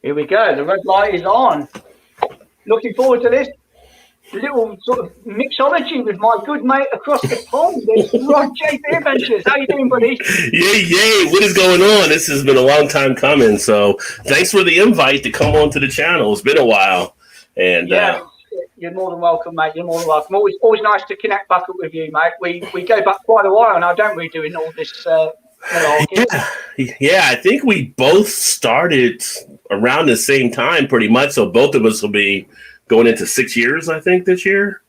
Here we go. The red light is on. Looking forward to this little sort of mixology with my good mate across the pond. It's Rod J. BeerVentures. How you doing, buddy? Yay. What is going on? This has been a long time coming. So thanks for the invite to come on to the channel. It's been a while. And you're more than welcome, mate. You're more than welcome. Always nice to connect back up with you, mate. We go back quite a while now, don't we, doing all this Yeah, I think we both started around the same time pretty much. So both of us will be going into 6 years, I think, this year.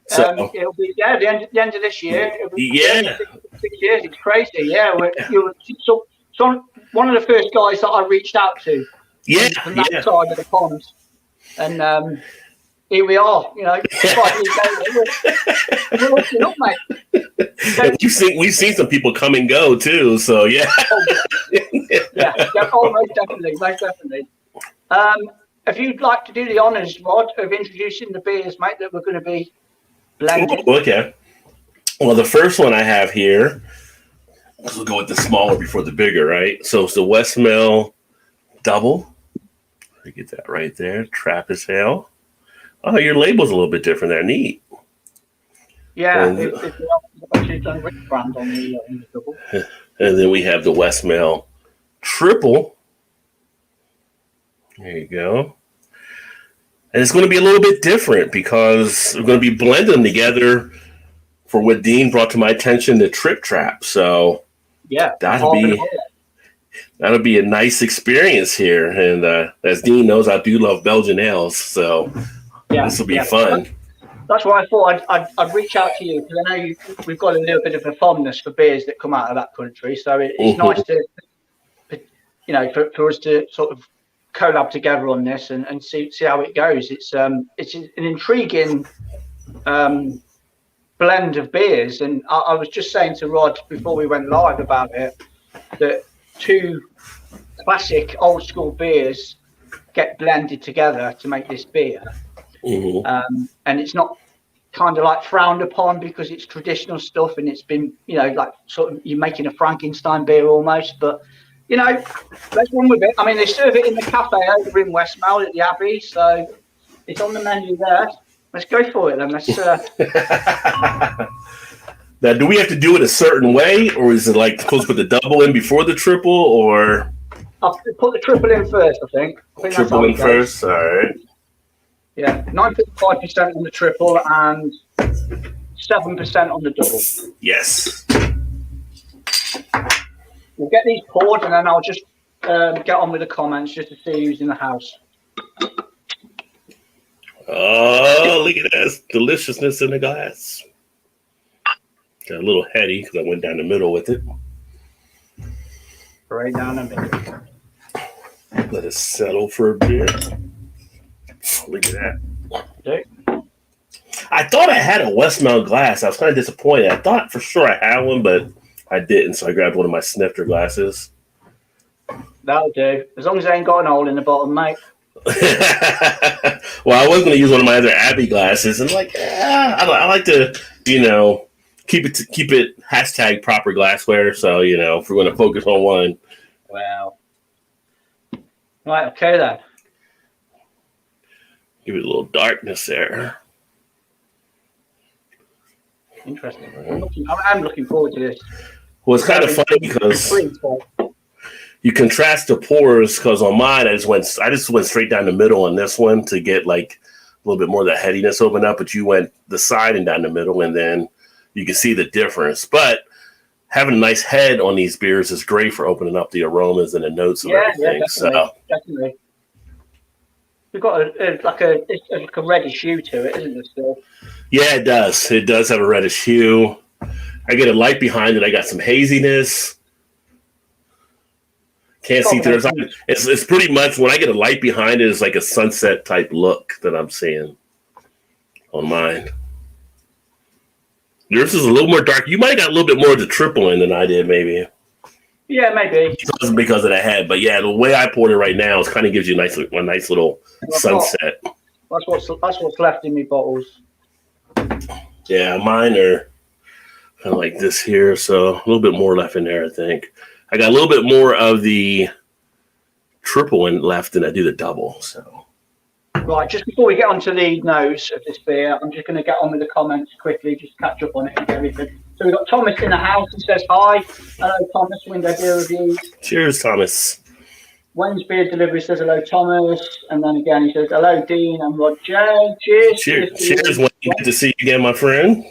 So it'll be the end of this year. 6 years. It's crazy. Yeah, you're one of the first guys that I reached out to. From that side of the pond, and here we are. You know, we're looking up, mate. We've seen some people come and go too. So yeah. Most definitely. If you'd like to do the honours, Rod, of introducing the beers, mate, that we're going to be blending. Okay. Well, the first one I have here, we'll go with the smaller before the bigger, right? So it's the Westmalle Double. I get that right there. Trappist Ale. Oh, your label's a little bit different there. Neat. Yeah, it's actually done with brand on the double. And then we have the Westmalle Tripel. There you go. And it's going to be a little bit different because we're going to be blending them together for what Dean brought to my attention, the TripTrap. So that'll be a nice experience here. And as Dean knows, I do love Belgian ales. So this will be fun. That's why I thought I'd reach out to you, because I know we've got a little bit of a fondness for beers that come out of that country. So it's nice to, for us to sort of collab together on this and see how it goes. It's an intriguing blend of beers, and I was just saying to Rod before we went live about it that two classic old school beers get blended together to make this beer. And it's not kind of like frowned upon because it's traditional stuff and it's been, like sort of you're making a Frankenstein beer almost, but let's run with it. I mean, they serve it in the cafe over in Westmalle at the Abbey, so it's on the menu there. Let's go for it then. Let's. Now, do we have to do it a certain way, or is it like supposed to put the double in before the triple, or? I'll put the triple in first, I think. Triple in first, all right. Yeah, 9.5% on the triple and 7% on the double. Yes. We'll get these poured and then I'll just get on with the comments just to see who's in the house. Oh, look at that deliciousness in the glass. Got a little heady because I went down the middle with it. Right down the middle. Let it settle for a bit. Look at that. Okay. I thought I had a Westmalle glass. I was kind of disappointed. I thought for sure I had one, but I didn't, so I grabbed one of my snifter glasses. That'll do. As long as I ain't got an hole in the bottom, mate. Well, I was going to use one of my other Abbey glasses, and I like to, keep it hashtag proper glassware. So, if we're going to focus on one. Wow. Right, okay then. Give it a little darkness there. Interesting. I'm looking forward to this. Well, it's kind of funny because you contrast the pours, because on mine I just went straight down the middle on this one to get like a little bit more of the headiness open up, but you went the side and down the middle, and then you can see the difference. But having a nice head on these beers is great for opening up the aromas and the notes and everything. Yeah, definitely. We've got a reddish hue to it, isn't it still? Yeah, it does. It does have a reddish hue. I get a light behind it. I got some haziness. Can't see through. It's pretty much, when I get a light behind it, it's like a sunset type look that I'm seeing on mine. Yours is a little more dark. You might have got a little bit more of the triple in than I did, maybe. Yeah, maybe. It wasn't because of the head, but yeah, the way I poured it right now, it kind of gives you a nice little sunset. That's what's left in me bottles. Yeah, mine are kind of like this here, so a little bit more left in there, I think. I got a little bit more of the triple and left, and I do the double. So, right, just before we get on to the nose of this beer, I'm just going to get on with the comments quickly, just catch up on it and everything. So we've got Thomas in the house. He says hi. Hello, Thomas. Window Beer Reviews. cheers, Thomas. Wayne's Beer Delivery says hello, Thomas. And then again, he says hello, Dean and Roger. Cheers. Cheers, Wayne. Good to see you again, my friend.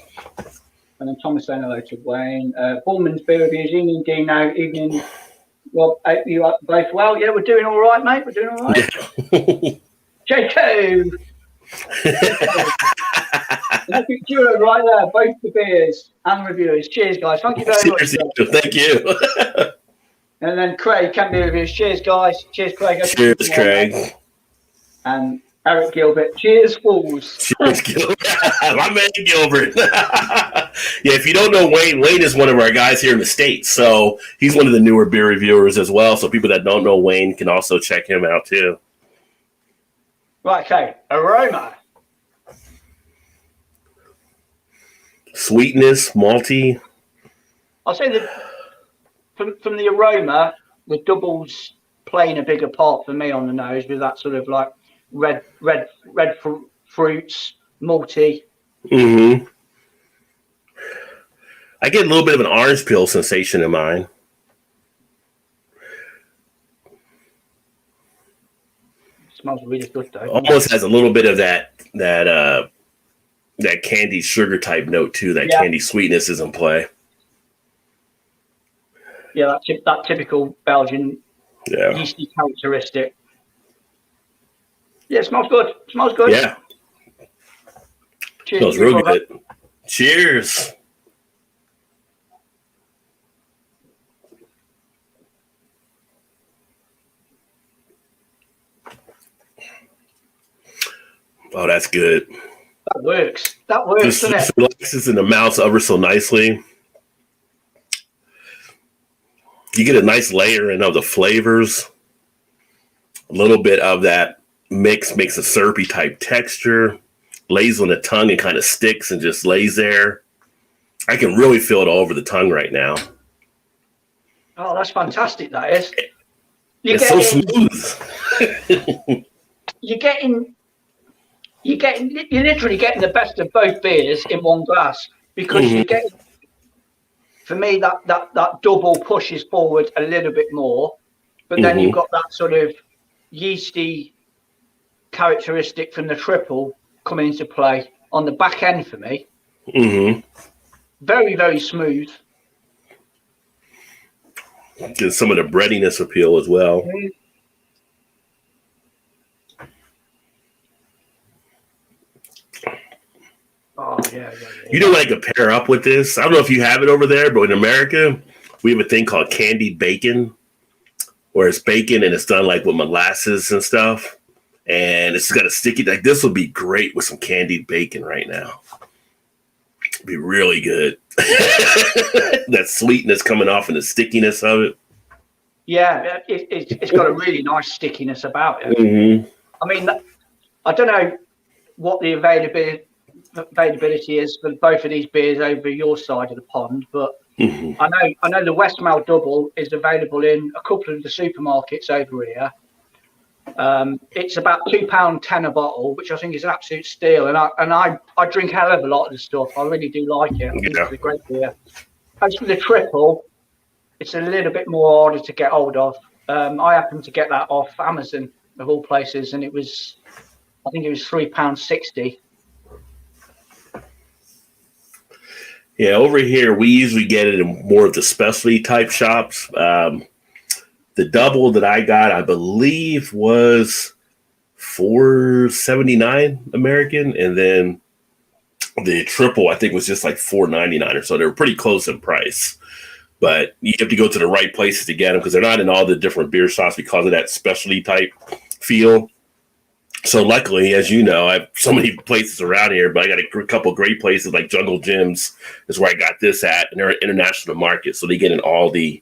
And then Thomas saying hello to Wayne. Bullman's Beer Reviews. Evening, Dino. Evening, Rob. You are both well? Yeah, we're doing all right, mate. We're doing all right. Yeah. Jacob. Epic duo right there. Both the beers and reviewers. Cheers, guys. Thank you very much. Thank you. And then Craig, Can Be Reviews. Cheers, guys. Cheers, Craig. Cheers, Craig. And Eric Gilbert. Cheers, fools. Cheers, Gilbert. My man Gilbert. Yeah, if you don't know Wayne, Wayne is one of our guys here in the States. So he's one of the newer beer reviewers as well. So people that don't know Wayne can also check him out too. Right, okay. Aroma. Sweetness, malty. I'll say that from the aroma, the doubles playing a bigger part for me on the nose with that sort of like red fruits, malty. Mm-hmm. I get a little bit of an orange peel sensation in mine. Smells really good though. Almost has a little bit of that candy sugar type note too. That candy sweetness is in play. Yeah, that typical Belgian yeasty characteristic. Yeah, it smells good. It smells good. Yeah. Cheers. Smells real good. Cheers. Oh, that's good. That works. That works, doesn't it? Relaxes in the mouth ever so nicely. You get a nice layering of the flavors. A little bit of that mix makes a syrupy type texture. Lays on the tongue and kind of sticks and just lays there. I can really feel it all over the tongue right now. Oh, that's fantastic, that is. It's so smooth. You're literally getting the best of both beers in one glass because you get, for me, that double pushes forward a little bit more, but then you've got that sort of yeasty characteristic from the triple coming into play on the back end for me. Very, very smooth. Get some of the breadiness appeal as well. Oh, yeah. You know what I could pair up with this? I don't know if you have it over there, but in America, we have a thing called candied bacon, where it's bacon and it's done like with molasses and stuff. And it's got a sticky, like this would be great with some candied bacon right now. It'd be really good. That sweetness coming off and the stickiness of it. Yeah, it's got a really nice stickiness about it. I mean, I don't know what the availability is for both of these beers over your side of the pond, but I know the Westmalle Double is available in a couple of the supermarkets over here. It's about £2.10 a bottle, which I think is an absolute steal. And I drink a hell of a lot of the stuff. I really do like it. I think it's a great beer. As for the triple, it's a little bit more harder to get hold of. I happened to get that off Amazon of all places, and I think it was £3.60. Yeah, over here we usually get it in more of the specialty type shops. The double that I got, I believe, was $4.79 American, and then the triple I think was just like $4.99 or so. They were pretty close in price, but you have to go to the right places to get them because they're not in all the different beer shops because of that specialty type feel. So luckily, as you know, I have so many places around here, but I got a couple of great places like Jungle Gyms is where I got this at, and they're an international market, so they get in all the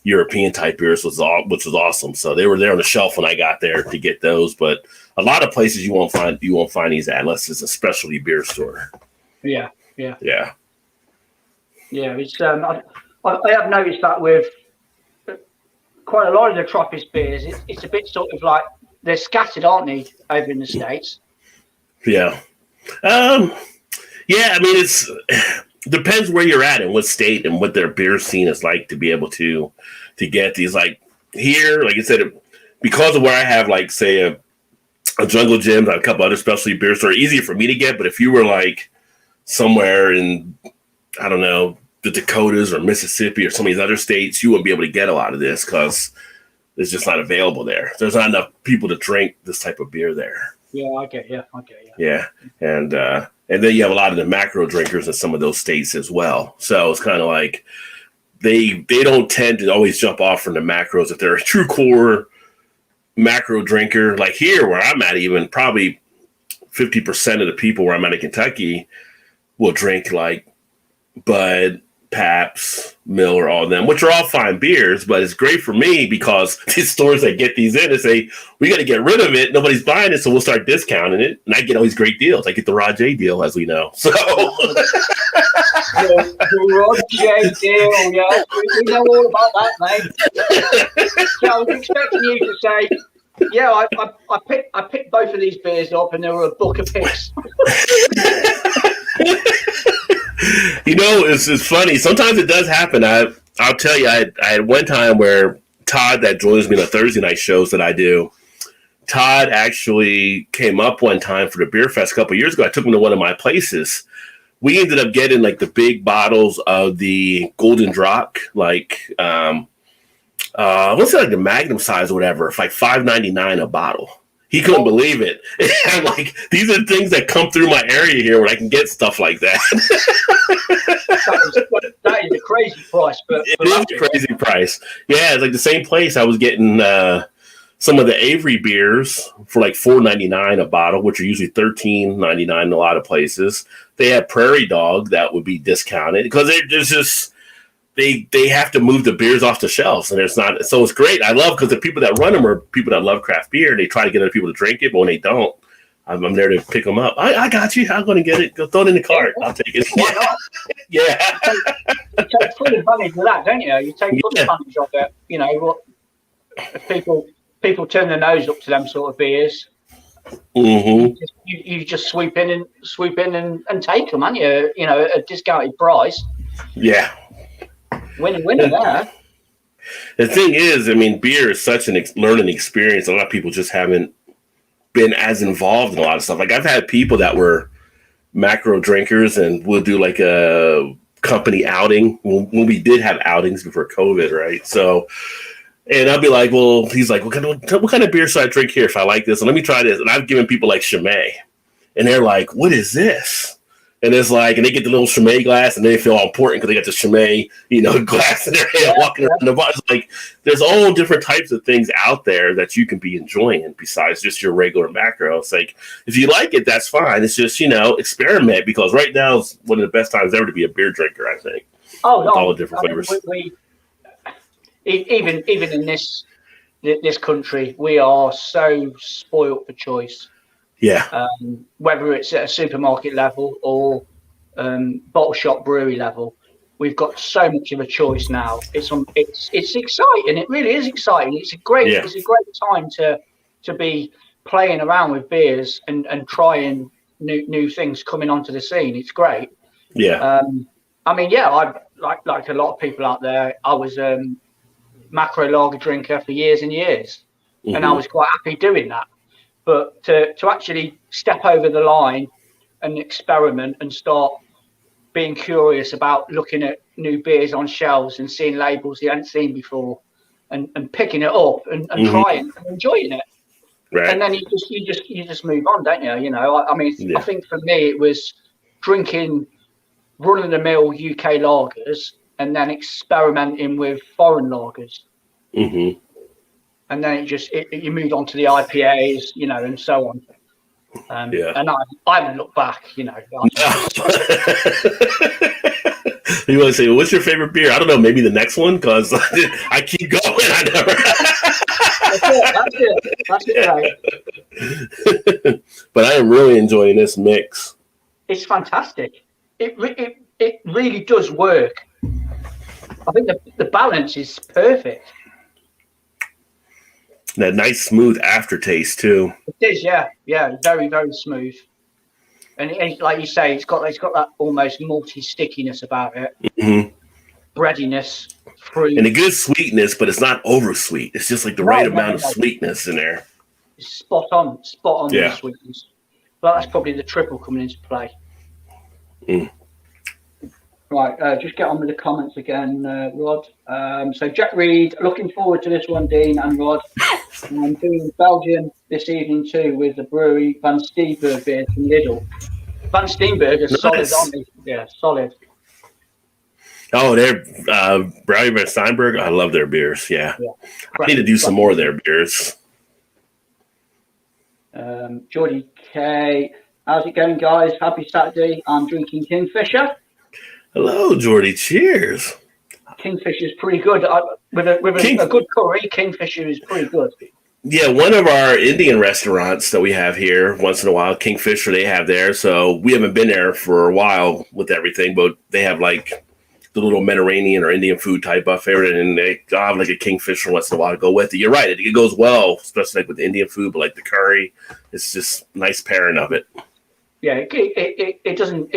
European type beers, which was awesome. So they were there on the shelf when I got there to get those. But a lot of places you won't find these at unless it's a specialty beer store. Yeah. It's I have noticed that with quite a lot of the Trappist beers, it's a bit sort of like they're scattered, aren't they, over in the States? Yeah. Yeah, I mean, it's depends where you're at and what state and what their beer scene is like to be able to get these. Like here, like I said, because of where I have, like, say, a Jungle Gym, a couple other specialty beer stores, easier for me to get. But if you were like somewhere in, I don't know, the Dakotas or Mississippi or some of these other states, you wouldn't be able to get a lot of this because it's just not available there. There's not enough people to drink this type of beer there. Yeah, I get you. Yeah, and then you have a lot of the macro drinkers in some of those states as well. So it's kind of like they don't tend to always jump off from the macros if they're a true core macro drinker. Like here, where I'm at, even probably 50% of the people where I'm at in Kentucky will drink like Bud, Pabst, Miller, all of them, which are all fine beers, but it's great for me because these stores that get these in and say, we got to get rid of it. Nobody's buying it, so we'll start discounting it. And I get all these great deals. I get the Rod J deal, as we know. So the Rod J deal, yeah. We know all about that, mate. So I was expecting you to say, yeah, I picked both of these beers up and they were a buck apiece. You know, it's funny. Sometimes it does happen. I'll tell you, I had one time where Todd, that joins me on the Thursday night shows that I do, Todd actually came up one time for the Beer Fest a couple of years ago. I took him to one of my places. We ended up getting like the big bottles of the Golden Drop, like what's it, like the Magnum size or whatever. It's like $5.99 a bottle. He couldn't believe it. I'm like, these are things that come through my area here where I can get stuff like that. That is a crazy price. But it is a crazy price. Yeah, it's like the same place I was getting some of the Avery beers for like $4.99 a bottle, which are usually $13.99 in a lot of places. They have Prairie Dog that would be discounted because there's just they have to move the beers off the shelves, and it's not. So it's great. I love because the people that run them are people that love craft beer. They try to get other people to drink it, but when they don't, I'm there to pick them up. I got you. I'm going to get it. Go throw it in the cart. I'll take it. Yeah. You take full advantage of that, don't you? You take full advantage of it. You know what? If people turn their nose up to them sort of beers. Mm-hmm. You just swoop in and take them, and you know, at a discounted price. Yeah. Winner there. The thing is, I mean, beer is such an learning experience. A lot of people just haven't been as involved in a lot of stuff. Like I've had people that were macro drinkers and we'll do like a company outing when we did have outings before COVID, right? So, and I'll be like, well, he's like, what kind of beer should I drink here if I like this? And let me try this. And I've given people like Chimay, and they're like, what is this? And it's like, and they get the little Chimay glass, and they feel all important because they got the Chimay, you know, glass in their hand, walking around the bar. It's like, there's all different types of things out there that you can be enjoying besides just your regular macro. It's like, if you like it, that's fine. It's just, you know, experiment, because right now is one of the best times ever to be a beer drinker, I think. Oh, no. All the different flavors. Even in this country, we are so spoiled for choice. Yeah. Whether it's at a supermarket level or bottle shop brewery level, we've got so much of a choice now. It's exciting. It really is exciting. It's a great time to be playing around with beers and trying new things coming onto the scene. It's great. Yeah. I mean, yeah, I like a lot of people out there. I was macro lager drinker for years and years, and I was quite happy doing that. But to actually step over the line and experiment and start being curious about looking at new beers on shelves and seeing labels you hadn't seen before, and picking it up and trying and enjoying it, right. And then you just move on, don't you? You know, I mean, I think for me it was drinking run-of-the-mill UK lagers and then experimenting with foreign lagers. Mm-hmm. And then you move on to the IPAs, you know, and so on. And I haven't looked back, you know. You want to say, well, what's your favorite beer? I don't know, maybe the next one, because I keep going. I never. That's it, right. But I am really enjoying this mix. It's fantastic. It really does work. I think the balance is perfect. That nice smooth aftertaste too. It is, yeah, very, very smooth. And like you say, it's got that almost malty stickiness about it. Mm-hmm. Breadiness, fruit, and a good sweetness, but it's not over sweet. It's just like the right amount of sweetness in there. It's spot on with the sweetness. But that's probably the triple coming into play. Right, just get on with the comments again, Rod. So Jack Reed, looking forward to this one, Dean and Rod. I'm doing Belgium this evening too with the brewery Van Steenberg beer from Lidl. Van Steenberg is solid, aren't they? Yeah, solid. Oh, they're Brownie Van Steinberg. I love their beers. Yeah. I need to do some more of their beers. Geordie K, how's it going, guys? Happy Saturday. I'm drinking Kingfisher. Hello, Geordie. Cheers. Kingfisher is pretty good. With a good curry, Kingfisher is pretty good. Yeah, one of our Indian restaurants that we have here once in a while, Kingfisher, they have there. So we haven't been there for a while with everything, but they have like the little Mediterranean or Indian food type buffet, and they have like a Kingfisher once in a while to go with it. You're right. It goes well, especially like with Indian food, but like the curry, it's just nice pairing of it. Yeah, it doesn't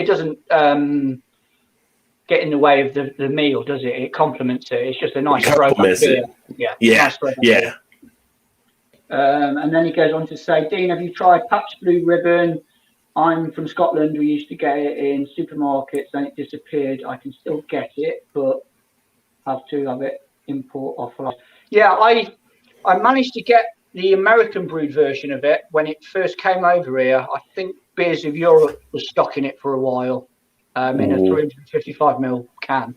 get in the way of the meal, does it? It complements it. It's just a nice throwback beer. Yeah. Nice and then he goes on to say, Dean, have you tried Pabst Blue Ribbon? I'm from Scotland. We used to get it in supermarkets, then it disappeared. I can still get it, but have to have it import offline. Yeah, I managed to get the American brewed version of it when it first came over here. I think Beers of Europe was stocking it for a while in a 355ml can.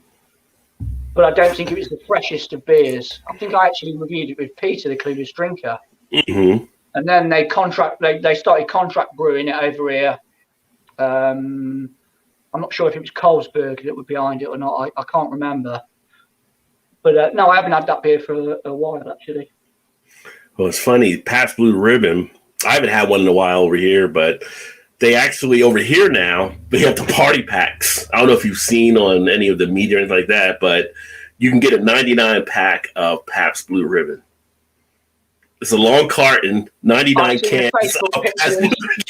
But I don't think it was the freshest of beers. I think I actually reviewed it with Peter, the Clueless Drinker. Mm-hmm. And then they started contract brewing it over here. I'm not sure if it was Carlsberg that were behind it or not. I can't remember. But no, I haven't had that beer for a while, actually. Well, it's funny. Pabst Blue Ribbon, I haven't had one in a while over here, but they actually over here now, they have the party packs. I don't know if you've seen on any of the media or anything like that, but you can get a 99 pack of Pabst Blue Ribbon. It's a long carton, 99 cans.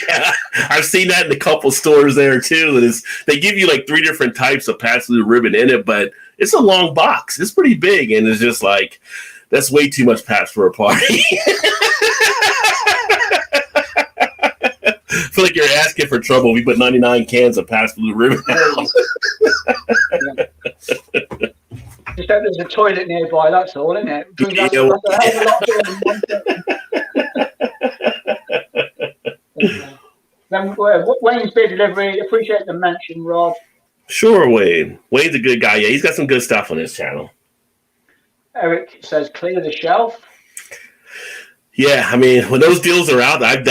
Yeah, I've seen that in a couple stores there too. And they give you like 3 different types of Pabst Blue Ribbon in it, but it's a long box. It's pretty big, and it's just like that's way too much Pabst for a party. I feel like you're asking for trouble. We put 99 cans of Pabst Blue Ribbon out. Just hope there's a toilet nearby, that's all, isn't it? Then Wayne's Beer Delivery, appreciate the mention, Rod. Sure, Wayne. Wayne's a good guy. Yeah, he's got some good stuff on his channel. Eric says, clear the shelf. Yeah, I mean, when those deals are out, I've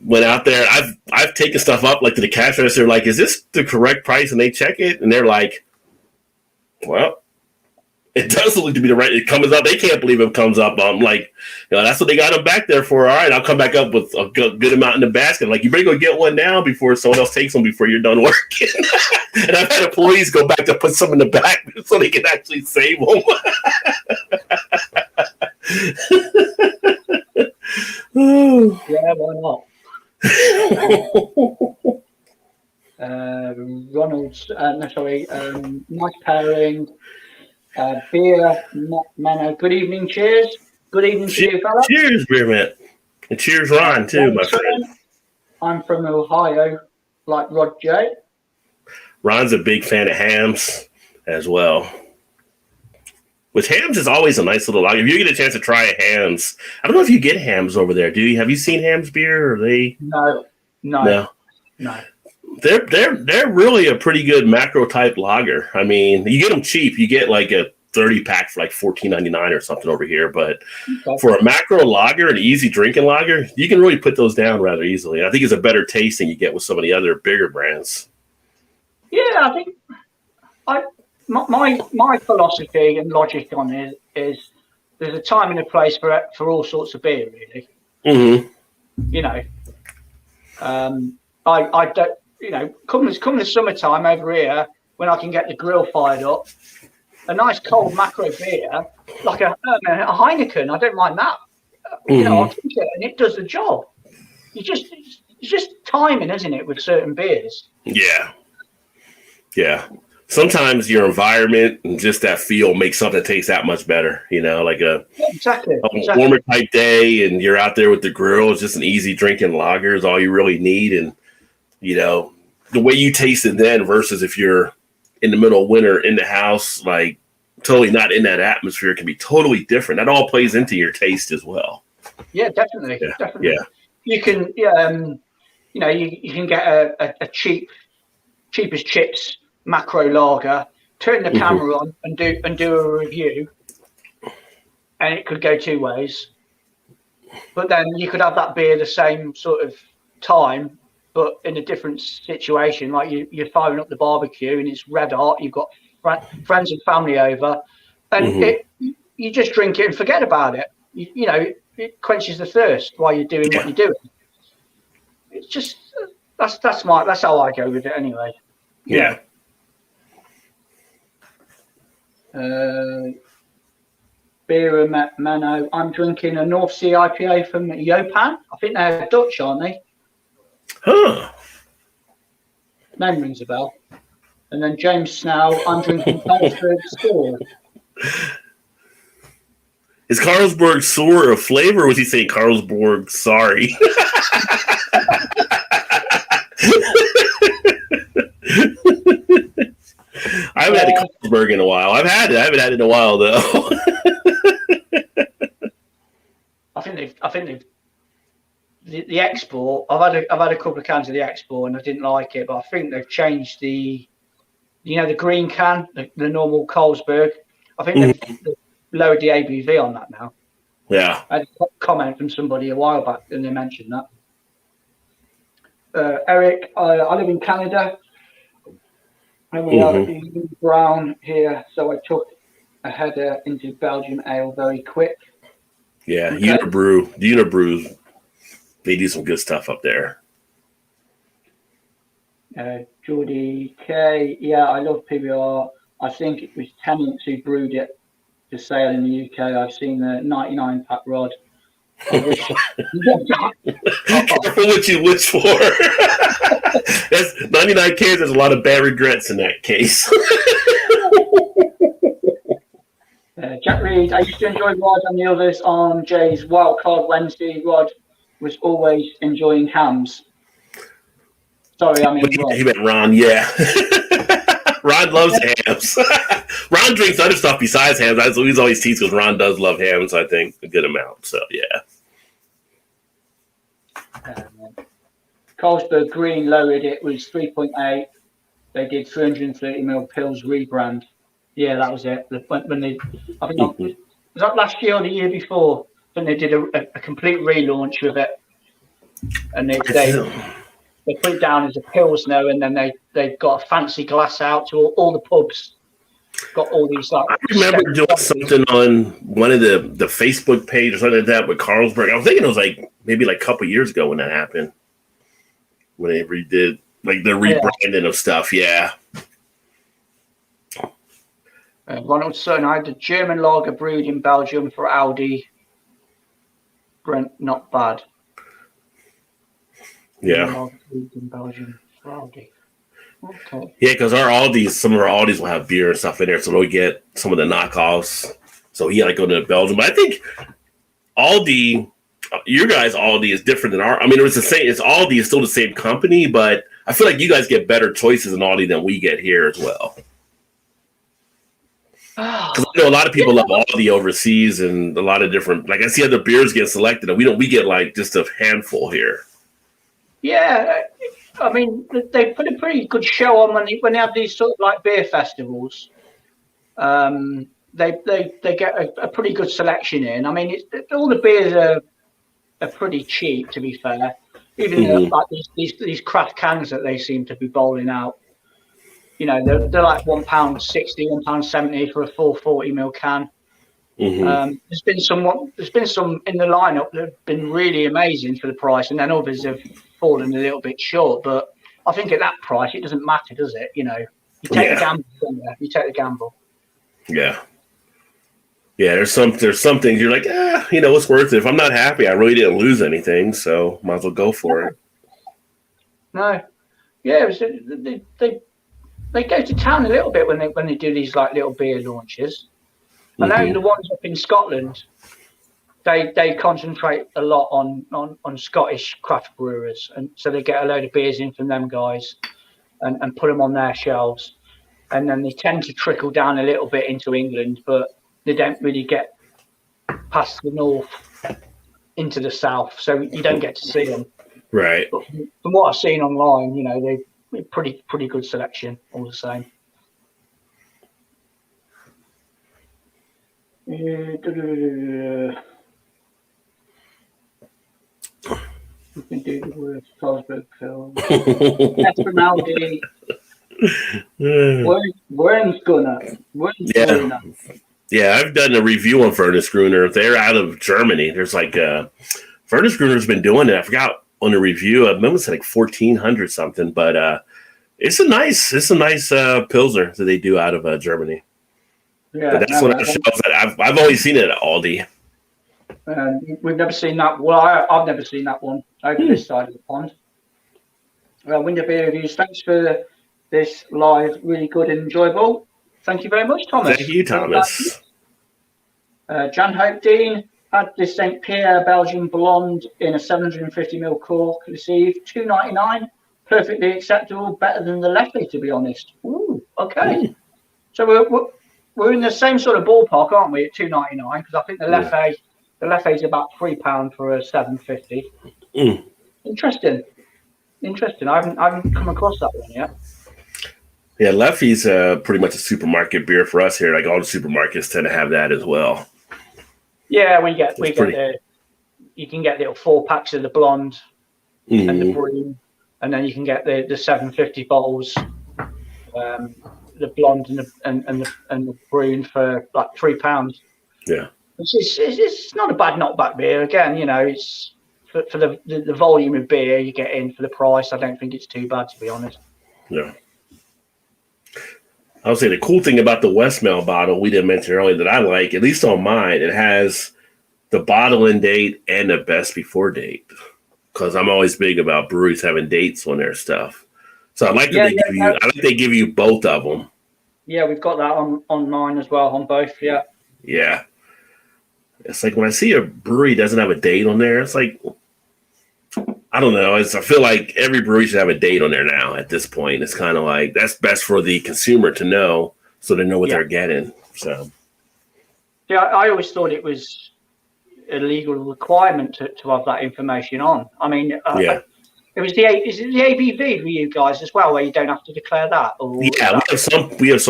went out there, I've taken stuff up like to the cash register, like, is this the correct price? And they check it, and they're like, well, it does look to be the right. It comes up. They can't believe it comes up. I'm like, that's what they got them back there for. All right, I'll come back up with a good amount in the basket. Like, you better go get one now before someone else takes them before you're done working. And I've had employees go back to put some in the back so they can actually save them. Yeah, why not? Ronald's, nice pairing. Beer, Mano. Good evening, cheers. Good evening to you, fella. Cheers, Beer Man. And cheers, Ron, too, my friend. I'm from Ohio, like Rod J. Ron's a big fan of hams as well. Which hams is always a nice little lager. If you get a chance to try a hams, I don't know if you get hams over there. Do you? Have you seen hams beer? Or are they? No. They're really a pretty good macro type lager. I mean, you get them cheap. You get like a 30 pack for like $14.99 or something over here. But for a macro lager, an easy drinking lager, you can really put those down rather easily. I think it's a better taste than you get with some of the other bigger brands. Yeah, I think my philosophy and logic on it is there's a time and a place for all sorts of beer, really. Mm-hmm. I don't. Come the summertime over here when I can get the grill fired up, a nice cold macro beer like a Heineken. I don't mind that. you know, I drink it and it does the job. It's just timing, isn't it, with certain beers? Yeah. Yeah. Sometimes your environment and just that feel makes something taste that much better, you know, like a warmer type day and you're out there with the grill. It's just an easy drinking lager is all you really need. And, you know, the way you taste it then versus if you're in the middle of winter in the house, like totally not in that atmosphere, can be totally different. That all plays into your taste as well. Yeah, definitely. Yeah. Definitely. Yeah. You can, you know, you can get a cheap as chips macro lager, turn the camera on and do a review, and it could go two ways. But then you could have that beer the same sort of time, but in a different situation. Like you're firing up the barbecue and it's red hot. You've got friends and family over, and you just drink it and forget about it. You know, it quenches the thirst while you're doing what you're doing. It's just that's how I go with it anyway. Yeah. Beer Mano. I'm drinking a North Sea IPA from Yopan. I think they're Dutch, aren't they? Huh. Name rings a bell. And then James Snell. I'm drinking Carlsberg Sour. Is Carlsberg Sour a flavor, or was he saying Carlsberg sorry? I haven't had a Carlsberg in a while. I've had it. I haven't had it in a while though. I think they've the export. I've had a couple of cans of the export and I didn't like it, but I think they've changed the green can, the normal Carlsberg. I think they've lowered the ABV on that now. Yeah. I had a comment from somebody a while back and they mentioned that. Eric, I live in Canada. And we are in brown here, so I took a header into Belgium Ale very quick. Yeah, okay. Unibrews, they do some good stuff up there. Geordie K, yeah, I love PBR. I think it was Tennants who brewed it to sale in the UK. I've seen the 99 pack rod. Careful what you wish for. That's 99 cans. There's a lot of bad regrets in that case. Jack Reed, I used to enjoy Rod and the others on Jay's Wildcard Wednesday. Rod was always enjoying hams. Sorry, I mean Ron. He meant Ron, yeah. Ron loves hams. Ron drinks other stuff besides hams. He's always teased because Ron does love hams, I think, a good amount. So, yeah. Carlsberg Green lowered it, was 3.8. They did 330ml pills rebrand. Yeah, that was it. When they, I think was that last year or the year before? When they did a complete relaunch with it, and they put it down as a pilsner, and then they got a fancy glass out to all the pubs. Got all these like. I remember doing something on one of the Facebook page or something like that with Carlsberg. I was thinking it was like maybe like a couple years ago when that happened. When they redid like the rebranding of stuff, yeah. Ronald Son, I had the German lager brewed in Belgium for Aldi. Brent, not bad. Yeah. In Belgium for Aldi. Okay. Yeah, because some of our Aldis will have beer and stuff in there, so they'll get some of the knockoffs. So he had to go to Belgium. But I think Aldi, your guys' Aldi is different than our. I mean, it was the same. It's Aldi is still the same company, but I feel like you guys get better choices in Aldi than we get here as well. Because I know a lot of people love Aldi overseas, and a lot of different. Like I see other beers get selected, and we get like just a handful here. Yeah, I mean they put a pretty good show on when they have these sort of like beer festivals. They get a pretty good selection in. I mean, all the beers are pretty cheap, to be fair. Even like these craft cans that they seem to be bowling out. You know, they're like £1.60, £1.70 for a full 40ml can. There's been some in the lineup that have been really amazing for the price, and then others have fallen a little bit short. But I think at that price, it doesn't matter, does it? You know, you take the gamble. You take the gamble. Yeah. Yeah, there's some things you're like, it's worth it. If I'm not happy, I really didn't lose anything, so might as well go for it. No, yeah, they go to town a little bit when they do these like little beer launches. I know the ones up in Scotland, they concentrate a lot on Scottish craft brewers, and so they get a load of beers in from them guys and put them on their shelves, and then they tend to trickle down a little bit into England, but they don't really get past the north into the south, so you don't get to see them. Right. But from what I've seen online, they're pretty good selection all the same. We can do the worst Carlsberg film. That's from Aldi. Worm's Gunner. Yeah, I've done a review on Furnace Gruner. They're out of Germany. There's like Furnace Gruner's been doing it. I forgot on the review. I remember it's like 1,400 something, but it's a nice Pilsner that they do out of Germany. Yeah, but that's one of the shelves that I've always seen it at Aldi. We've never seen that. Well, I've never seen that one over this side of the pond. Winterberry Views, thanks for this live, really good and enjoyable. Thank you very much, Thomas. Thank you, Thomas. Jan Hoe Dean had this St. Pierre Belgian Blonde in a 750ml cork received, $2.99. Perfectly acceptable, better than the Leffy, to be honest. Ooh, okay. So we're in the same sort of ballpark, aren't we, at $2.99? Because I think the Leffy is about £3 for a 750. Interesting. I haven't come across that one yet. Yeah, Leffy's pretty much a supermarket beer for us here. Like all the supermarkets tend to have that as well. Yeah, you can get little 4-packs of the blonde and the Brewing, and then you can get the 750 bottles, the blonde and the Brewing for like £3. Yeah, it's not a bad beer. Again, it's for the volume of beer you get in for the price. I don't think it's too bad, to be honest. Yeah. I would say the cool thing about the Westmalle bottle we didn't mention earlier that I like, at least on mine, it has the bottling date and the best before date. Because I'm always big about breweries having dates on their stuff. So I like that they give you both of them. Yeah, we've got that on mine as well, on both. Yeah. Yeah. It's like when I see a brewery doesn't have a date on there, it's like, I don't know. I feel like every brewery should have a date on there now at this point. It's kind of like that's best for the consumer to know so they know what they're getting. So, yeah, I always thought it was a legal requirement to have that information on. I mean, is it the ABV for you guys as well, where you don't have to declare that? Or we have some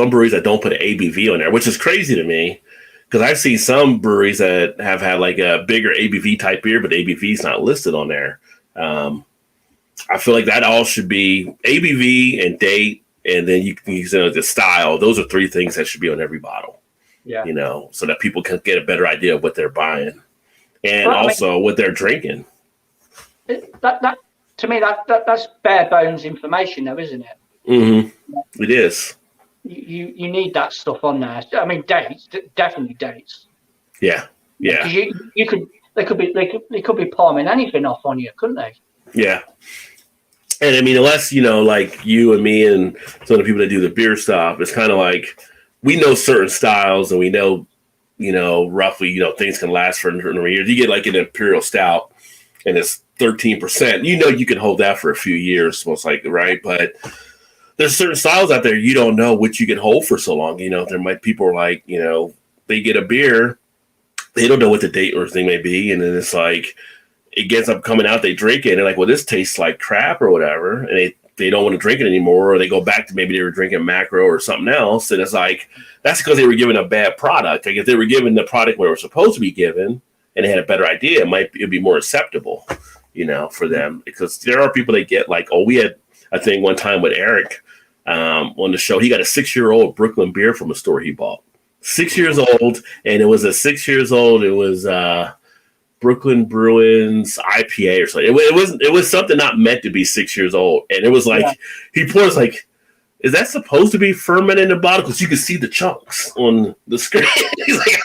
breweries that don't put an ABV on there, which is crazy to me. Because I've seen some breweries that have had like a bigger ABV type beer, but the ABV is not listed on there. I feel like that all should be ABV and date, and then you can use the style. Those are 3 things that should be on every bottle. Yeah, so that people can get a better idea of what they're buying and what they're drinking. That to me, that's bare bones information, though, isn't it? Mm-hmm. It is. You need that stuff on there. I mean, dates, definitely dates. Yeah. You could. They could be palming anything off on you, couldn't they? Yeah. And I mean, unless, like you and me and some of the people that do the beer stuff, it's kind of like we know certain styles and we know, roughly, things can last for a number of years. You get like an Imperial Stout and it's 13%. You can hold that for a few years, most likely, right? But there's certain styles out there you don't know which you can hold for so long. People are like, they get a beer, they don't know what the date or thing may be, and then it's like it gets up coming out, they drink it, and they're like, well, this tastes like crap or whatever, and they don't want to drink it anymore, or they go back to maybe they were drinking macro or something else, and it's like that's because they were given a bad product. Like if they were given the product where it was supposed to be given and they had a better idea, it'd be more acceptable, for them. Because there are people that get like, we had a thing one time with Eric on the show. He got a 6-year-old Brooklyn beer from a store he bought. 6 years old, and it was a 6 years old. It was Brooklyn Brewing's IPA or something. It was something not meant to be 6 years old, and it was like he pours like is that supposed to be fermented in the bottle? Because you can see the chunks on the screen. He's like,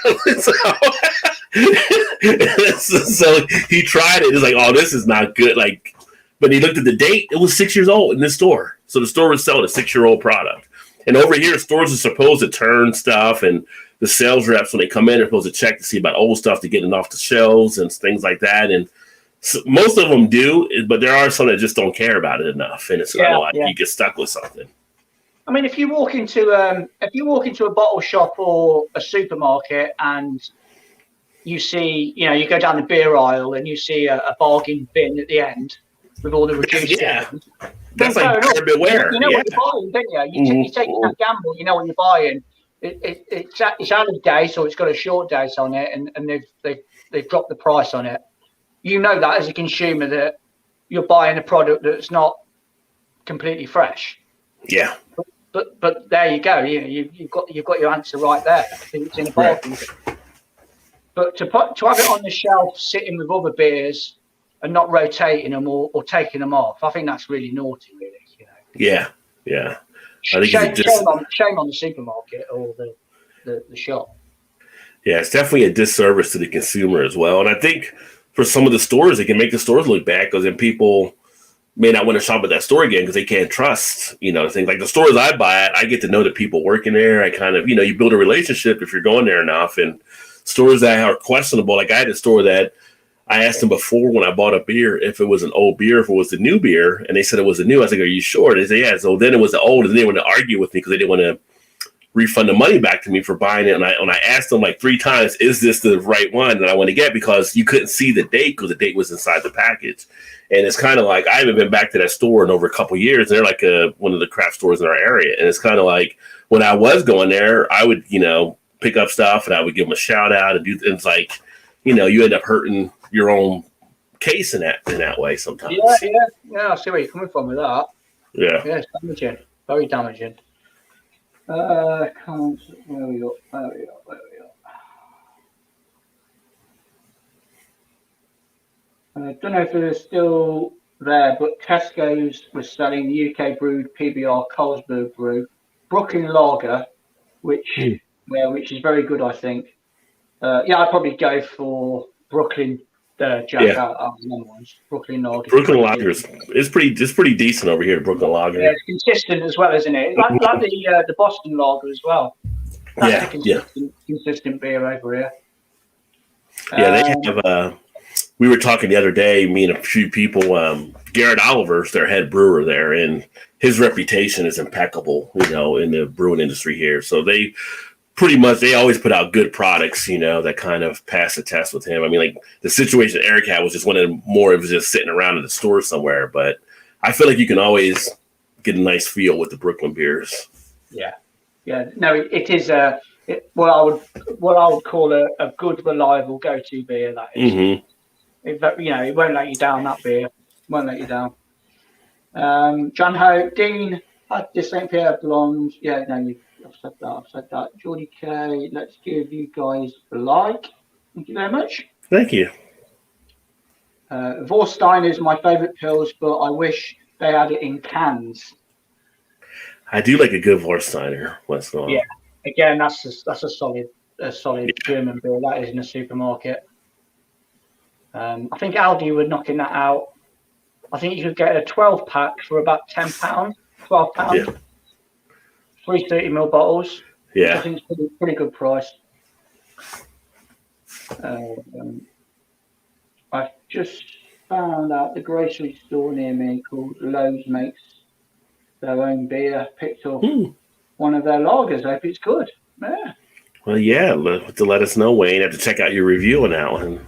so he tried it. He's like, oh, this is not good. Like, but he looked at the date. It was 6 years old in this store. So the store was selling a 6-year-old product. And over here, stores are supposed to turn stuff, and the sales reps, when they come in, they're supposed to check to see about old stuff to get it off the shelves and things like that. And so most of them do, but there are some that just don't care about it enough. And it's kind of like you get stuck with something. I mean, if you walk into a bottle shop or a supermarket and you see, you go down the beer aisle and you see a bargain bin at the end with all the reduced. That's like beware. You know what you're buying, don't you? You're taking that gamble. You know what you're buying. It's out of date, so it's got a short date on it, and they've dropped the price on it. You know that as a consumer that you're buying a product that's not completely fresh. Yeah. But there you go. You've got your answer right there. I think it's in a bargain. Right. But to have it on the shelf, sitting with other beers, and not rotating them or taking them off, I think that's really naughty, really. Yeah. I think shame on the supermarket or the shop. Yeah, it's definitely a disservice to the consumer as well. And I think for some of the stores, it can make the stores look bad because then people may not want to shop at that store again because they can't trust, things like the stores I buy at. I get to know the people working there. I kind of, you build a relationship if you're going there enough. And stores that are questionable, like I had a store that I asked them before when I bought a beer if it was an old beer, if it was the new beer, and they said it was a new. I was like, "Are you sure?" They said, "Yeah." So then it was the old, and they wanted to argue with me because they didn't want to refund the money back to me for buying it. And I asked them like 3 times, "Is this the right one that I want to get?" Because you couldn't see the date because the date was inside the package. And it's kind of like I haven't been back to that store in over a couple of years. They're like one of the craft stores in our area, and it's kind of like when I was going there, I would pick up stuff and I would give them a shout out and do things like you end up hurting your own case in that way sometimes. Yeah. I see where you're coming from with that. Yeah, it's damaging, very damaging. Where we go? I don't know if they're still there, but Tesco's was selling the UK brewed PBR Carlsberg brew, Brooklyn Lager, which is very good, I think. I'd probably go for Brooklyn. Jack out of the number ones. Brooklyn Lager. Brooklyn Lager is pretty decent over here. Brooklyn Lager. Yeah, it's consistent as well, isn't it? Like the Boston Lager as well. That's consistent beer over here. Yeah, they have. We were talking the other day, me and a few people. Garrett Oliver's their head brewer there, and his reputation is impeccable. In the brewing industry here, so they. Pretty much, they always put out good products, that kind of pass the test with him. I mean, like the situation Eric had was just one of more of just sitting around in the store somewhere. But I feel like you can always get a nice feel with the Brooklyn beers. Yeah. No, it is what I would call a good, reliable go-to beer. That is. Mm-hmm. It won't let you down. That beer won't let you down. John Hoe Dean had the St. Pierre Blonde. Yeah, no, I've said that. Geordie K, let's give you guys a like. Thank you very much. Thank you. Vorstein is my favourite pills, but I wish they had it in cans. I do like a good Vorsteiner. What's going on? Yeah, again, that's a solid German beer. That is in a supermarket. I think Aldi were knocking that out. I think you could get a 12-pack for about £10. £12. Yeah. 3 30ml bottles. Yeah, I think it's pretty good price. I've just found out the grocery store near me called Lowe's makes their own beer. Picked up one of their lagers. I hope it's good. Yeah. Well, yeah. To let us know, Wayne. I have to check out your review on that one.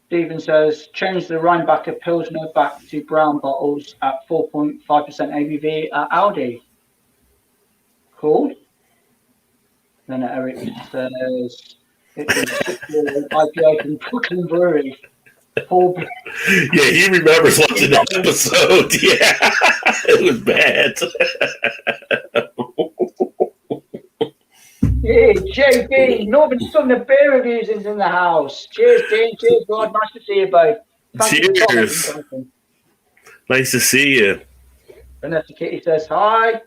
Stephen says, change the Rheinbacher Pilsner back to brown bottles at 4.5% ABV at Aldi. Cool. Then Eric says, it's IPA from Brooklyn Brewery. Yeah, he remembers watching that episode. Yeah, it was bad. Yeah, JB, Northern Southern Beer Reviews is in the house. Cheers, Dean. Cheers, Rod. Nice to see you both. Cheers. Nice to see you. Vanessa Kitty says hi.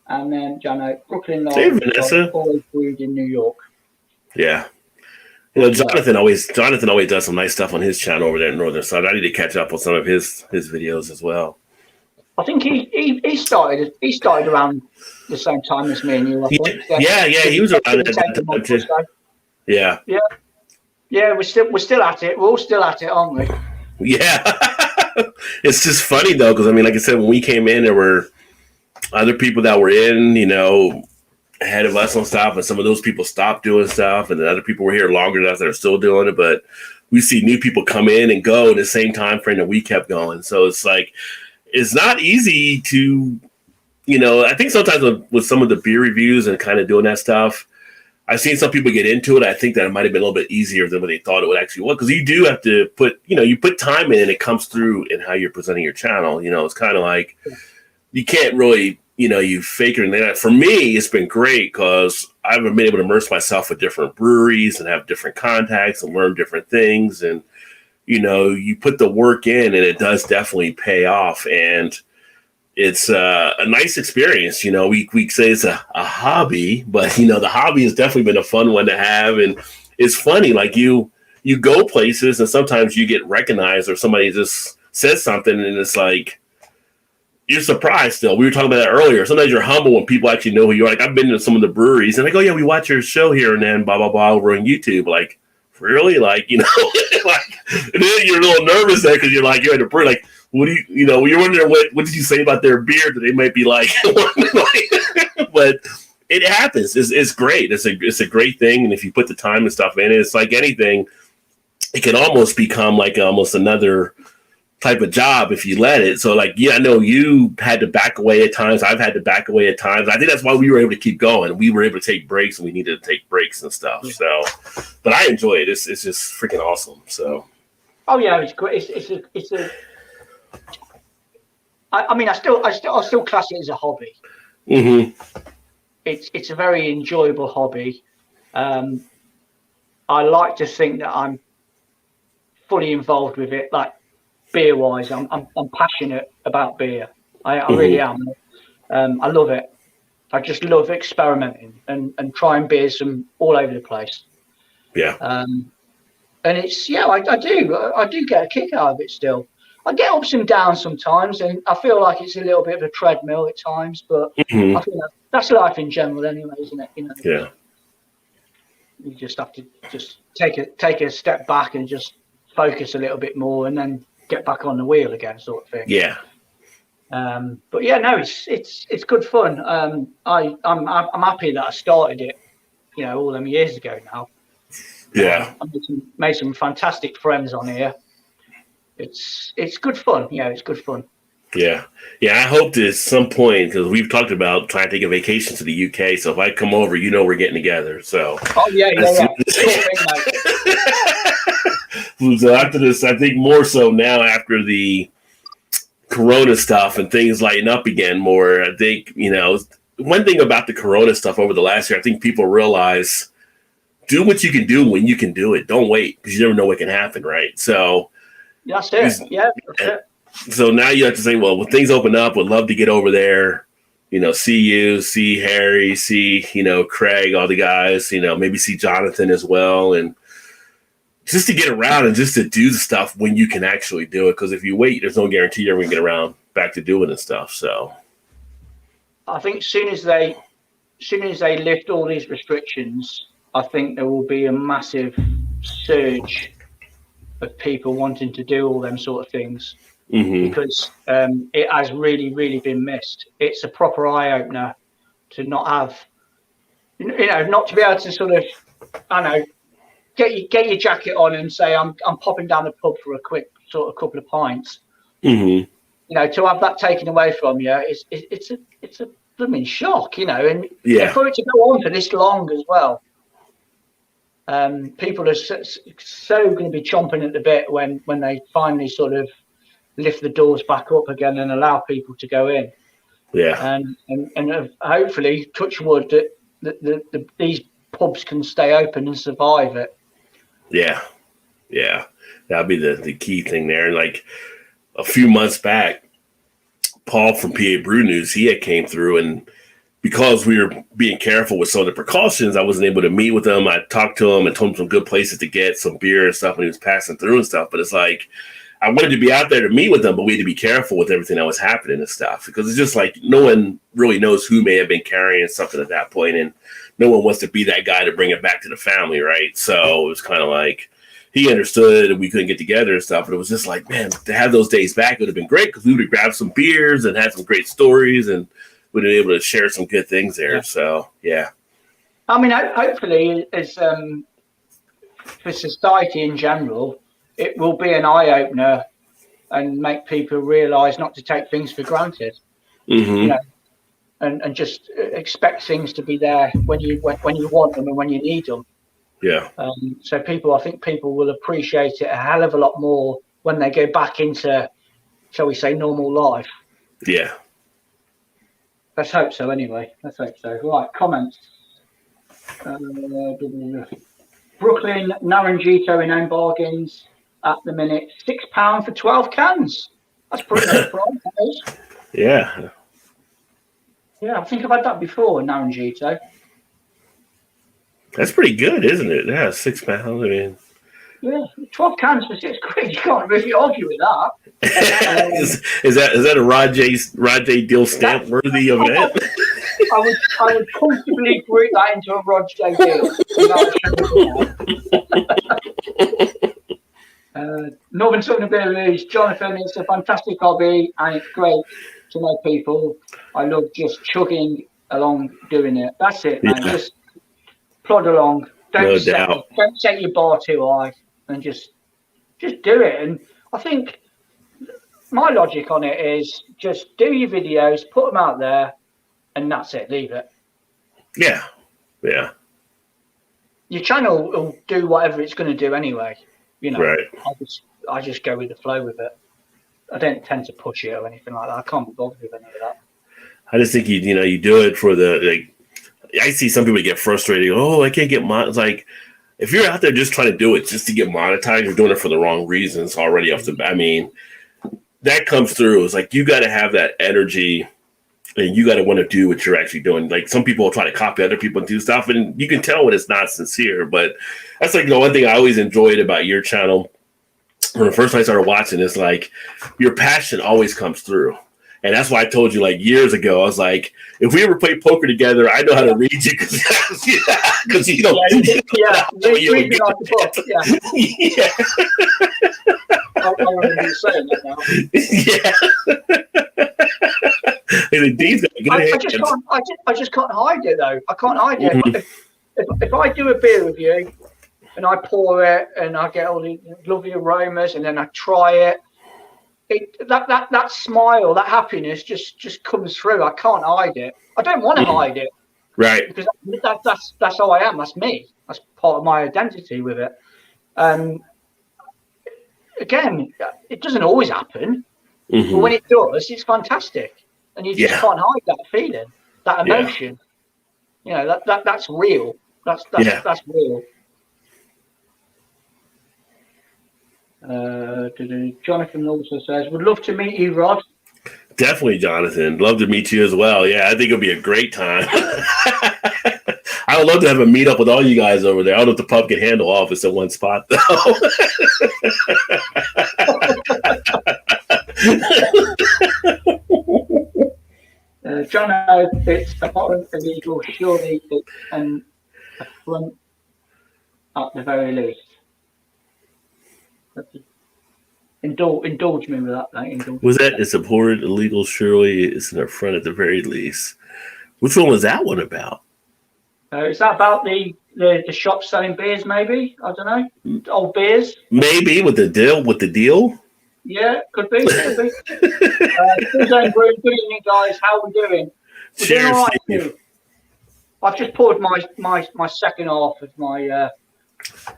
And then Jano, Brooklyn Live. Hey, Vanessa. Always brewed in New York. Yeah. Jonathan always does some nice stuff on his channel over there in Northern Side. I need to catch up on some of his videos as well. I think he started around the same time as me and you. I think. Yeah, he was around at that time too. Yeah. We're still at it. We're all still at it, aren't we? Yeah. It's just funny though, because I mean, like I said, when we came in, there were other people that were in, ahead of us on stuff, and some of those people stopped doing stuff, and then other people were here longer than us that are still doing it. But we see new people come in and go in the same time frame that we kept going. So it's like, it's not easy to, I think sometimes with some of the beer reviews and kind of doing that stuff, I've seen some people get into it. I think that it might have been a little bit easier than what they thought it would actually work, because you do have to put, you put time in and it comes through in how you're presenting your channel. It's kind of like, you can't really, you fake it. And for me, it's been great because I've been able to immerse myself with different breweries and have different contacts and learn different things. And, you put the work in and it does definitely pay off. And it's a nice experience. We say it's a hobby, but, the hobby has definitely been a fun one to have. And it's funny, like you go places and sometimes you get recognized or somebody just says something and it's like, you're surprised still. We were talking about that earlier. Sometimes you're humble when people actually know who you are. Like, I've been to some of the breweries and they go, yeah, we watch your show here and then blah, blah, blah over on YouTube. Like, really? Like, like, and then you're a little nervous there because you're at a brewery. Like, what do you're wondering what did you say about their beer that they might be like, but it happens. It's great. It's a great thing. And if you put the time and stuff in it, it's like anything, it can almost become like almost another type of job if you let it. So like, yeah, I know you had to back away at times. I've had to back away at times. I think that's why we were able to keep going. We were able to take breaks and we needed to take breaks and stuff. Yeah. So, but I enjoy it. It's just freaking awesome. So. Oh yeah, it's great. I mean, I still class it as a hobby. Mm-hmm. It's a very enjoyable hobby. I like to think that I'm fully involved with it. Like, beer wise, I'm passionate about beer. I really am. I love it. I just love experimenting and trying beers from all over the place. Yeah. And it's I do get a kick out of it still. I get ups and downs sometimes, and I feel like it's a little bit of a treadmill at times. But I think that's life in general, anyway, isn't it? Yeah. You just have to just take a step back and just focus a little bit more, and then get back on the wheel again, sort of thing. Yeah. But yeah, no, it's good fun. I'm happy that I started it, all them years ago now. Yeah. I made some fantastic friends on here. It's good fun. Yeah, it's good fun. Yeah. Yeah, I hope that at some point, because we've talked about trying to take a vacation to the UK. So if I come over, we're getting together. So. Oh yeah. So after this, I think more so now after the Corona stuff and things lighten up again more, I think, one thing about the Corona stuff over the last year, I think people realize do what you can do when you can do it. Don't wait, because you never know what can happen, right? So that's it. Yeah, that's it. So now you have to say, well, when things open up, would love to get over there, see you, see Harry, see, Craig, all the guys, maybe see Jonathan as well. And just to get around and just to do the stuff when you can actually do it. Because if you wait, there's no guarantee you're going to get around back to doing this stuff. So I think as soon as they lift all these restrictions, I think there will be a massive surge of people wanting to do all them sort of things. Mm-hmm. Because it has really, really been missed. It's a proper eye opener to not have, not to be able to sort of, get your jacket on and say I'm popping down the pub for a quick sort of couple of pints. Mm-hmm. To have that taken away from you, it's a blooming shock, and for it to go on for this long as well. People are so going to be chomping at the bit when they finally sort of lift the doors back up again and allow people to go in. Yeah. And hopefully, touch wood, that these pubs can stay open and survive it. Yeah. Yeah. That'd be the key thing there. Like a few months back, Paul from PA Brew News, he had came through, and because we were being careful with some of the precautions, I wasn't able to meet with him. I talked to him and told him some good places to get some beer and stuff when he was passing through and stuff. But it's like, I wanted to be out there to meet with him, but we had to be careful with everything that was happening and stuff, because it's just like no one really knows who may have been carrying something at that point, and no one wants to be that guy to bring it back to the family, right? So it was kind of like he understood and we couldn't get together and stuff, but it was just like, man, to have those days back, it would have been great because we would have grabbed some beers and had some great stories and we'd have been able to share some good things there. Yeah. So, yeah. I mean, hopefully, as for society in general, it will be an eye-opener and make people realise not to take things for granted. Mm-hmm. You know, and just expect things to be there when you want them and when you need them. Yeah. So I think people will appreciate it a hell of a lot more when they go back into, shall we say, normal life. Yeah. Let's hope so. Anyway, let's hope so. Right, comments. Brooklyn Naranjito in own bargains at the minute. £6 for 12 cans. That's pretty good price. Yeah. Yeah, I think I've had that before, Naranjito. That's pretty good, isn't it? Yeah, £6. I mean, yeah, 12 cans for £6. You can't really argue with that. Is that a Rod J deal stamp worthy event? I would comfortably group that into a Rod J deal. Northern Southern Beers, Jonathan, it's a fantastic hobby and it's great to know people. I love just chugging along doing it. That's it, man. Yeah. Just plod along. Don't set your bar too high and just do it. And I think my logic on it is just do your videos, put them out there, and that's it. Leave it. Yeah. Yeah. Your channel will do whatever it's going to do anyway. You know, right. I just go with the flow with it. I don't tend to push it or anything like that. I can't be bothered with any of that. I just think you do it for the, like, I see some people get frustrated. Oh, I can't get monetized. Like, if you're out there just trying to do it just to get monetized, you're doing it for the wrong reasons already off the bat. I mean, that comes through. It's like you got to have that energy and you got to want to do what you're actually doing. Like, some people will try to copy other people and do stuff, and you can tell when it's not sincere. But that's like the one thing I always enjoyed about your channel. When the first time I started watching, it's like your passion always comes through. And that's why I told you, like, years ago, I was like, if we ever play poker together, I know how to read you because you don't. Yeah. I remember you saying that now. Yeah. And Dean's got good I just can't hide it, though. I can't hide it. Mm-hmm. If I do a beer review and I pour it and I get all the lovely aromas and then I try it, that smile, that happiness just comes through. I can't hide it. I don't want to hide it. Right. Because that's how I am. That's me. That's part of my identity with it. Again, it doesn't always happen. Mm-hmm. But when it does, it's fantastic. And you just can't hide that feeling, that emotion. You know, that's real. That's real. Jonathan also says, would love to meet you, Rod. Definitely, Jonathan. Love to meet you as well. Yeah, I think it'll be a great time. I would love to have a meetup with all you guys over there. I don't know if the pub can handle all of us in one spot, though. John, it's abhorrent illegal, surely it's an affront at the very least. Indulge me with that. Was that it's abhorrent, illegal, surely it's an affront at the very least? Which one was that one about? Is that about the shop selling beers? Maybe, I don't know. Old beers. Maybe with the deal. Yeah, could be. Good evening, guys. How are we doing? Cheers. All right, I've just poured my second half of my.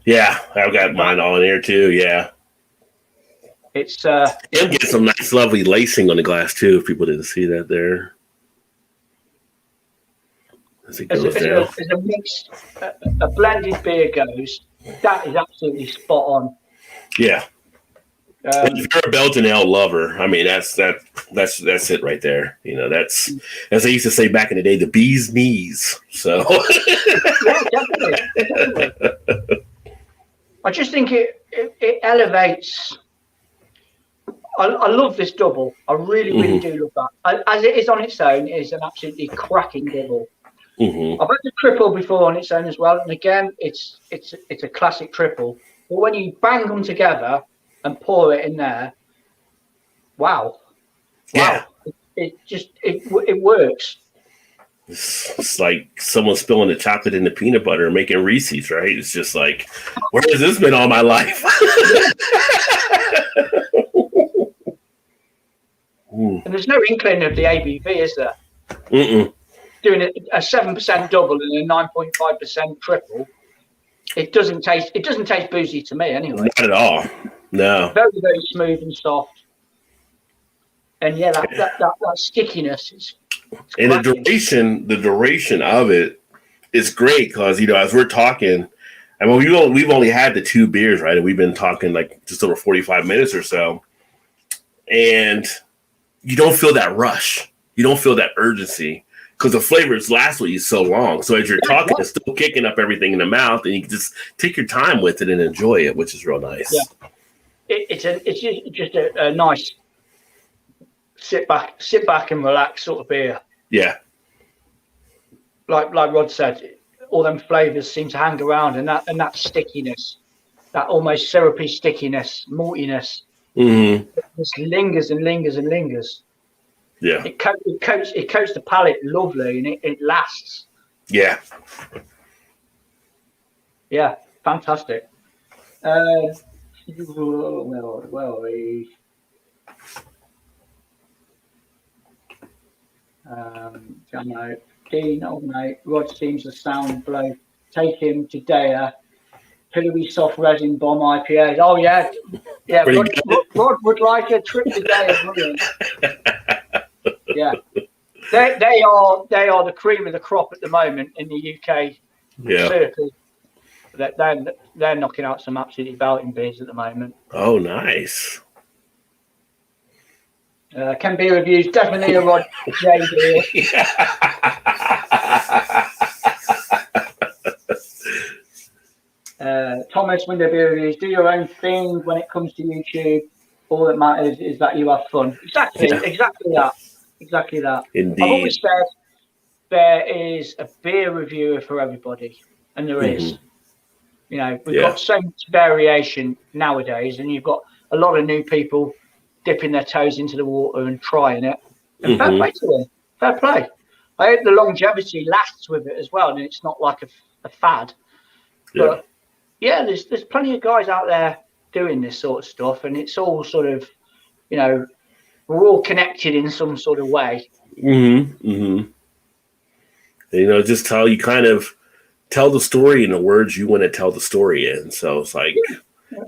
Yeah, I've got mine all in here too. Yeah. It's and get some nice, lovely lacing on the glass too. If people didn't see that there. As a mixed, a blended beer goes, that is absolutely spot on. Yeah. If you're a Belgian Ale lover, I mean, that's it right there. You know, that's as I used to say back in the day, the bee's knees. So Yeah, definitely. I just think it elevates. I love this double. I really do love that. As it is on its own, it is an absolutely cracking double. I've had the triple before on its own as well, and again, it's a classic triple. But when you bang them together and pour it in there, wow, yeah, it works. it's like someone spilling the chocolate in the peanut butter and making Reese's, right? It's just like, where has this been all my life? And there's no inkling of the ABV, is there? Doing a 7% double and a 9.5% triple, it doesn't taste boozy to me anyway. Not at all. No. Very, very smooth and soft. And yeah, that stickiness is. And the duration of it is great because, you know, as we're talking, I mean, we've only had the 2 beers, right? And we've been talking like just over 45 minutes or so. And you don't feel that rush. You don't feel that urgency because the flavors last with you so long. So as you're talking, it's still kicking up everything in the mouth, and you can just take your time with it and enjoy it, which is real nice. Yeah. It's just a nice sit back and relax sort of beer. Yeah. Like Rod said, all them flavors seem to hang around, and that stickiness, that almost syrupy stickiness, maltiness, just lingers and lingers and lingers. Yeah. It coats the palate lovely, and it lasts. Yeah. Yeah, fantastic. Where are we? Jamo, Dean, old mate. Rod seems a sound blow. Take him to Daya. Pillowy soft resin bomb IPAs. Oh yeah. Rod would like a trip to Daya, brilliant. Yeah. They are the cream of the crop at the moment in the UK circle. They're knocking out some absolutely belting beers at the moment. Oh, nice. Can Beer Reviews definitely a Rod J beer. Thomas, Window Beer Reviews, do your own thing when it comes to YouTube. All that matters is that you have fun. Exactly that. Indeed. I've always said there is a beer reviewer for everybody, and there is. You know, we've got so much variation nowadays, and you've got a lot of new people dipping their toes into the water and trying it. And fair play to them. Fair play. I hope the longevity lasts with it as well, and it's not like a fad. But yeah, there's plenty of guys out there doing this sort of stuff, and it's all sort of, you know, we're all connected in some sort of way. You know, just how you kind of tell the story in the words you want to tell the story in. So it's like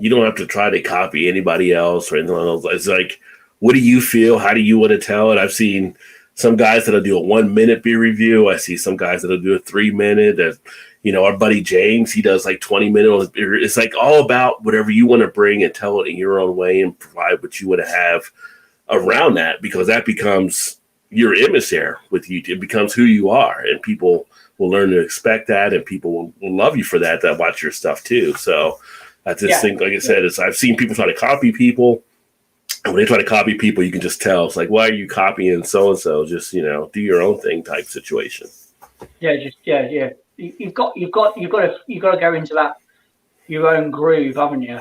you don't have to try to copy anybody else or anything else. It's like, what do you feel? How do you want to tell it? I've seen some guys that'll do a 1-minute beer review. I see some guys that'll do a 3-minute. You know, our buddy James, he does like 20-minute. It's like all about whatever you want to bring and tell it in your own way and provide what you want to have around that, because that becomes your image there with you. It becomes who you are, and people will learn to expect that, and people will love you for that watch your stuff too. So I just think, like I said, I've seen people try to copy people. And when they try to copy people, you can just tell. It's like, why are you copying so-and-so? Just, you know, do your own thing type situation. Yeah. You've got to go into that your own groove, haven't you?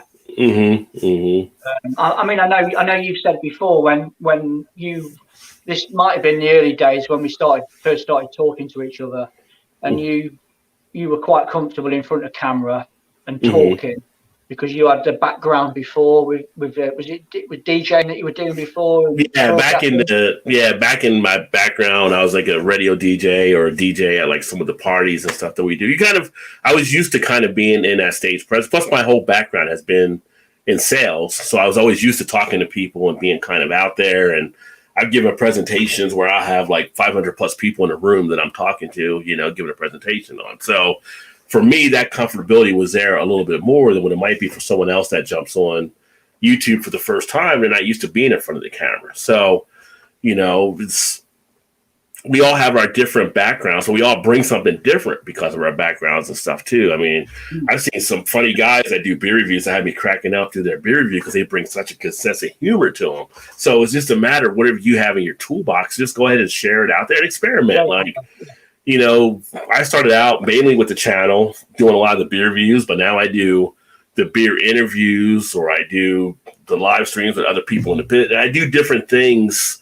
I mean, I know you've said before when this might have been the early days when we first started talking to each other, and you were quite comfortable in front of camera and talking because you had the background before with was it with DJing that you were doing before? Yeah, back in my background, I was like a radio DJ or a DJ at like some of the parties and stuff that we do. I was used to kind of being in that stage presence. Plus, my whole background has been in sales, so I was always used to talking to people and being kind of out there. And I've given presentations where I have like 500 plus people in a room that I'm talking to, you know, giving a presentation on. So for me, that comfortability was there a little bit more than what it might be for someone else that jumps on YouTube for the first time. They're not used to being in front of the camera. So, you know, we all have our different backgrounds, so we all bring something different because of our backgrounds and stuff too. I mean, I've seen some funny guys that do beer reviews that have me cracking up through their beer review because they bring such a good sense of humor to them. So it's just a matter of whatever you have in your toolbox, just go ahead and share it out there and experiment. Like, you know, I started out mainly with the channel doing a lot of the beer reviews, but now I do the beer interviews, or I do the live streams with other people in the pit. And I do different things.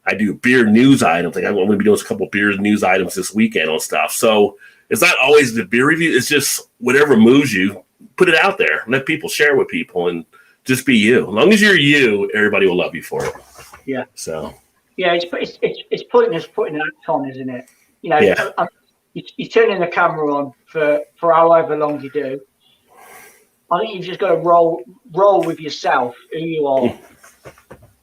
I do beer news items. Like I'm going to be doing a couple of beer news items this weekend on stuff. So it's not always the beer review. It's just whatever moves you, put it out there. Let people share with people and just be you. As long as you're you, everybody will love you for it. Yeah. So. Yeah, it's pointless putting an act on, isn't it? You know, yeah. You're turning the camera on for however long you do. I think you've just got to roll with yourself, who you are.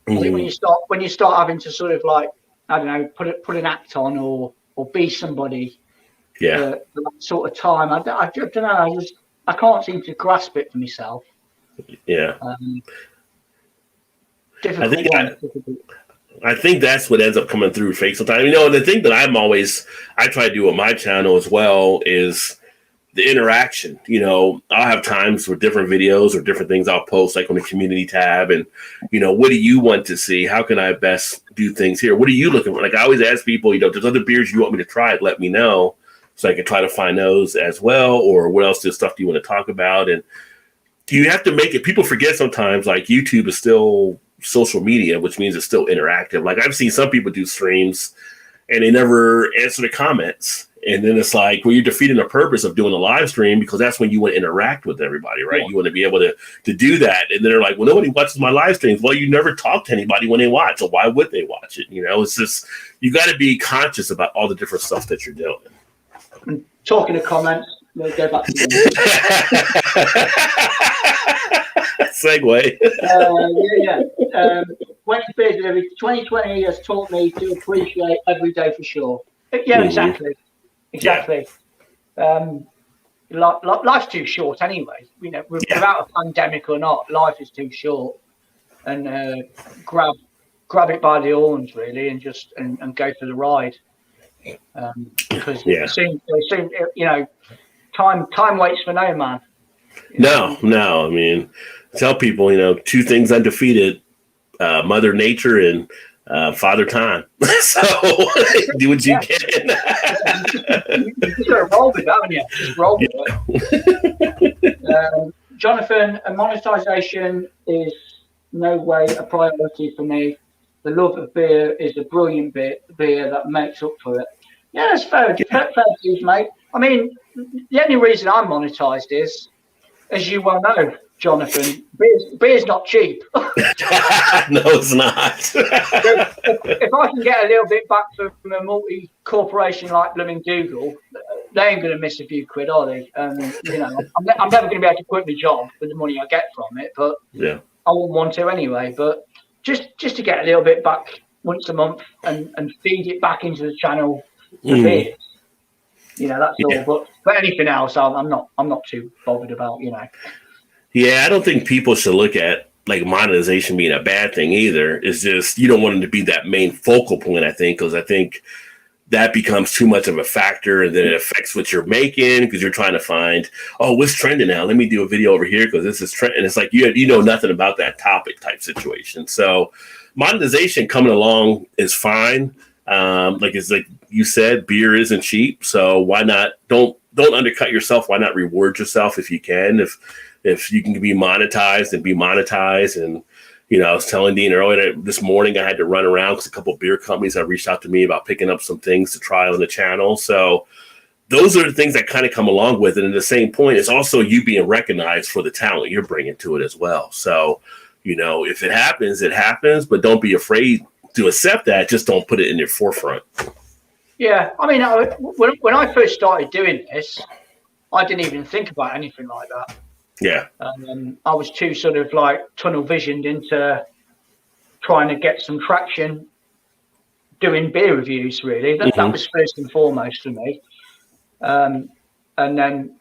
I think when you start having to sort of like, I don't know, put an act on or be somebody for that sort of time, I don't know, I can't seem to grasp it for myself. Yeah. Difficult. I think that's what ends up coming through fake sometimes. You know, the thing that I try to do on my channel as well is the interaction. You know, I'll have times with different videos or different things I'll post, like on the community tab, and, you know, what do you want to see? How can I best do things here? What are you looking for? Like, I always ask people, you know, if there's other beers you want me to try, let me know so I can try to find those as well. Or what else stuff do you want to talk about? And you have to make it, people forget sometimes, like YouTube is still social media, which means it's still interactive. Like I've seen some people do streams and they never answer the comments. And then it's like, well, you're defeating the purpose of doing a live stream, because that's when you want to interact with everybody, right? Yeah. You want to be able to do that. And they're like, well, nobody watches my live streams. Well, you never talk to anybody when they watch. So why would they watch it? You know, it's just, you got to be conscious about all the different stuff that you're doing. And talking to comments, we'll go back to segue. When beer delivery, 2020 has taught me to appreciate every day for sure. Yeah, exactly. Life's too short anyway. You know, without a pandemic or not, life is too short. And grab it by the horns, really, and just and go for the ride. Because soon, you know, time waits for no man. No. I mean, tell people, you know, two things undefeated: Mother Nature and Father Time. So do what you can. You just got to roll with it, haven't you? Just roll with it. Jonathan, monetization is no way a priority for me. The love of beer is a brilliant beer that makes up for it. Yeah, that's fair dues, mate. I mean, the only reason I'm monetized is, as you well know, Jonathan, beer's not cheap. No, it's not. If I can get a little bit back from a multi-corporation like blooming Google, they ain't going to miss a few quid, are they? You know, I'm never going to be able to quit my job for the money I get from it, but I wouldn't want to anyway. But just to get a little bit back once a month and feed it back into the channel for beer. You know, that's all. But anything else, I'm not too bothered about. You know. Yeah, I don't think people should look at like monetization being a bad thing either. It's just you don't want it to be that main focal point, I think, because I think that becomes too much of a factor, and then it affects what you're making because you're trying to find, oh, what's trending now? Let me do a video over here because this is trending. And it's like you know nothing about that topic type situation. So monetization coming along is fine. Like you said, beer isn't cheap, so why not? Don't undercut yourself. Why not reward yourself if you can? If you can be monetized and be monetized. And, you know, I was telling Dean earlier this morning, I had to run around because a couple of beer companies have reached out to me about picking up some things to try on the channel. So those are the things that kind of come along with it. And at the same point, it's also you being recognized for the talent you're bringing to it as well. So, you know, if it happens, but don't be afraid to accept that. Just don't put it in your forefront. Yeah. I mean, when I first started doing this, I didn't even think about anything like that. Yeah. I was too sort of like tunnel visioned into trying to get some traction doing beer reviews, really. That was first and foremost for me. And then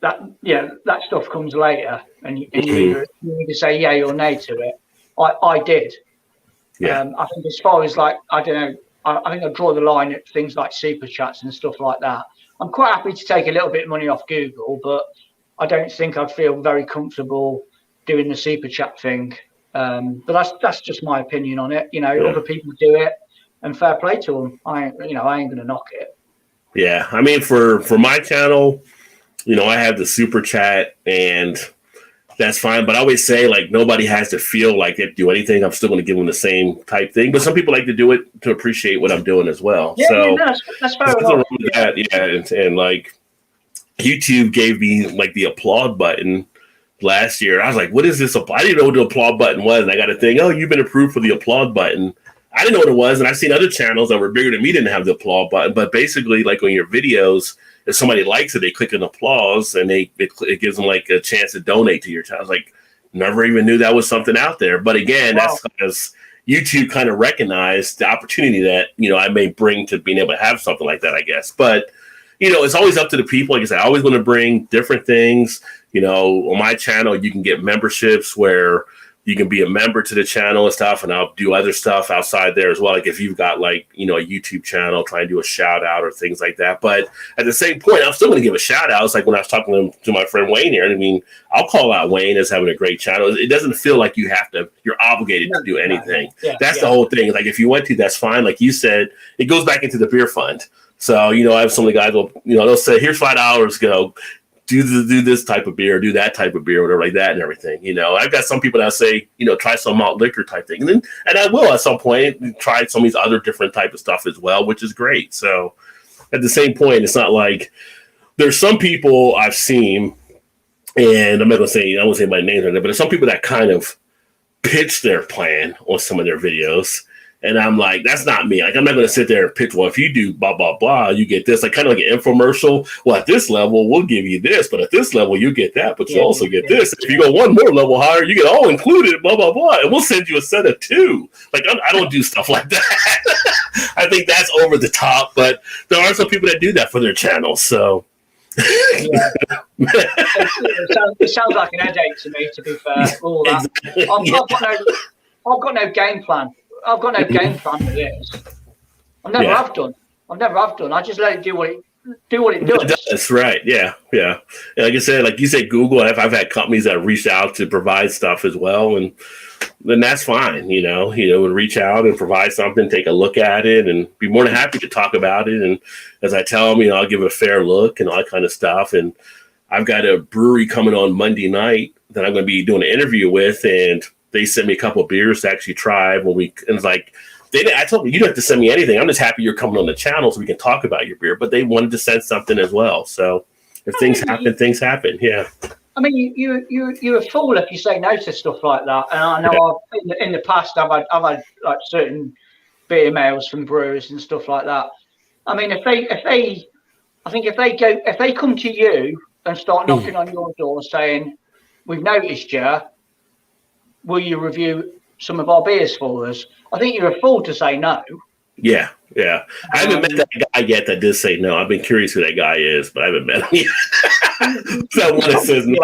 that stuff comes later, and you either you need to say yay or nay to it. I did. Yeah. I think as far as like, I don't know, I think I draw the line at things like super chats and stuff like that. I'm quite happy to take a little bit of money off Google, but I don't think I'd feel very comfortable doing the super chat thing. But that's just my opinion on it. Other people do it, and fair play to them. I ain't going to knock it. Yeah, I mean, for my channel, I have the super chat, and that's fine. But I always say, like, nobody has to feel like they do anything. I'm still going to give them the same type thing. But some people like to do it to appreciate what I'm doing as well. Yeah, so that's fair enough. And like, YouTube gave me like the applaud button last year. I was like, what is this? I didn't know what the applaud button was. And I got a thing, oh, you've been approved for the applaud button. I didn't know what it was. And I've seen other channels that were bigger than me didn't have the applaud button. But basically, like on your videos, if somebody likes it, they click an applause and it gives them like a chance to donate to your channel. I was like, never even knew that was something out there. But again, that's because YouTube kind of recognized the opportunity that, I may bring to being able to have something like that, I guess. But, it's always up to the people. Like I said, I always want to bring different things. On my channel, you can get memberships where you can be a member to the channel and stuff, and I'll do other stuff outside there as well. Like if you've got like, a YouTube channel, try and do a shout out or things like that. But at the same point, I'm still going to give a shout out. It's like when I was talking to my friend Wayne here. I mean, I'll call out Wayne as having a great channel. It doesn't feel like you're obligated to do anything. That's the whole thing. Like if you want to, that's fine. Like you said, it goes back into the beer fund. So, I have some of the guys they'll say, here's $5, do this type of beer, do that type of beer, whatever like that and everything. I've got some people that say, try some malt liquor type thing. And I will at some point try some of these other different type of stuff as well, which is great. So at the same point, it's not like there's some people I've seen, and I'm not going to say, I won't say my name on there, but there's some people that kind of pitch their plan on some of their videos. And I'm like, that's not me. Like, I'm not going to sit there and pitch, well, if you do blah, blah, blah, you get this. Like, kind of like an infomercial. Well, at this level, we'll give you this. But at this level, you get that. But you also get this. If you go one more level higher, you get all included, blah, blah, blah. And we'll send you a set of 2. Like, I don't do stuff like that. I think that's over the top. But there are some people that do that for their channels. So. It sounds like an headache to me, to be fair. All that. Exactly. I've got no game plan. I've got no game plan for this. I never have done. I just let it do what it does. That's right. Yeah. Like I said, like you said, Google. I've had companies that reached out to provide stuff as well, and then that's fine. And reach out and provide something, take a look at it, and be more than happy to talk about it. And as I tell them, I'll give it a fair look and all that kind of stuff. And I've got a brewery coming on Monday night that I'm going to be doing an interview with, and they sent me a couple of beers to actually try and it's like, I told them, you don't have to send me anything. I'm just happy you're coming on the channel so we can talk about your beer. But they wanted to send something as well. So if things happen. Yeah. I mean, you're a fool if you say no to stuff like that. And I know in the past I've had like certain beer mails from brewers and stuff like that. I mean, if they come to you and start knocking on your door saying, we've noticed you, will you review some of our beers for us? I think you're a fool to say no. Yeah. I haven't met that guy yet that did say no. I've been curious who that guy is, but I haven't met him yet. That one that says no.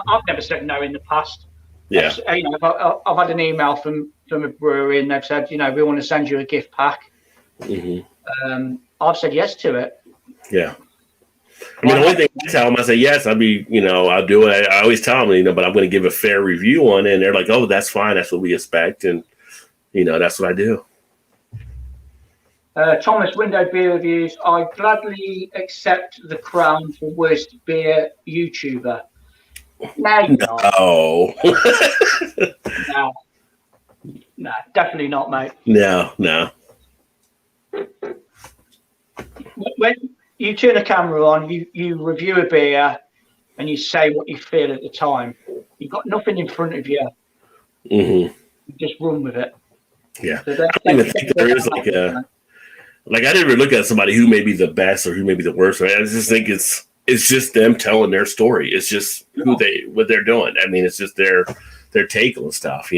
I've never said no in the past. Yeah. I've had an email from a brewery and they've said, we want to send you a gift pack. Mm-hmm. I've said yes to it. Yeah. I mean, the only thing I tell them, I say, yes, I'll do it. I always tell them, but I'm going to give a fair review on it. And they're like, oh, that's fine. That's what we expect. And, that's what I do. Thomas, Window Beer Reviews. I gladly accept the crown for worst beer YouTuber. No. No, definitely not, mate. No. When you turn a camera on, you review a beer and you say what you feel at the time. You've got nothing in front of you. Mm-hmm. You just run with it. Yeah. So I don't even think there is like I didn't even look at somebody who may be the best or who may be the worst. I just think it's just them telling their story. It's just what they're doing. I mean, it's just their take on stuff,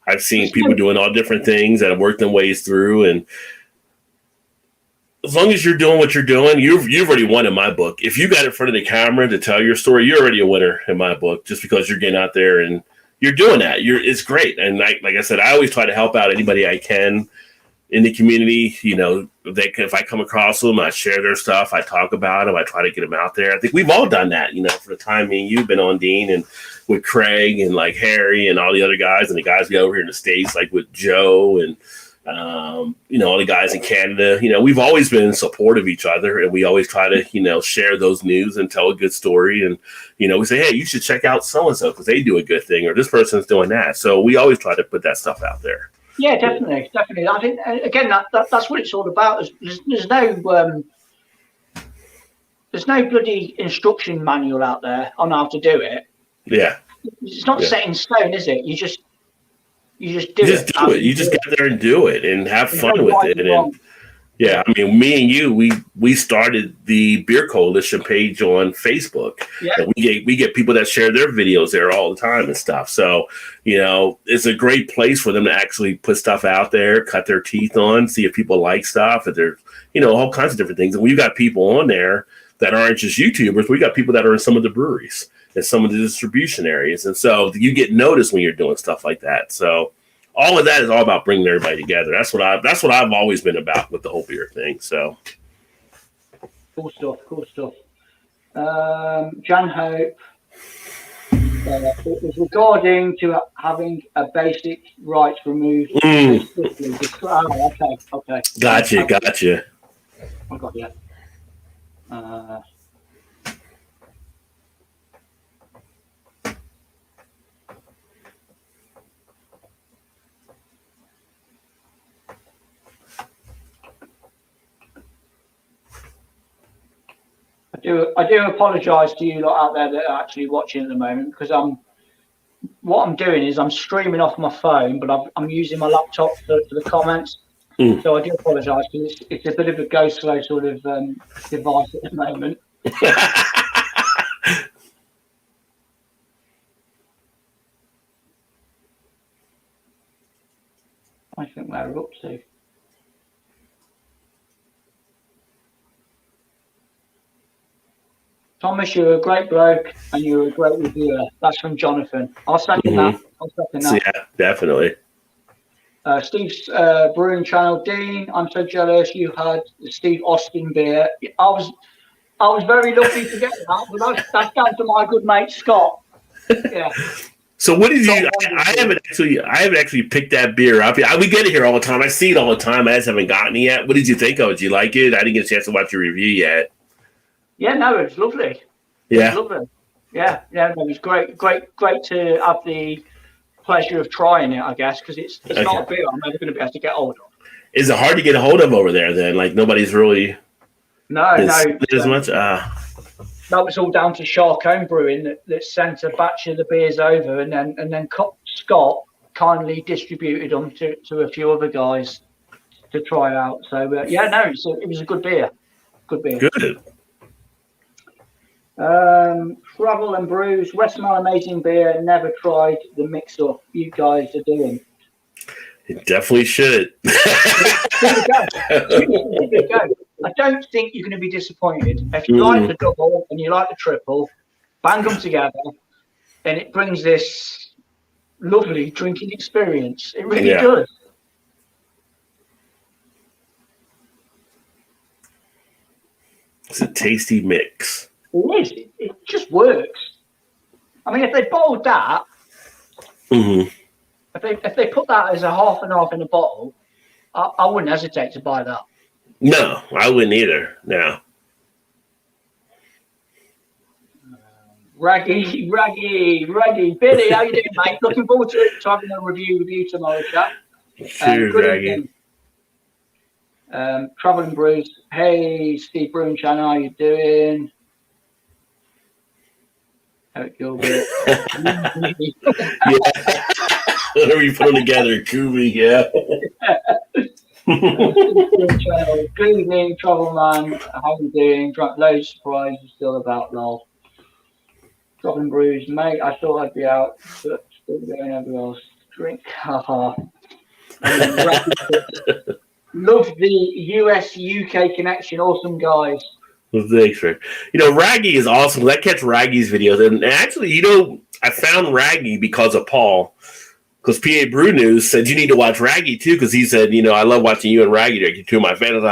I've seen people doing all different things that have worked their ways through, and as long as you're doing what you're doing, you've already won in my book. If you got in front of the camera to tell your story, you're already a winner in my book. Just because you're getting out there and you're doing that, it's great. And like I said, I always try to help out anybody I can in the community. You know, if I come across them, I share their stuff, I talk about them, I try to get them out there. I think we've all done that. You know, for the time being, you've been on Dean and with Craig and like Harry and all the other guys, and the guys we over here in the States, like with Joe and. You know, all the guys in Canada, you know, we've always been in support of each other, and we always try to, you know, share those news and tell a good story. And, you know, we say, hey, you should check out so-and-so because they do a good thing, or this person's doing that. So we always try to put that stuff out there. Yeah, definitely. I think, again, that's what it's all about. There's no bloody instruction manual out there on how to do it. Yeah. It's not set in stone, is it? You just do it. You just get there and do it and have fun with it. And yeah, I mean, me and you, we started the Beer Coalition page on Facebook. Yeah. And we get people that share their videos there all the time and stuff. So, you know, it's a great place for them to actually put stuff out there, cut their teeth on, see if people like stuff. And there's, you know, all kinds of different things. And we've got people on there that aren't just YouTubers. We got people that are in some of the breweries and some of the distribution areas. And so you get noticed when you're doing stuff like that. So all of that is all about bringing everybody together. That's what I've always been about with the whole beer thing. So cool stuff. Jan Hope, it was regarding to having a basic rights removed. Okay. Gotcha. I got you. I do apologise to you lot out there that are actually watching at the moment, because what I'm doing is I'm streaming off my phone, but I'm using my laptop for the comments. So I do apologise, because it's a bit of a go slow sort of device at the moment. I think we're up to. Thomas, you're a great bloke and you're a great reviewer. That's from Jonathan. I'll second that. Yeah, definitely. Steve's Brewing channel, Dean. I'm so jealous you had the Steve Austin beer. I was very lucky to get that, but that's down to my good mate Scott. Yeah. So what did you? I haven't actually picked that beer up. We get it here all the time. I see it all the time. I just haven't gotten it yet. What did you think of it? Did you like it? I didn't get a chance to watch your review yet. Yeah, no, it was lovely. Yeah, lovely. Yeah, it was great to have the pleasure of trying it, I guess, because it's not a beer I'm never going to be able to get hold of. Is it hard to get a hold of over there then? Like nobody's really no as much. That was all down to Shark Brewing that sent a batch of the beers over, and then Scott kindly distributed them to a few other guys to try out. So it was a good beer. Good. Travel and Brews, Westmalle amazing beer. Never tried the mix-up you guys are doing. It definitely should. Give it a go. I don't think you're going to be disappointed. If you like the double and you like the triple, bang them together, and it brings this lovely drinking experience. It really does. It's a tasty mix. It is. It just works. I mean, if they bottled that, if they put that as a half and half in a bottle, I wouldn't hesitate to buy that. No, I wouldn't either. No. Raggy. Billy, how you doing, mate? Looking forward to having a review with you tomorrow, chat. Cheers, Raggy. Traveling Brews. Hey, Steve Brewing channel, how you doing? Eric Gilbert. Whatever you put them together, Kubi, yeah. Good evening, Travel Man. How you doing? Loads of surprises still about lol. Traveling Brews, mate. I thought I'd be out, but still going everywhere else. Drink. Haha. Love the US UK connection. Awesome guys. Well, thanks, Rick. Raggy is awesome. I catch Raggy's videos, and actually, I found Raggy because of Paul. Because PA Brew News said you need to watch Raggy too, because he said, I love watching you and Raggy. You're two of my fans.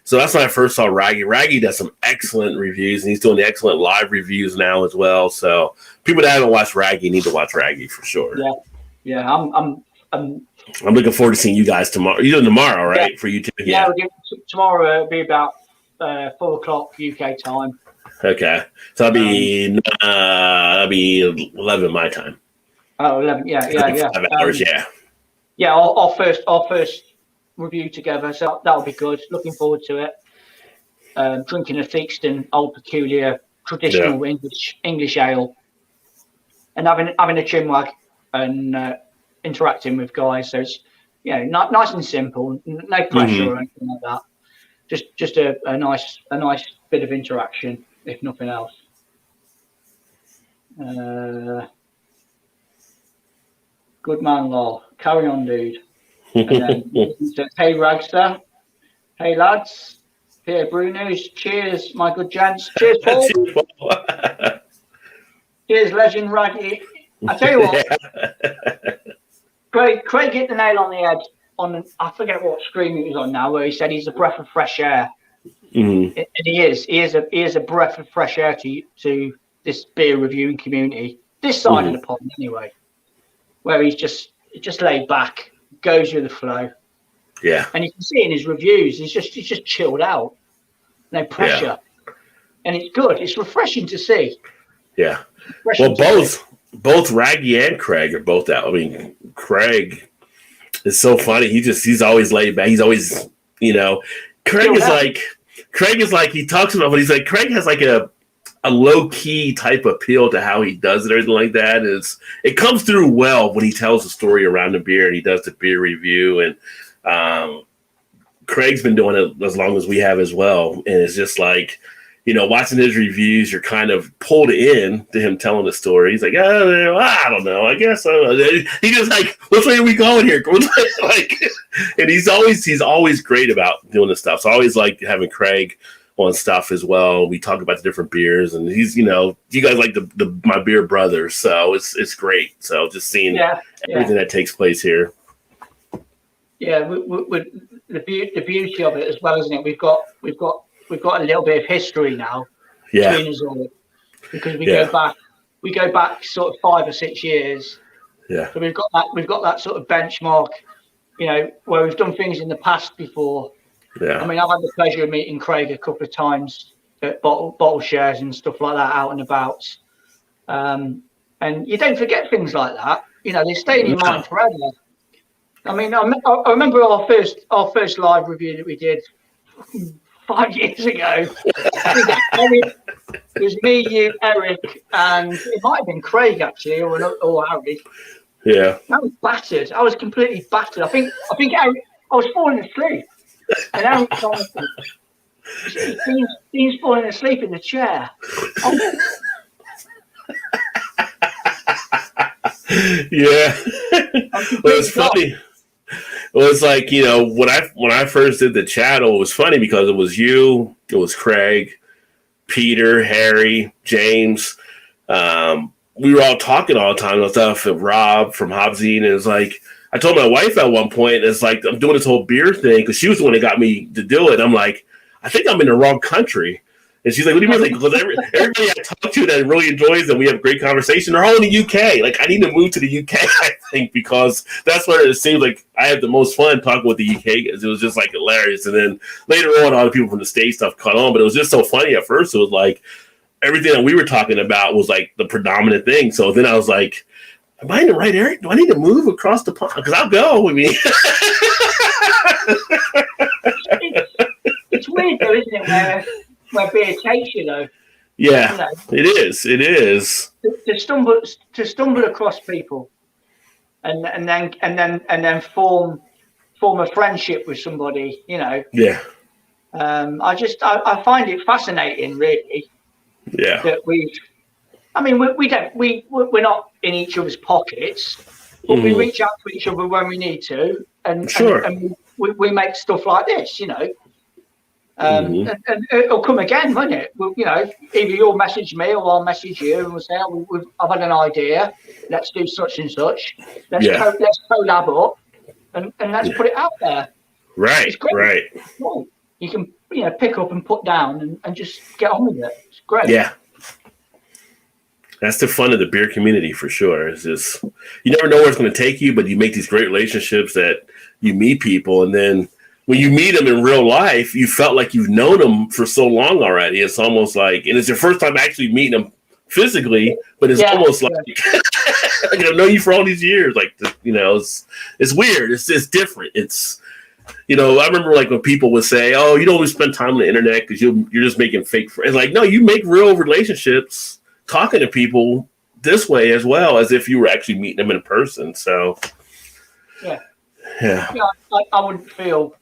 So that's when I first saw Raggy. Raggy does some excellent reviews, and he's doing the excellent live reviews now as well. So people that haven't watched Raggy need to watch Raggy for sure. Yeah. I'm looking forward to seeing you guys tomorrow. You're doing tomorrow, right? Yeah. For you too. Yeah. Tomorrow it'll be about 4:00 UK time. Okay, so that'll be 11 my time. Oh, 11. Yeah. 5 hours, yeah. Yeah, our first review together, so that'll be good. Looking forward to it. Drinking a Theakston Old Peculiar traditional English ale, and having a chinwag and interacting with guys. So it's nice and simple, no pressure or anything like that. Just a nice bit of interaction, if nothing else. Good man, Lol. Carry on, dude. And then, hey, Ragster. Hey, lads. Here, Brew News. Cheers, my good gents. Cheers, Paul. Cheers, legend Raggy. I tell you what, Craig hit the nail on the head on, I forget what screen he was on now, where he said he's a breath of fresh air. And he is a breath of fresh air to this beer reviewing community. This side of the pond, anyway. Where he's just laid back, goes with the flow. Yeah. And you can see in his reviews, he's just chilled out. No pressure. Yeah. And it's good. It's refreshing to see. Yeah. Well, both Raggy and Craig are both out. I mean, Craig is so funny. He's always laid back. He's always, Craig is like, he talks about, but he's like, Craig has like a low-key type appeal to how he does it, or anything like that. It comes through well when he tells the story around the beer and he does the beer review. And Craig's been doing it as long as we have as well. And it's just like, watching his reviews, you're kind of pulled in to him telling the story. He's like, oh, I don't know. I guess he just like, which way are we going here? And he's always great about doing this stuff. So I always like having Craig on stuff as well. We talk about the different beers, and he's, you guys like my beer brothers, so it's great. So just seeing everything that takes place here. Yeah, with the beauty of it as well, isn't it? We've got a little bit of history now between us all, because we go back sort of 5 or 6 years. Yeah. So we've got that sort of benchmark, where we've done things in the past before. Yeah. I mean, I've had the pleasure of meeting Craig a couple of times at bottle shares and stuff like that, out and about. And you don't forget things like that. They stay in your mind forever. I mean, I remember our first live review that we did 5 years ago. It was me, you, Eric, and it might have been Craig actually, or Harry. Yeah. I was battered. I was completely battered. I think Eric, I was falling asleep. And Eric's he's falling asleep in the chair. Yeah. Well, it's funny. Well, it's like, when I first did the channel, it was funny because it was you, it was Craig, Peter, Harry, James. We were all talking all the time and stuff, and Rob from Hobbsine, and it's like, I told my wife at one point, it's like, I'm doing this whole beer thing, because she was the one that got me to do it. I'm like, I think I'm in the wrong country. And she's like, what do you mean? Like, everybody I talk to that really enjoys them, we have great conversation, they're all in the UK. Like, I need to move to the UK, I think, because that's where it seems like I had the most fun talking with the UK, because it was just like hilarious. And then later on, all the people from the States stuff caught on, but it was just so funny at first. It was like, everything that we were talking about was like the predominant thing. So then I was like, am I in the right area? Do I need to move across the pond? Because I'll go. I mean, it's weird though, isn't it? Where beer takes you, though. Yeah, it is. It is. To stumble across people, and then form a friendship with somebody. Yeah. I find it fascinating, really. Yeah. That we're not in each other's pockets, but we reach out to each other when we need to, and we make stuff like this, you know. And it'll come again, won't it? Well, you know, either you'll message me or I'll message you, and we'll say, oh, I've had an idea. Let's do such and such. Let's collab up, and let's put it out there. Right, it's great. Right. Well, you can, you know, pick up and put down and just get on with it. It's great. Yeah. That's the fun of the beer community for sure. It's just, you never know where it's going to take you, but you make these great relationships that you meet people, and then when you meet them in real life, you felt like you've known them for so long already. It's almost like, and it's your first time actually meeting them physically, but it's almost like, like I've known you for all these years. Like, you know, it's weird. It's different. It's, you know, I remember like when people would say, oh, you don't always spend time on the internet because you're just making fake friends. Like, no, you make real relationships talking to people this way as well as if you were actually meeting them in person. So, yeah. I wouldn't feel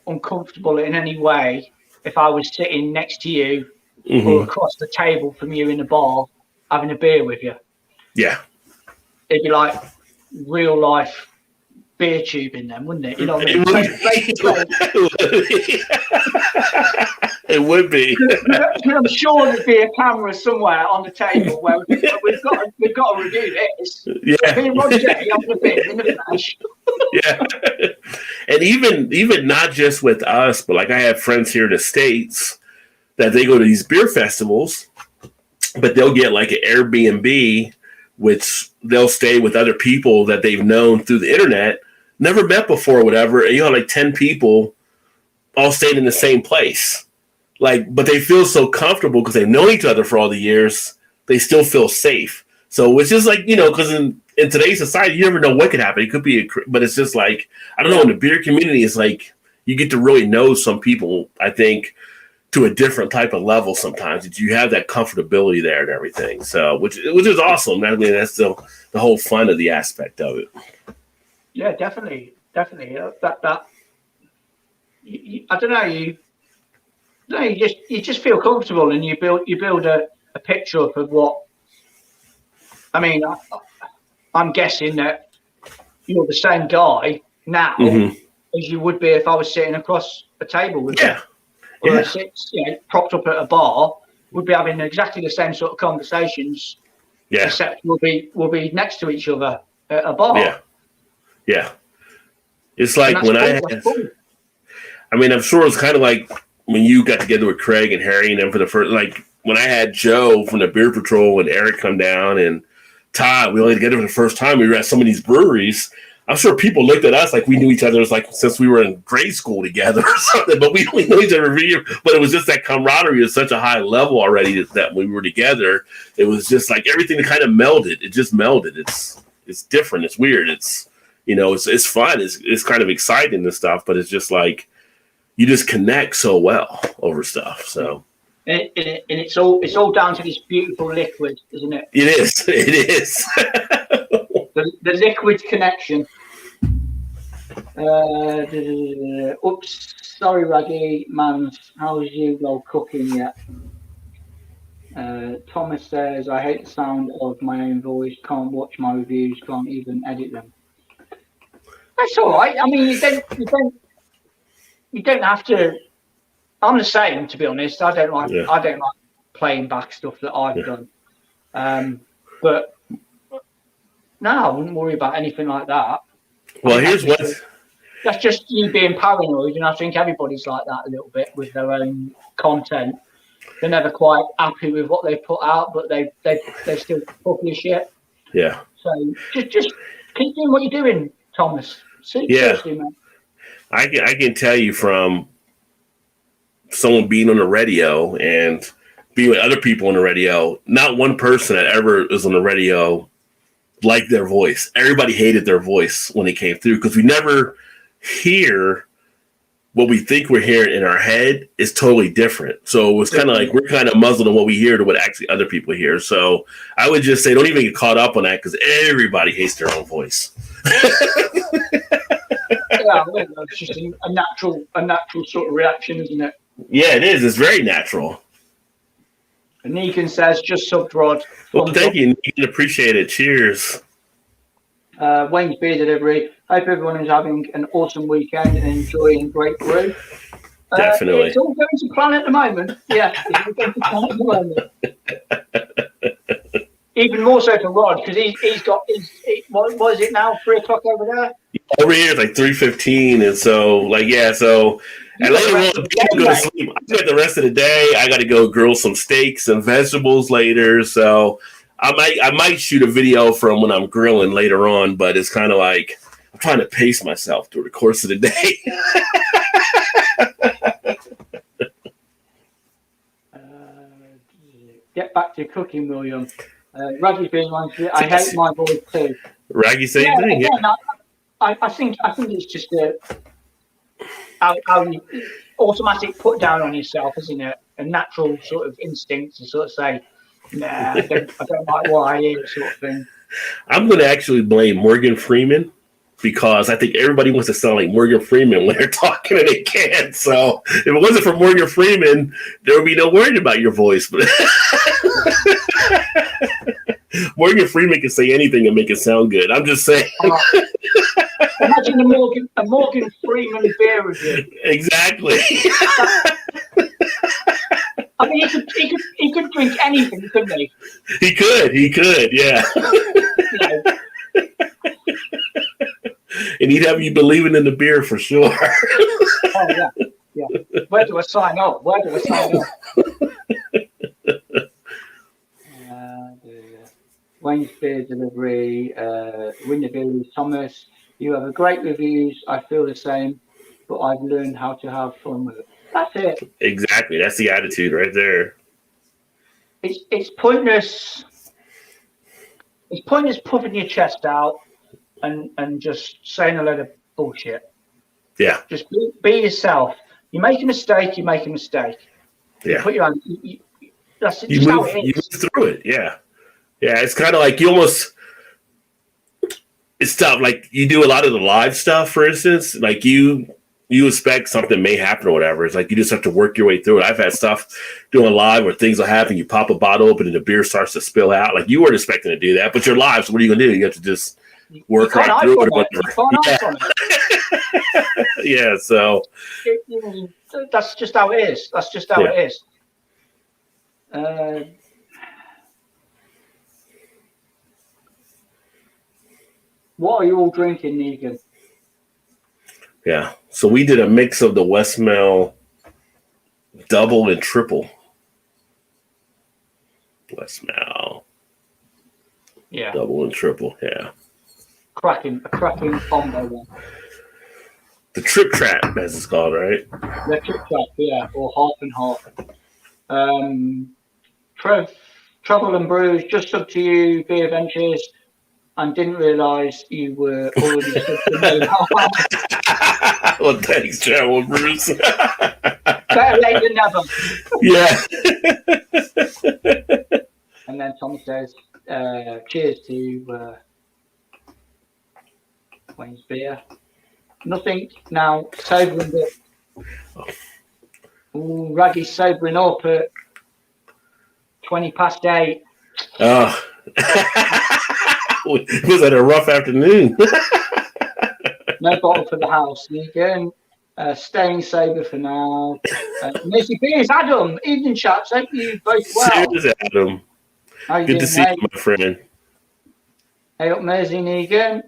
uncomfortable in any way if I was sitting next to you or across the table from you in the bar having a beer with you. Yeah. It'd be like real life beer tubing then, wouldn't it? You know what I mean? It would be. I'm sure there'd be a camera somewhere on the table where we've got to review this. Yeah. Me and Roger having a beer in the flash. Yeah. And even not just with us, but like I have friends here in the States that they go to these beer festivals, but they'll get like an Airbnb, which they'll stay with other people that they've known through the internet, never met before or whatever. And you have like 10 people all staying in the same place. Like, but they feel so comfortable because they've known each other for all the years. They still feel safe. So it's just like, you know, because in today's society, you never know what could happen. It could be, but it's just like, I don't know, in the beer community, it's like you get to really know some people, I think, to a different type of level sometimes. That you have that comfortability there and everything. So, which is awesome. I mean, that's the whole fun of the aspect of it. Yeah, definitely. I don't know, you just feel comfortable, and you build a picture up of what. I mean, I'm guessing that you're the same guy now as you would be if I was sitting across a table with you. Or propped up at a bar, we'd be having exactly the same sort of conversations. Yeah. Except we'll be next to each other at a bar. Yeah. Yeah. It's like when I mean, I'm sure it's kind of like when you got together with Craig and Harry and them for the first, like when I had Joe from the Beer Patrol and Eric come down and Todd, we only together for the first time. We were at some of these breweries. I'm sure people looked at us like we knew each other like since we were in grade school together or something, but we only knew each other for a year. But it was just that camaraderie at such a high level already that when we were together, it was just like everything kind of melded. It just melded. It's different. It's weird. It's, you know, it's fun. It's kind of exciting and stuff, but it's just like you just connect so well over stuff. So. And it's all down to this beautiful liquid, isn't it? It is. It is. the liquid connection. Oops, sorry, Raggy man. How's you well cooking yet? Thomas says, I hate the sound of my own voice. Can't watch my reviews. Can't even edit them. That's all right. I mean, you don't have to. I'm the same, to be honest. I don't like playing back stuff that I've done. But no, I wouldn't worry about anything like that. Well, here's what. That's just you being paranoid, and I think everybody's like that a little bit with their own content. They're never quite happy with what they put out, but they still publish it. Yeah. So just keep doing what you're doing, Thomas. Seriously, man. I can tell you from someone being on the radio and being with other people on the radio, not one person that ever was on the radio liked their voice. Everybody hated their voice when they came through because we never hear what we think we're hearing in our head is totally different. So it was kind of like we're kind of muzzled on what we hear to what actually other people hear. So I would just say don't even get caught up on that because everybody hates their own voice. Yeah, it's just a natural sort of reaction, isn't it? Yeah, it is. It's very natural. And Negan says, just subbed, Rod. Well, thank you, Negan. Appreciate it. Cheers. Wayne's Beer Delivery. Hope everyone is having an awesome weekend and enjoying great brew. Definitely. It's all going to plan at the moment. Yeah, it's all going to plan at the moment. Even more so for Rod, because he's got what is it now? 3 o'clock over there. Over here, it's like 3:15, and so and later on, I go to sleep. I got the rest of the day. I got to go grill some steaks and vegetables later. So I might shoot a video from when I'm grilling later on, but it's kind of like I'm trying to pace myself through the course of the day. Get back to cooking, William. Raggy's being one. I hate my voice too. Raggy, same thing. Again, yeah. I think it's just how you automatic put down on yourself, isn't it? A natural sort of instinct to sort of say, nah, I don't like what I hear, sort of thing. I'm going to actually blame Morgan Freeman because I think everybody wants to sound like Morgan Freeman when they're talking and they can't. So if it wasn't for Morgan Freeman, there would be no worry about your voice. But Morgan Freeman can say anything and make it sound good. I'm just saying. Imagine a Morgan Freeman beer review. Exactly. I mean, he could drink anything, couldn't he? He could, yeah. And he'd have you believing in the beer for sure. Oh, yeah. Where do I sign up? Wayne's Beer Delivery, Winterberry Views, Thomas. You have a great reviews. I feel the same, but I've learned how to have fun with it. That's it. Exactly. That's the attitude right there. It's pointless. It's pointless puffing your chest out and just saying a load of bullshit. Yeah. Just be yourself. You make a mistake, you make a mistake. Yeah. You put your hand. That's just how it is. You move through it. Yeah. Yeah. It's kind of like it's tough. Like you do a lot of the live stuff, for instance, like you expect something may happen or whatever. It's like you just have to work your way through it. I've had stuff doing live where things will happen. You pop a bottle open and the beer starts to spill out. Like you weren't expecting to do that, but you're live. So what are you going to do? You have to just work right through it. Yeah. So that's just how it is. It is. What are you all drinking, Negan? Yeah. So we did a mix of the Westmalle Double and Triple. Westmalle. Yeah. Double and Triple. Yeah. A cracking combo one. The TripTrap, as it's called, right? The TripTrap, yeah, or half and half. Trouble and Brews, just up to you, BeerVentures, and didn't realise you were already stuck to me. Well, thanks, Trouble and Brews. Better late than never. Yeah. And then Tom says, cheers to Wayne's beer. Nothing now, sobering up. Ooh, Raggy's sobering up at 8:20. Oh. It was at a rough afternoon. No bottle for the house. Again, staying sober for now. Missy Beers, Adam, evening chaps. Hope you both well. Cheers, Adam. How you Good doing, to see mate? you, my friend. Hey up, Mersey Negan.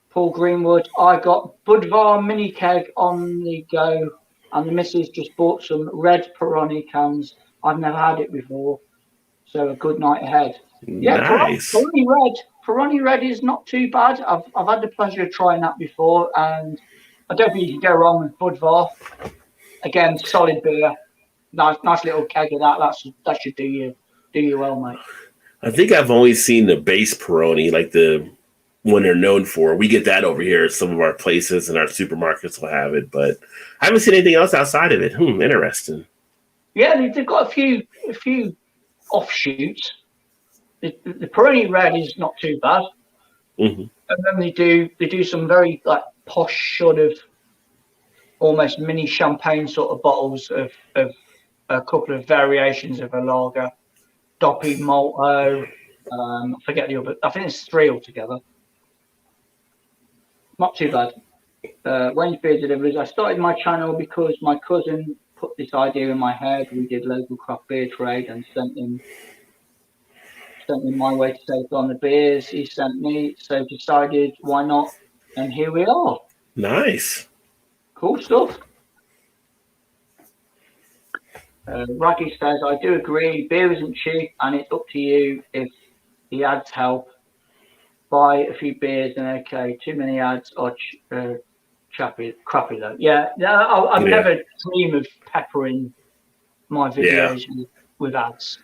Paul Greenwood. I got Budvar mini keg on the go, and the missus just bought some red Peroni cans. I've never had it before, so a good night ahead. Yeah, nice. Peroni red is not too bad. I've had the pleasure of trying that before, and I don't think you can go wrong with Budvar. Again, solid beer. Nice little keg of that. That should do you well, mate. I think I've only seen the base Peroni, like the one they're known for. We get that over here at some of our places, and our supermarkets will have it, but I haven't seen anything else outside of it. Interesting. Yeah, they've got a few offshoots. The Peroni red is not too bad, and then they do some very like posh sort of almost mini champagne sort of bottles of a couple of variations of a lager, Doppy Malto. I forget the other. I think it's 3 altogether. not too bad. Wayne's Beer Deliveries. I started my channel because my cousin put this idea in my head. We did local craft beer trade and sent him my way to take on the beers he sent me. So decided why not, and here we are. Nice, cool stuff. Raggy says, I do agree. Beer isn't cheap, and it's up to you if the ads help. Buy a few beers and okay, too many ads or crappy though. Yeah, I've never dreamed of peppering my videos with ads.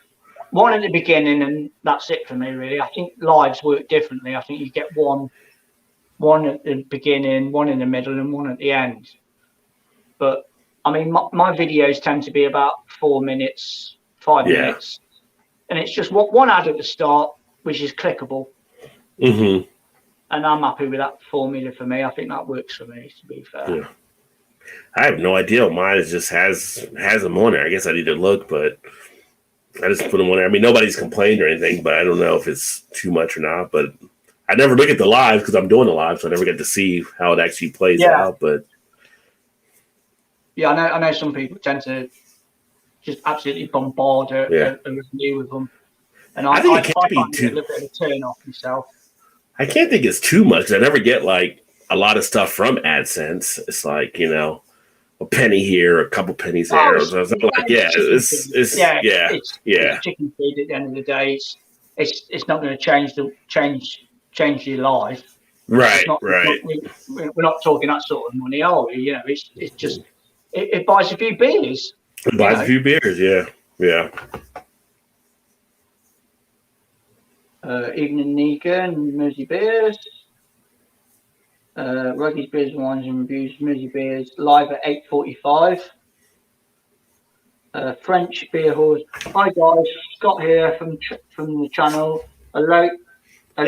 One at the beginning, and that's it for me, really. I think lives work differently. I think you get one at the beginning, one in the middle, and one at the end. But I mean, my videos tend to be about 4 minutes, 5 minutes, and it's just one ad at the start, which is clickable. Mm-hmm. And I'm happy with that formula for me. I think that works for me, to be fair. Yeah. I have no idea. Mine just has them on there. I guess I need to look, but I just put them on there. I mean, nobody's complained or anything, but I don't know if it's too much or not. But I never look at the live because I'm doing the live, so I never get to see how it actually plays out. But yeah, I know some people tend to just absolutely bombard a review with them. And I think it can't be a little bit of a turn off myself. I can't think it's too much. I never get like a lot of stuff from AdSense. It's like, you know, a penny here, a couple pennies there. It's chicken feed at the end of the day. It's not going to change your life. Right. We're not talking that sort of money, are we? You know, it's just it buys a few beers. It buys a few beers, yeah. Evening Negan, Mersey Beers. Ruggy's Beers, Wines and Reviews, Mersey Beers, live at 8:45. French Beer Horse. Hi guys, Scott here from the channel. A little late to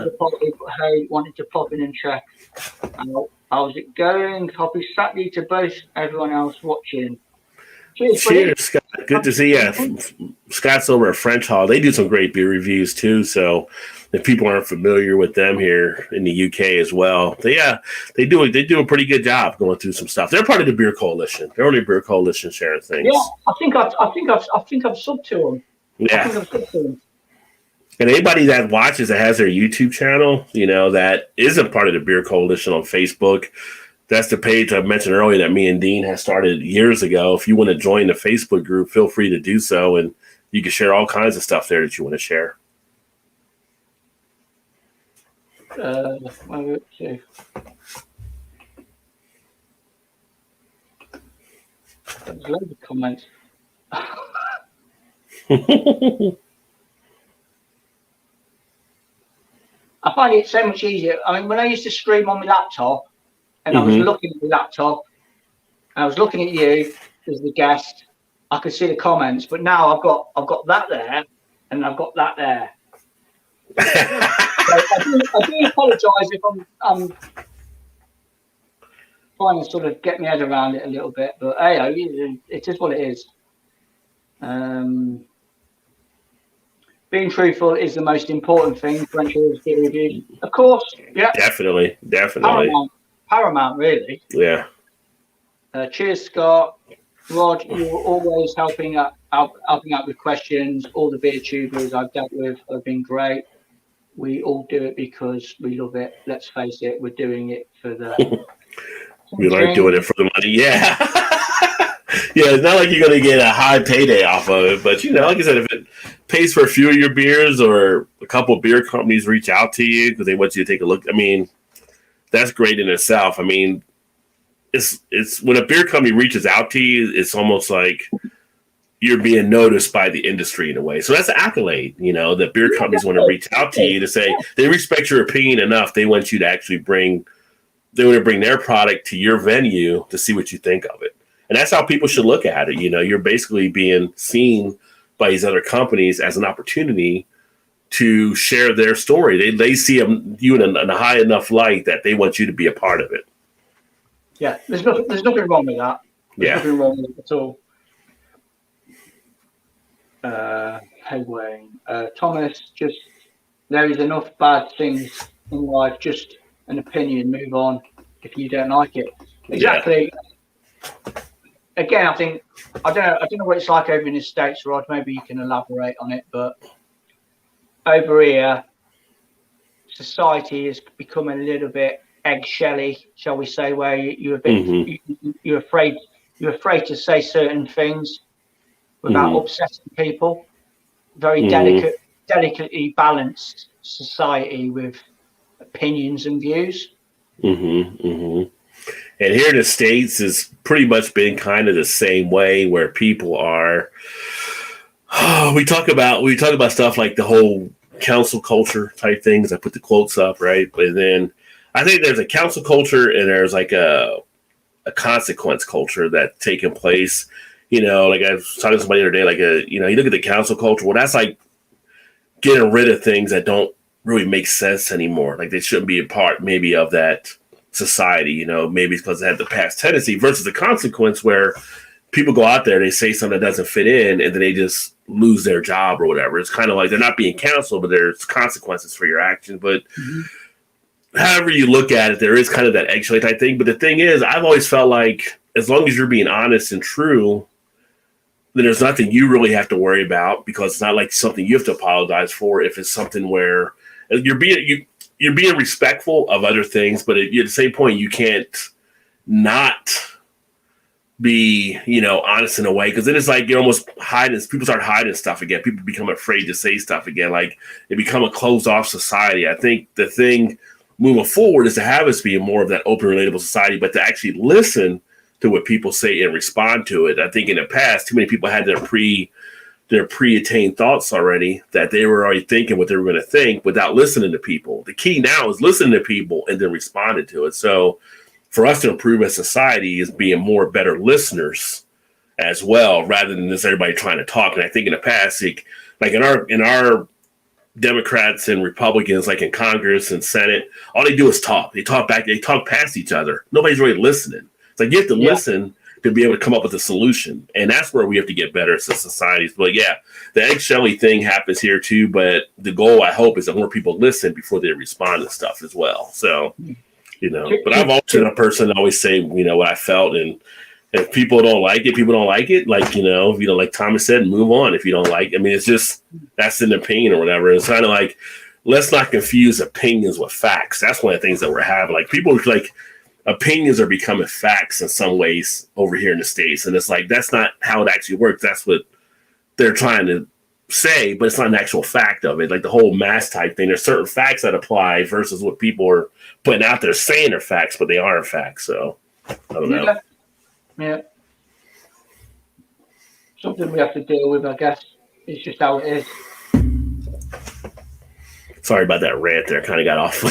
the party, but hey, wanted to pop in and check. How's it going? Happy Saturday to both everyone else watching. Cheers, Scott. Good to see you. Scott's over at French Hall. They do some great beer reviews too. So if people aren't familiar with them here in the UK as well, they do a pretty good job going through some stuff. They're part of the Beer Coalition. They're only Beer Coalition sharing things. Yeah, I think I've subbed to them. Yeah. I think I've subbed to them. And anybody that watches that has their YouTube channel, you know, that isn't part of the Beer Coalition on Facebook, that's the page I mentioned earlier that me and Dean has started years ago. If you want to join the Facebook group, feel free to do so, and you can share all kinds of stuff there that you want to share. There's loads of comments. I find it so much easier. I mean, when I used to stream on my laptop, and I was looking at the laptop, and I was looking at you as the guest, I could see the comments. But now I've got that there, and I've got that there. So I do apologise if I'm trying to sort of get my head around it a little bit, but hey, it is what it is. Being truthful is the most important thing. French beer reviews, of course. Yeah, definitely. Paramount, really. Yeah. Cheers, Scott. Rod, you're always helping out with questions. All the beer tubers I've dealt with have been great. We all do it because we love it. Let's face it, we're doing it for the. We like doing it for the money. Yeah. Yeah, it's not like you're going to get a high payday off of it, but, you know, like I said, if it pays for a few of your beers or a couple of beer companies reach out to you because they want you to take a look, I mean, that's great in itself. I mean, it's when a beer company reaches out to you, it's almost like you're being noticed by the industry in a way. So that's an accolade, you know, that beer companies want to reach out to you to say they respect your opinion enough. They want you to actually bring their product to your venue to see what you think of it. And that's how people should look at it. You know, you're basically being seen by these other companies as an opportunity to share their story. They see you in a high enough light that they want you to be a part of it. Yeah, there's nothing wrong with that. There's nothing wrong with it at all. Hey Wayne, Thomas, just there is enough bad things in life. Just an opinion, move on if you don't like it. Exactly. Yeah. Again, I don't know what it's like over in the States, Rod. Maybe you can elaborate on it, but over here, society has become a little bit eggshelly, shall we say, where you're a bit you're afraid to say certain things without upsetting people. Very delicately balanced society with opinions and views. And here in the States, it's pretty much been kind of the same way, where people are. We talk about stuff like the whole council culture type things. I put the quotes up, right? But then I think there's a council culture and there's like a consequence culture that's taking place. You know, like I was talking to somebody the other day, like you look at the council culture. Well, that's like getting rid of things that don't really make sense anymore. Like they shouldn't be a part maybe of that society, you know, maybe it's because they had the past tendency, versus the consequence where people go out there, they say something that doesn't fit in, and then they just lose their job or whatever. It's kind of like they're not being canceled, but there's consequences for your actions. But however you look at it, there is kind of that eggshell type thing. But the thing is, I've always felt like as long as you're being honest and true, then there's nothing you really have to worry about, because it's not like something you have to apologize for. If it's something where you're being respectful of other things, but at the same point, you can't not be, honest in a way, because then it's like you're almost hiding. People start hiding stuff again. People become afraid to say stuff again. Like they become a closed off society. I think the thing moving forward is to have us be more of that open, relatable society, but to actually listen to what people say and respond to it. I think in the past, too many people had their pre-attained thoughts already, that they were already thinking what they were going to think without listening to people. The key now is listening to people and then responding to it. So for us to improve as society is being more better listeners as well, rather than just everybody trying to talk. And I think in the past, like in our Democrats and Republicans, like in Congress and Senate, all they do is talk. They talk back. They talk past each other. Nobody's really listening. It's like you have to listen to be able to come up with a solution. And that's where we have to get better as a society. But yeah, the eggshelly thing happens here too. But the goal, I hope, is that more people listen before they respond to stuff as well. So, but I've always been a person to always say, what I felt. And if people don't like it, people don't like it. Like, if you don't, like Thomas said, move on. If you don't like it, I mean, it's just, that's an opinion or whatever. It's kind of like, let's not confuse opinions with facts. That's one of the things that we're having. Like people like, opinions are becoming facts in some ways over here in the States. And it's like, that's not how it actually works. That's what they're trying to say, but it's not an actual fact of it. Like the whole mass type thing, there's certain facts that apply versus what people are putting out there saying are facts, but they aren't facts. So I don't know. Yeah. Something we have to deal with, I guess. It's just how it is. Sorry about that rant there. Kind of got off the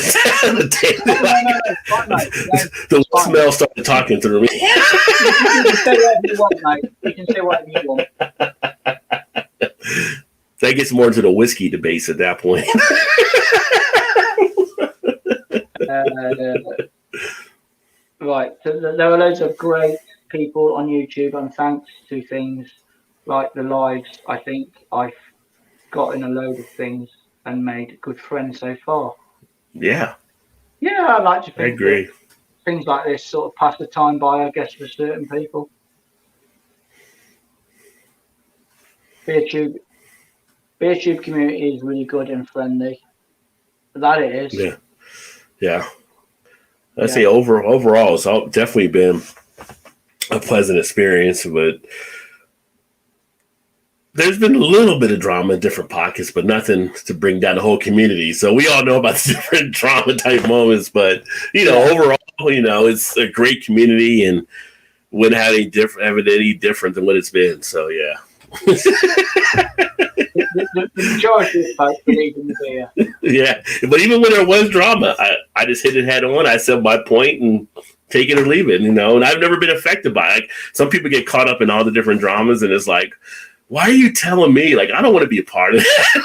the smell started talking through me. You can say whatever you want, mate. You can say whatever you want. That gets more into the whiskey debates at that point. Right. So there are loads of great people on YouTube, and thanks to things like the lives, I think I've gotten a load of things and made good friends so far. Yeah. Yeah, I like to think I agree. Things like this sort of pass the time by, I guess, for certain people. BeerTube community is really good and friendly. That it is. Yeah. I'd say overall, it's definitely been a pleasant experience, but there's been a little bit of drama in different pockets, but nothing to bring down the whole community. So we all know about the different drama type moments, but overall, it's a great community and wouldn't have any different than what it's been. So yeah. the majority of folks believe in the beer. Yeah, but even when there was drama, I just hit it head on. I said my point and take it or leave it, and I've never been affected by it. Like, some people get caught up in all the different dramas, and it's like, why are you telling me? Like, I don't want to be a part of that.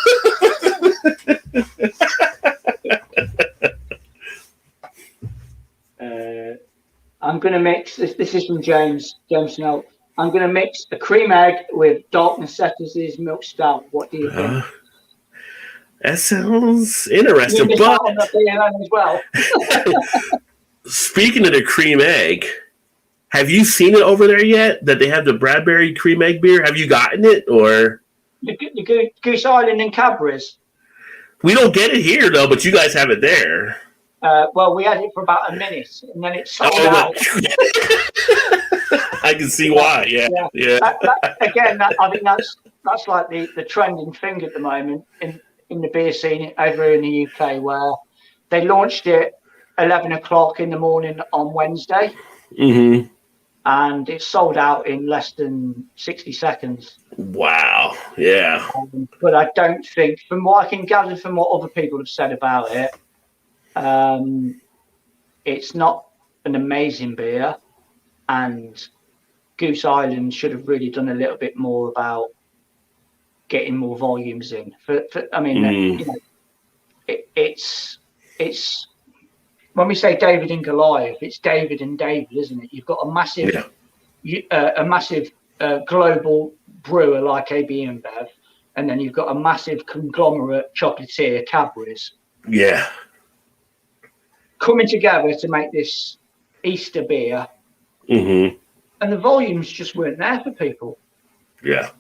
I'm going to mix, this is from James Snow. I'm going to mix a cream egg with Dark Necessities milk stout. What do you think? That sounds interesting. You But on the beer as well. speaking of the cream egg, have you seen it over there yet? That they have the Bradbury cream egg beer? Have you gotten it or? The Goose Island and Cadbury's. We don't get it here though, but you guys have it there. Well, we had it for about a minute, and then it sold out. I can see why. Yeah. I think that's like the trending thing at the moment in the beer scene over in the UK, where they launched it 11 o'clock in the morning on Wednesday, and it sold out in less than 60 seconds. Wow. Yeah. But I don't think, from what I can gather from what other people have said about it, it's not an amazing beer, and Goose Island should have really done a little bit more about getting more volumes in. It's when we say David and Goliath, it's David and David, isn't it? You've got a massive, global brewer like AB InBev, and then you've got a massive conglomerate chocolatier, Cadbury's. Yeah. Coming together to make this Easter beer, and the volumes just weren't there for people. Yeah,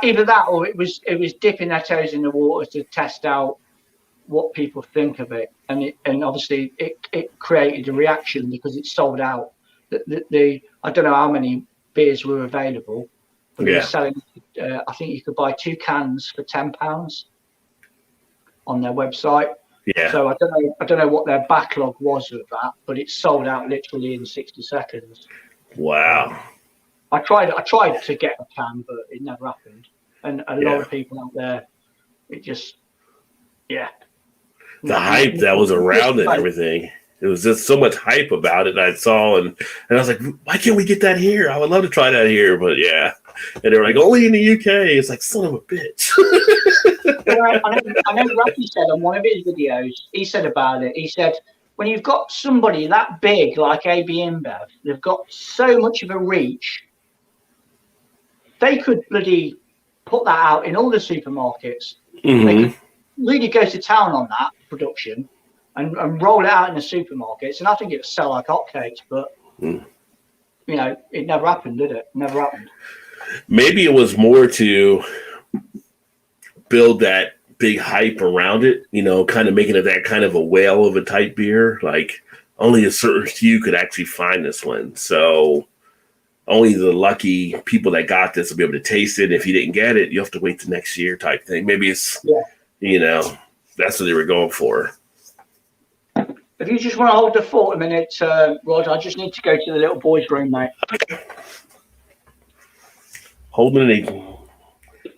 either that, or it was dipping their toes in the water to test out what people think of it, and obviously it created a reaction because it sold out. The I don't know how many beers were available, but they were selling. I think you could buy 2 cans for £10 on their website. Yeah. So I don't know what their backlog was of that, but it sold out literally in 60 seconds. Wow. I tried to get a can, but it never happened. And a lot of people out there, it just, the hype that was around it and everything. It was just so much hype about it I saw, and I was like, why can't we get that here? I would love to try that here, but yeah. And they were like, only in the UK. It's like, son of a bitch. I know Rocky said on one of his videos, he said about it, he said, when you've got somebody that big like AB InBev, they've got so much of a reach, they could bloody put that out in all the supermarkets. They could really go to town on that production and roll it out in the supermarkets, and I think it would sell like hotcakes, but you know, it never happened, did it? Never happened. Maybe it was more to build that big hype around it, you know, kind of making it that kind of a whale of a type beer. Like only a certain few could actually find this one. So only the lucky people that got this will be able to taste it. If you didn't get it, you have to wait the next year type thing. Maybe it's, you know, that's what they were going for. If you just want to hold the fort a minute, Rod, I just need to go to the little boys' room, mate. Holding it.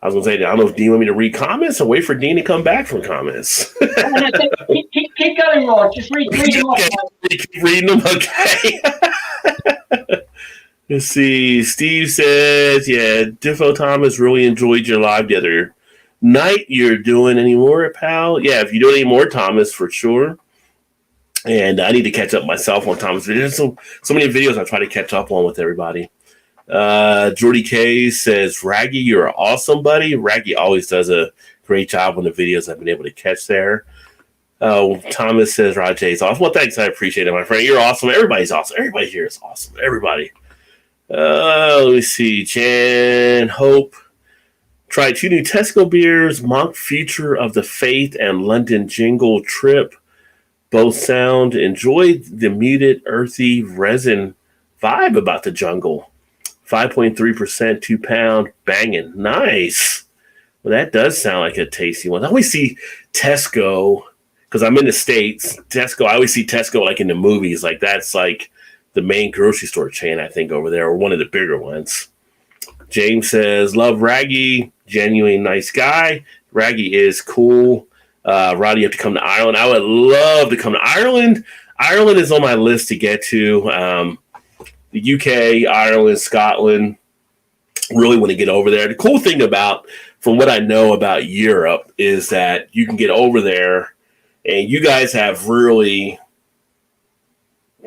I was going to say, I don't know if Dean want me to read comments or wait for Dean to come back from comments. Keep going, Rod. Just read them off. Keep reading them, okay. Let's see. Steve says, Diffo Thomas really enjoyed your live the other night. You're doing any more, pal? Yeah, if you do any more, Thomas, for sure. And I need to catch up myself on Thomas videos. So many videos I try to catch up on with everybody. Jordy K says, Raggy, you're awesome, buddy. Raggy always does a great job on the videos I've been able to catch there. Thomas says, Rajay is awesome. Well, thanks. I appreciate it, my friend. You're awesome. Everybody's awesome. Everybody here is awesome. Everybody. Let me see. Jan Hope. Tried 2 new Tesco beers, Monk Future of the Faith and London Jingle Trip. Both sound. Enjoyed the muted, earthy resin vibe about the jungle. 5.3%, 2 pound, banging. Nice. Well, that does sound like a tasty one. I always see Tesco, because I'm in the States. Tesco, I always see Tesco like in the movies. Like that's like the main grocery store chain, I think, over there, or one of the bigger ones. James says, love Raggy, genuine nice guy. Raggy is cool. Roddy, you have to come to Ireland. I would love to come to Ireland. Ireland is on my list to get to. The UK, Ireland, Scotland, really want to get over there. The cool thing about, from what I know about Europe, is that you can get over there and you guys have really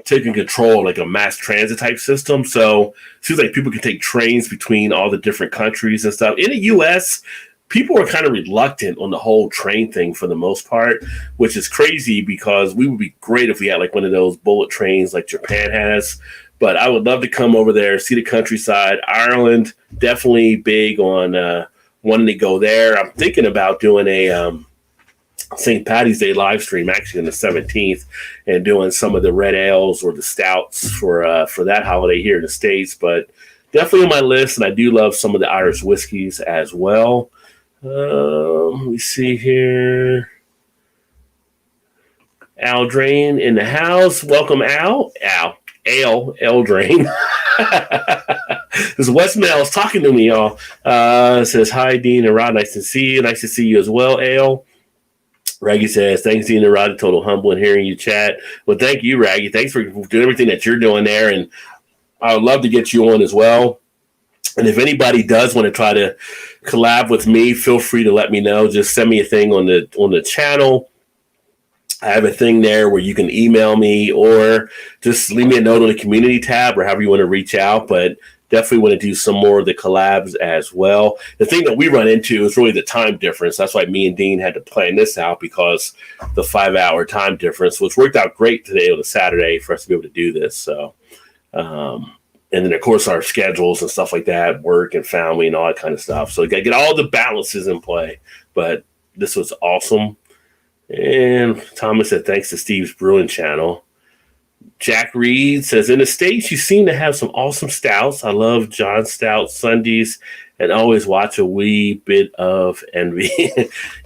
taken control of like a mass transit type system. So it seems like people can take trains between all the different countries and stuff. In the US, people are kind of reluctant on the whole train thing for the most part, which is crazy because we would be great if we had like one of those bullet trains like Japan has. But I would love to come over there, see the countryside. Ireland, definitely big on wanting to go there. I'm thinking about doing a St. Paddy's Day live stream actually on the 17th and doing some of the red ales or the stouts for that holiday here in the States. But definitely on my list, and I do love some of the Irish whiskeys as well. Let me see here. Al Drain in the house. Welcome, Al. Al Drain. This Westmalle is talking to me, y'all. Says, hi, Dean and Rod. Nice to see you. Nice to see you as well, Al. Raggy says, thanks, Dean and Rod. Total humble in hearing you chat. Well, thank you, Raggy. Thanks for doing everything that you're doing there. And I would love to get you on as well. And if anybody does want to try to collab with me, feel free to let me know. Just send me a thing on the channel. I have a thing there where you can email me or just leave me a note on the community tab or however you want to reach out. But definitely want to do some more of the collabs as well. The thing that we run into is really the time difference. That's why me and Dean had to plan this out because the 5-hour time difference, which worked out great today on a Saturday for us to be able to do this. So, and then, of course, our schedules and stuff like that, work and family and all that kind of stuff. So, you got to get all the balances in play. But this was awesome. And Thomas said, thanks to Steve's Brewing channel. Jack Reed says, in the States, you seem to have some awesome stouts. I love John Stout Sundays and always watch a wee bit of envy.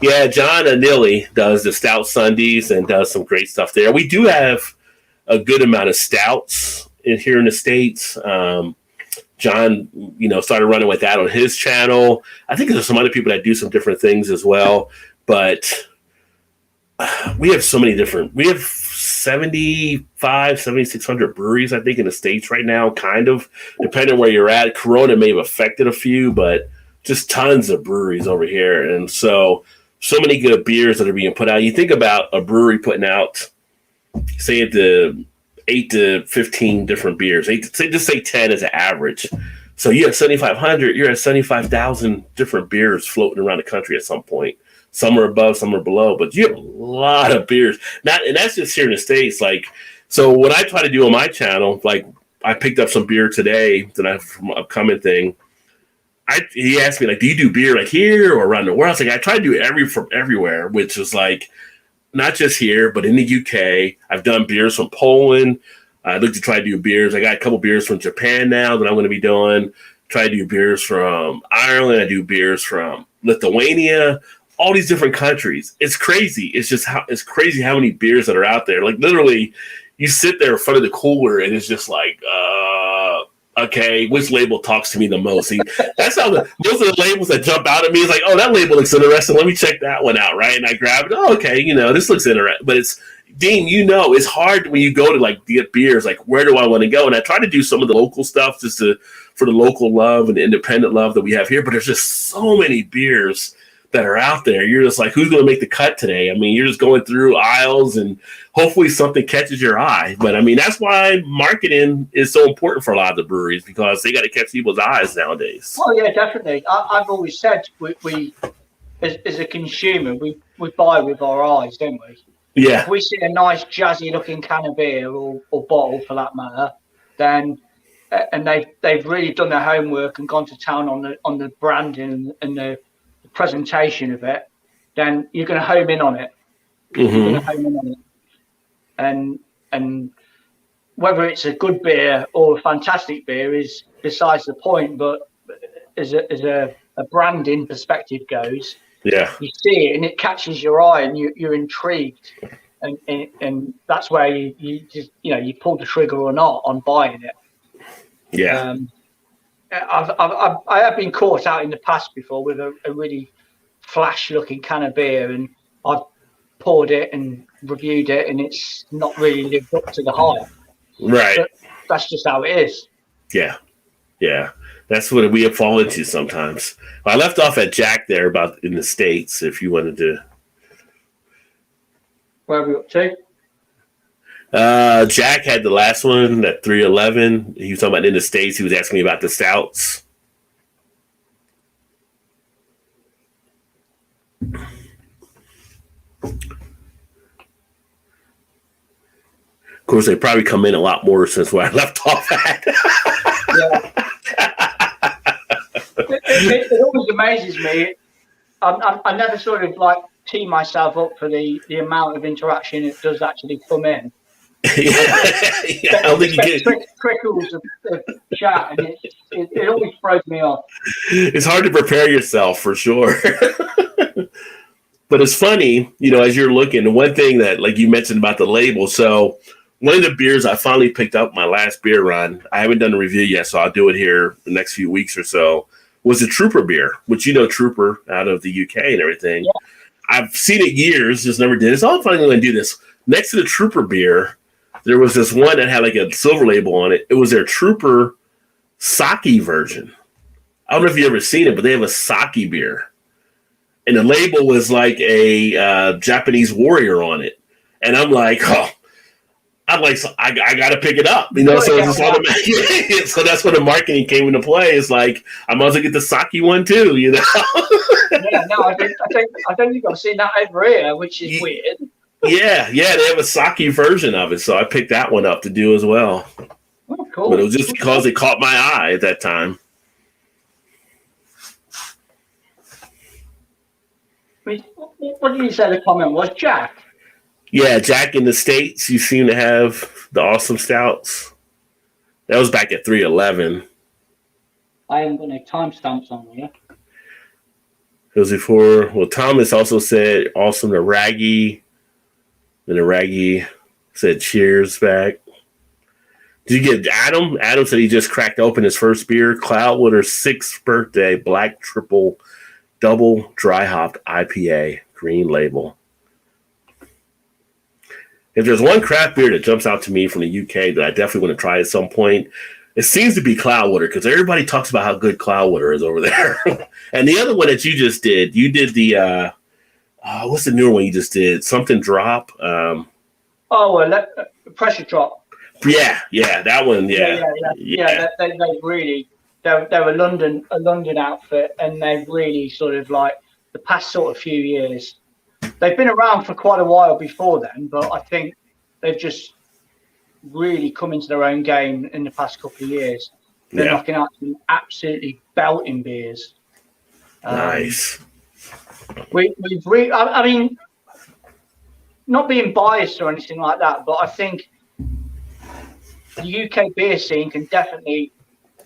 Yeah, John Anilli does the Stout Sundays and does some great stuff there. We do have a good amount of stouts here in the States. John, started running with that on his channel. I think there's some other people that do some different things as well. But we have so many different, we have 7,600 breweries, I think, in the States right now, kind of, depending on where you're at. Corona may have affected a few, but just tons of breweries over here. And so many good beers that are being put out. You think about a brewery putting out, say, the 8 to 15 different beers. Just say 10 as an average. So you have 7,500, you're at 75,000 different beers floating around the country at some point. Some are above, some are below, but you have a lot of beers. And that's just here in the States. So what I try to do on my channel, I picked up some beer today that I have from an upcoming thing. He asked me, do you do beer here or around the world? I was like, I try to do from everywhere, which is not just here, but in the UK. I've done beers from Poland. I look to try to do beers. I got a couple beers from Japan now that I'm going to be doing. Try to do beers from Ireland. I do beers from Lithuania. All these different countries. It's crazy. It's crazy how mmany beers that are out there. Literally, you sit there in front of the cooler and it's just okay, which label talks to me the most? See, that's how most of the labels that jump out at me is oh, that label looks interesting. Let me check that one out, right? And I grab it. Oh, okay, this looks interesting. But it's, Dean, it's hard when you go to get beers. Where do I want to go? And I try to do some of the local stuff just for the local love and the independent love that we have here. But there's just so many beers that are out there. You're just who's going to make the cut today? I mean, you're just going through aisles and hopefully something catches your eye. But I mean, that's why marketing is so important for a lot of the breweries, because they got to catch people's eyes nowadays. Oh yeah, definitely. I've always said we as a consumer, we buy with our eyes, don't we? Yeah. If we see a nice jazzy looking can of beer or bottle for that matter, then and they've really done their homework and gone to town on the branding and the presentation of it, then you're going to home in on it. Mm-hmm. You're going to home in on it, and whether it's a good beer or a fantastic beer is besides the point. But as a branding perspective goes, yeah, you see it and it catches your eye and you're intrigued, and that's where you just you pull the trigger or not on buying it. Yeah. I have been caught out in the past before with a really flash looking can of beer, and I've poured it and reviewed it and it's not really lived up to the hype. Right. But that's just how it is. Yeah. That's what we have fallen into sometimes. I left off at Jack there about in the States, if you wanted to. Where are we up to? Jack had the last one at 311. He was talking about in the States. He was asking me about the stouts. Of course, they probably come in a lot more since where I left off at. It always amazes me. I never sort of like tee myself up for the amount of interaction it does actually come in. I don't think you get trickles of chat, and it always throws me off. It's hard to prepare yourself for sure. But it's funny, as you're looking, the one thing that, like you mentioned about the label. So one of the beers I finally picked up my last beer run, I haven't done a review yet, so I'll do it here the next few weeks or so, was a Trooper beer, which Trooper out of the UK and everything. Yeah. I've seen it years, just never did it. So I'm finally going to do this. Next to the Trooper beer, there was this one that had like a silver label on it. It was their Trooper sake version. I don't know if you've ever seen it, but they have a sake beer. And the label was like a Japanese warrior on it. And I'm like, I got to pick it up. So it's automatic. So that's when the marketing came into play. It's like, I might as well get the sake one too, Yeah, no, I don't think I've seen that over here, which is weird. Yeah, they have a sake version of it. So I picked that one up to do as well. Oh, cool. But it was just because it caught my eye at that time. What did you say the comment was, Jack? Yeah, Jack in the States, you seem to have the awesome stouts. That was back at 311. I haven't got any timestamps on here. It was before, Thomas also said awesome to Raggy. And the Raggy said cheers back. Did you get Adam? Adam said he just cracked open his first beer, Cloudwater's 6th birthday, black triple double dry hopped IPA, green label. If there's one craft beer that jumps out to me from the UK that I definitely want to try at some point, it seems to be Cloudwater, because everybody talks about how good Cloudwater is over there. And the other one that you did the, what's the newer one you just did? Something drop? Pressure drop. Yeah, that one. Yeah. They really, they're a London outfit, and they've really sort of like the past sort of few years. They've been around for quite a while before then, but I think they've just really come into their own game in the past couple of years. They're knocking out some absolutely belting beers. Nice. I mean, not being biased or anything like that, but I think the UK beer scene can definitely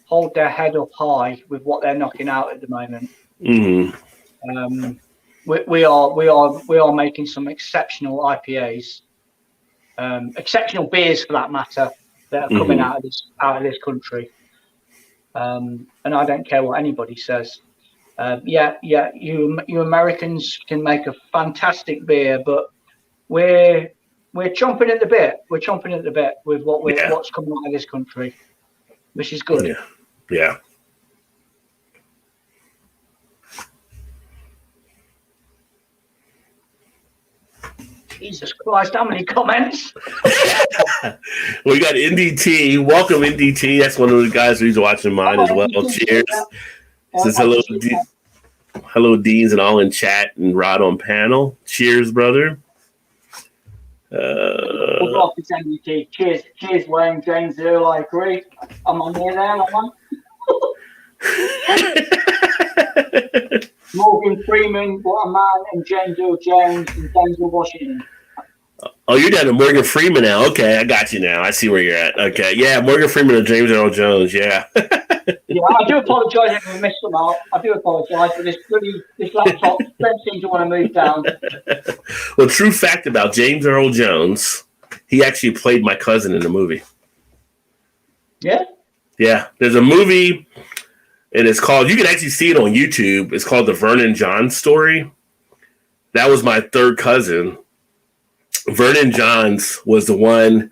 hold their head up high with what they're knocking out at the moment. Mm-hmm. We are making some exceptional IPAs, exceptional beers for that matter, that are coming out of this country. And I don't care what anybody says. You Americans can make a fantastic beer, but we're chomping at the bit. We're chomping at the bit with what's coming out of this country, which is good. Yeah. Jesus Christ, how many comments? We got NDT. Welcome, NDT. That's one of the guys who's watching mine as well. Cheers. Says hello, Deans, and all in chat, and Rod on panel. Cheers, brother. Cheers, Wayne, James Earl. I agree. I'm on here there, Morgan Freeman, what a man, and James Earl Jones and Denzel Washington. Oh, you're down to Morgan Freeman now. Okay, I got you now. I see where you're at. Okay, yeah, Morgan Freeman and James Earl Jones. Yeah. Yeah, I do apologise if I missed them out. I do apologise for this laptop. Don't seem to want to move down. Well, true fact about James Earl Jones, he actually played my cousin in the movie. Yeah? Yeah, there's a movie, and it's called, you can actually see it on YouTube. It's called The Vernon John Story. That was my third cousin. Vernon Johns was the one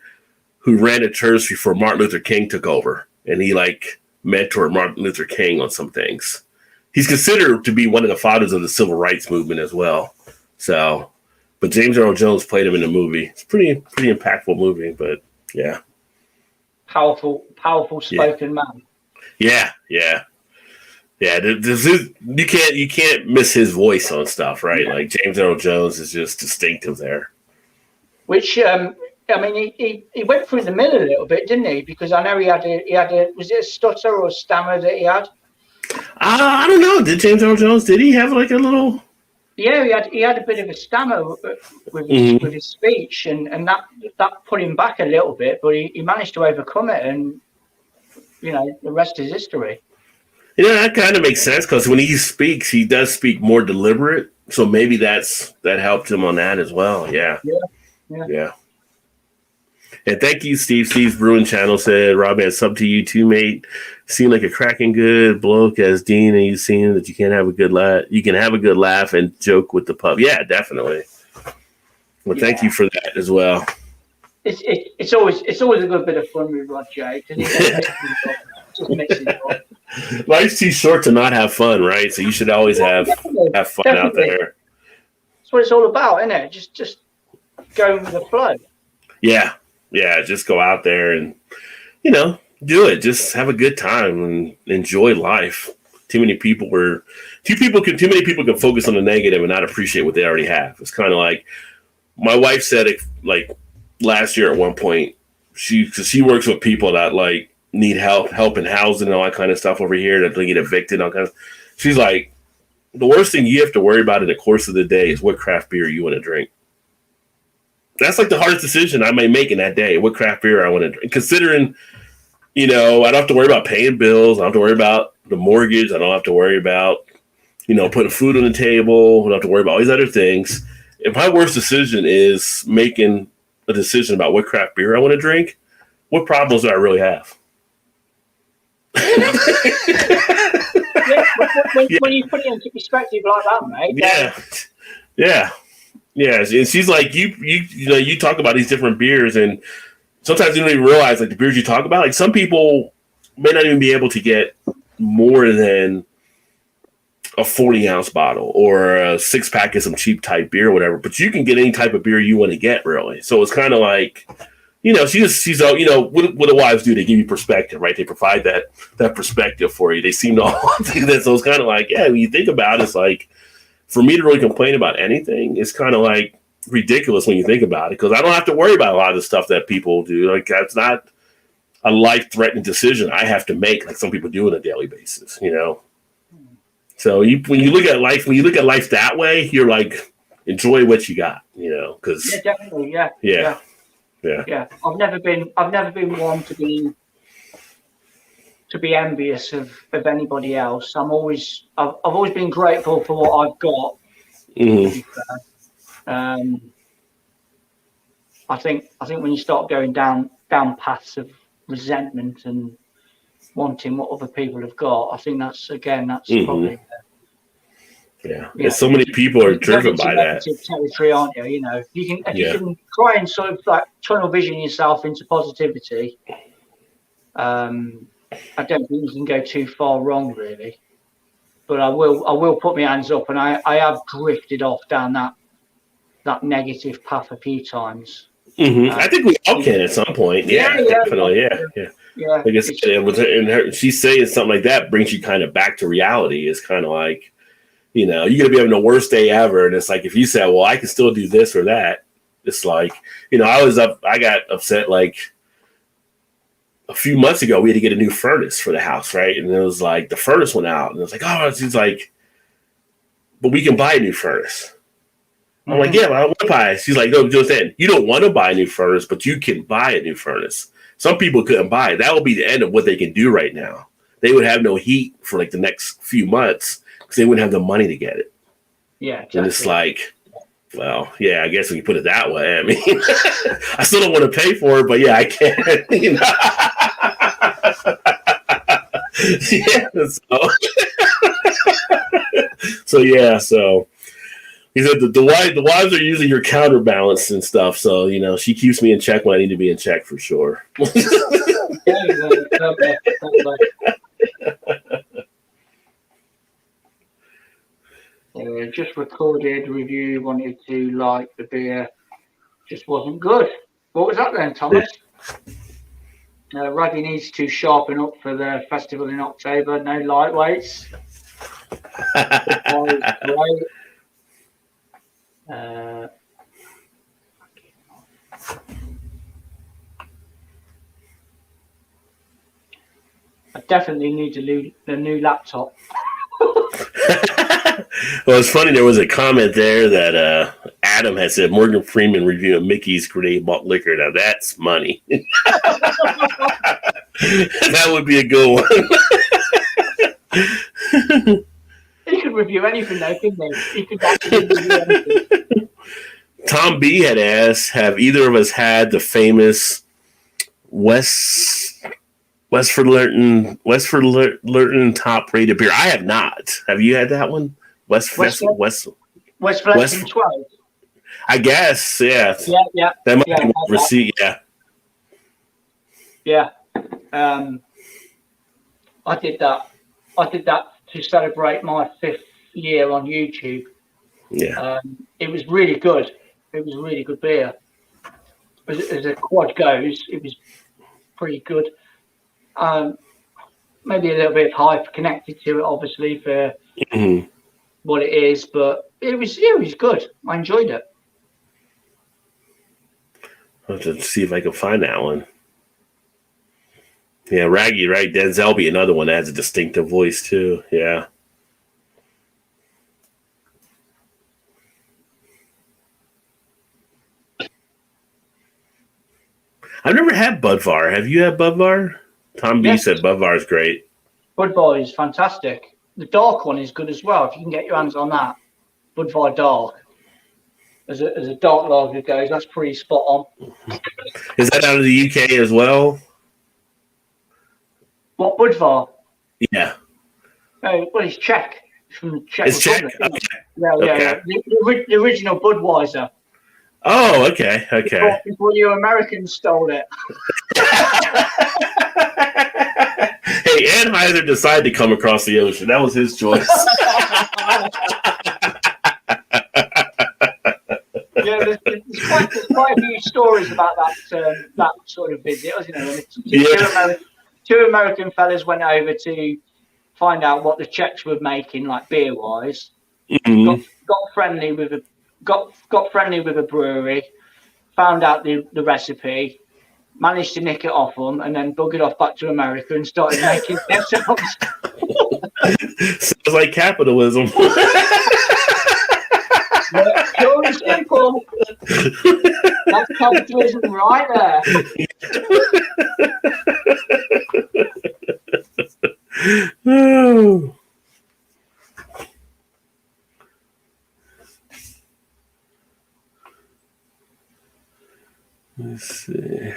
who ran the church before Martin Luther King took over. And he mentored Martin Luther King on some things. He's considered to be one of the fathers of the civil rights movement as well. So, but James Earl Jones played him in the movie. It's pretty impactful movie, but yeah. Powerful spoken man. Yeah. Yeah, you can't miss his voice on stuff, right? Yeah. Like James Earl Jones is just distinctive there. Which I mean, he went through the mill a little bit, didn't he? Because I know he had a was it a stutter or a stammer that he had? I don't know. Did James Earl Jones? Did he have like a little? Yeah, he had a bit of a stammer with his speech, and that put him back a little bit, but he managed to overcome it, and the rest is history. That kind of makes sense because when he speaks, he does speak more deliberate, so maybe that helped him on that as well. Yeah. And thank you, Steve. Steve's Brewing Channel said, Rob, man, sub to you too, mate. Seem like a cracking good bloke as Dean, and you've seen that you can have a good laugh and joke with the pub. Yeah, definitely. Well, thank you for that as well. It's always a good bit of fun with Rod J. Just makes it fun. Life's too short to not have fun, right? So you should always have fun out there. That's what it's all about, isn't it? Just going with the flow. Yeah. Just go out there and do it. Just have a good time and enjoy life. Too many people can focus on the negative and not appreciate what they already have. It's kind of like my wife said it like last year at one point. Because she works with people that like need help in housing and all that kind of stuff over here, that they get evicted and all kinds of. She's like, the worst thing you have to worry about in the course of the day is what craft beer you want to drink. That's like the hardest decision I may make in that day. What craft beer I want to drink. Considering, I don't have to worry about paying bills. I don't have to worry about the mortgage. I don't have to worry about, putting food on the table. I don't have to worry about all these other things. If my worst decision is making a decision about what craft beer I want to drink, what problems do I really have? When you put it into perspective like that, mate. Yeah. And she's like, you talk about these different beers, and sometimes you don't even realize like the beers you talk about. Like some people may not even be able to get more than a 40-ounce bottle or a 6-pack of some cheap type beer or whatever, but you can get any type of beer you want to get, really. So it's kind of like, she's what do wives do? They give you perspective, right? They provide that perspective for you. They seem to all do that. So it's kind of like, when you think about it, it's like, for me to really complain about anything, it's kind of like ridiculous when you think about it, because I don't have to worry about a lot of the stuff that people do. Like that's not a life-threatening decision I have to make, like some people do on a daily basis. So when you look at life that way, you're like, enjoy what you got. Because definitely, yeah. I've never been one to be envious of anybody else. I've always been grateful for what I've got. Mm-hmm. I think when you start going down paths of resentment and wanting what other people have got, I think that's probably. So many people are driven by that territory, aren't you? You can try and sort of like tunnel vision yourself into positivity. I don't think you can go too far wrong, really. But I will put my hands up, and I have drifted off down that negative path a few times. Mm-hmm. I think we all can at some point. Definitely. Yeah. I guess she's saying something like that brings you kind of back to reality. It's kind of like, you're going to be having the worst day ever. And it's like, if you say, well, I can still do this or that, it's like, I got upset like a few months ago. We had to get a new furnace for the house, right? And it was like, the furnace went out. And it was like, she's like, but we can buy a new furnace. I'm like, yeah, but I want to buy it. She's like, no, just then, you don't want to buy a new furnace, but you can buy a new furnace. Some people couldn't buy it. That will be the end of what they can do right now. They would have no heat for like the next few months because they wouldn't have the money to get it. Yeah, exactly. And it's like, well, yeah, I guess when you put it that way, I mean, I still don't want to pay for it, but yeah, I can. So he said the wives are usually your counterbalance and stuff. So, she keeps me in check when I need to be in check for sure. Just recorded review, wanted to like the beer, just wasn't good. What was that then, Thomas? Raggy needs to sharpen up for the festival in October. No lightweights. Budweiser is great. I definitely need a new laptop. Well, it's funny. There was a comment there that Adam had said Morgan Freeman reviewing Mickey's grenade malt liquor. Now that's money. That would be a good one. He could review anything, though, couldn't he? He could actually review anything. Tom B had asked, "Have either of us had the famous Westford Lurton top rated beer?" I have not. Have you had that one? West 12. I guess, yeah. Yeah. That might be receipt, yeah. Yeah. I did that to celebrate my 5th year on YouTube. Yeah. It was really good. It was a really good beer. As a quad goes, it was pretty good. Maybe a little bit of hype connected to it, obviously, for what it is, but it was good. I enjoyed it. I'll have to see if I can find that one. Yeah, Raggy, right? Denzel be another one that has a distinctive voice too. Yeah. I've never had Budvar. Have you had Budvar? Tom B said Budvar is great. Budvar is fantastic. The dark one is good as well. If you can get your hands on that, Budvar Dark. As a dark lager goes, that's pretty spot on. Is that out of the UK as well? What, Budvar? Yeah. Oh, well, it's Czech. From Czech it's Republic. Czech? Okay. Yeah. The original Budweiser. Oh, okay. Before you Americans stole it. Hey, Anheuser decided to come across the ocean. That was his choice. Yeah, there's quite a few stories about that sort of visit, wasn't there? Two American fellas went over to find out what the Czechs were making, like beer wise. Mm-hmm. Got friendly with a brewery, found out the recipe, managed to nick it off them, and then buggered off back to America and started making it themselves. Sounds like capitalism. Pure and simple. That's capitalism right there. Oh. Let's see.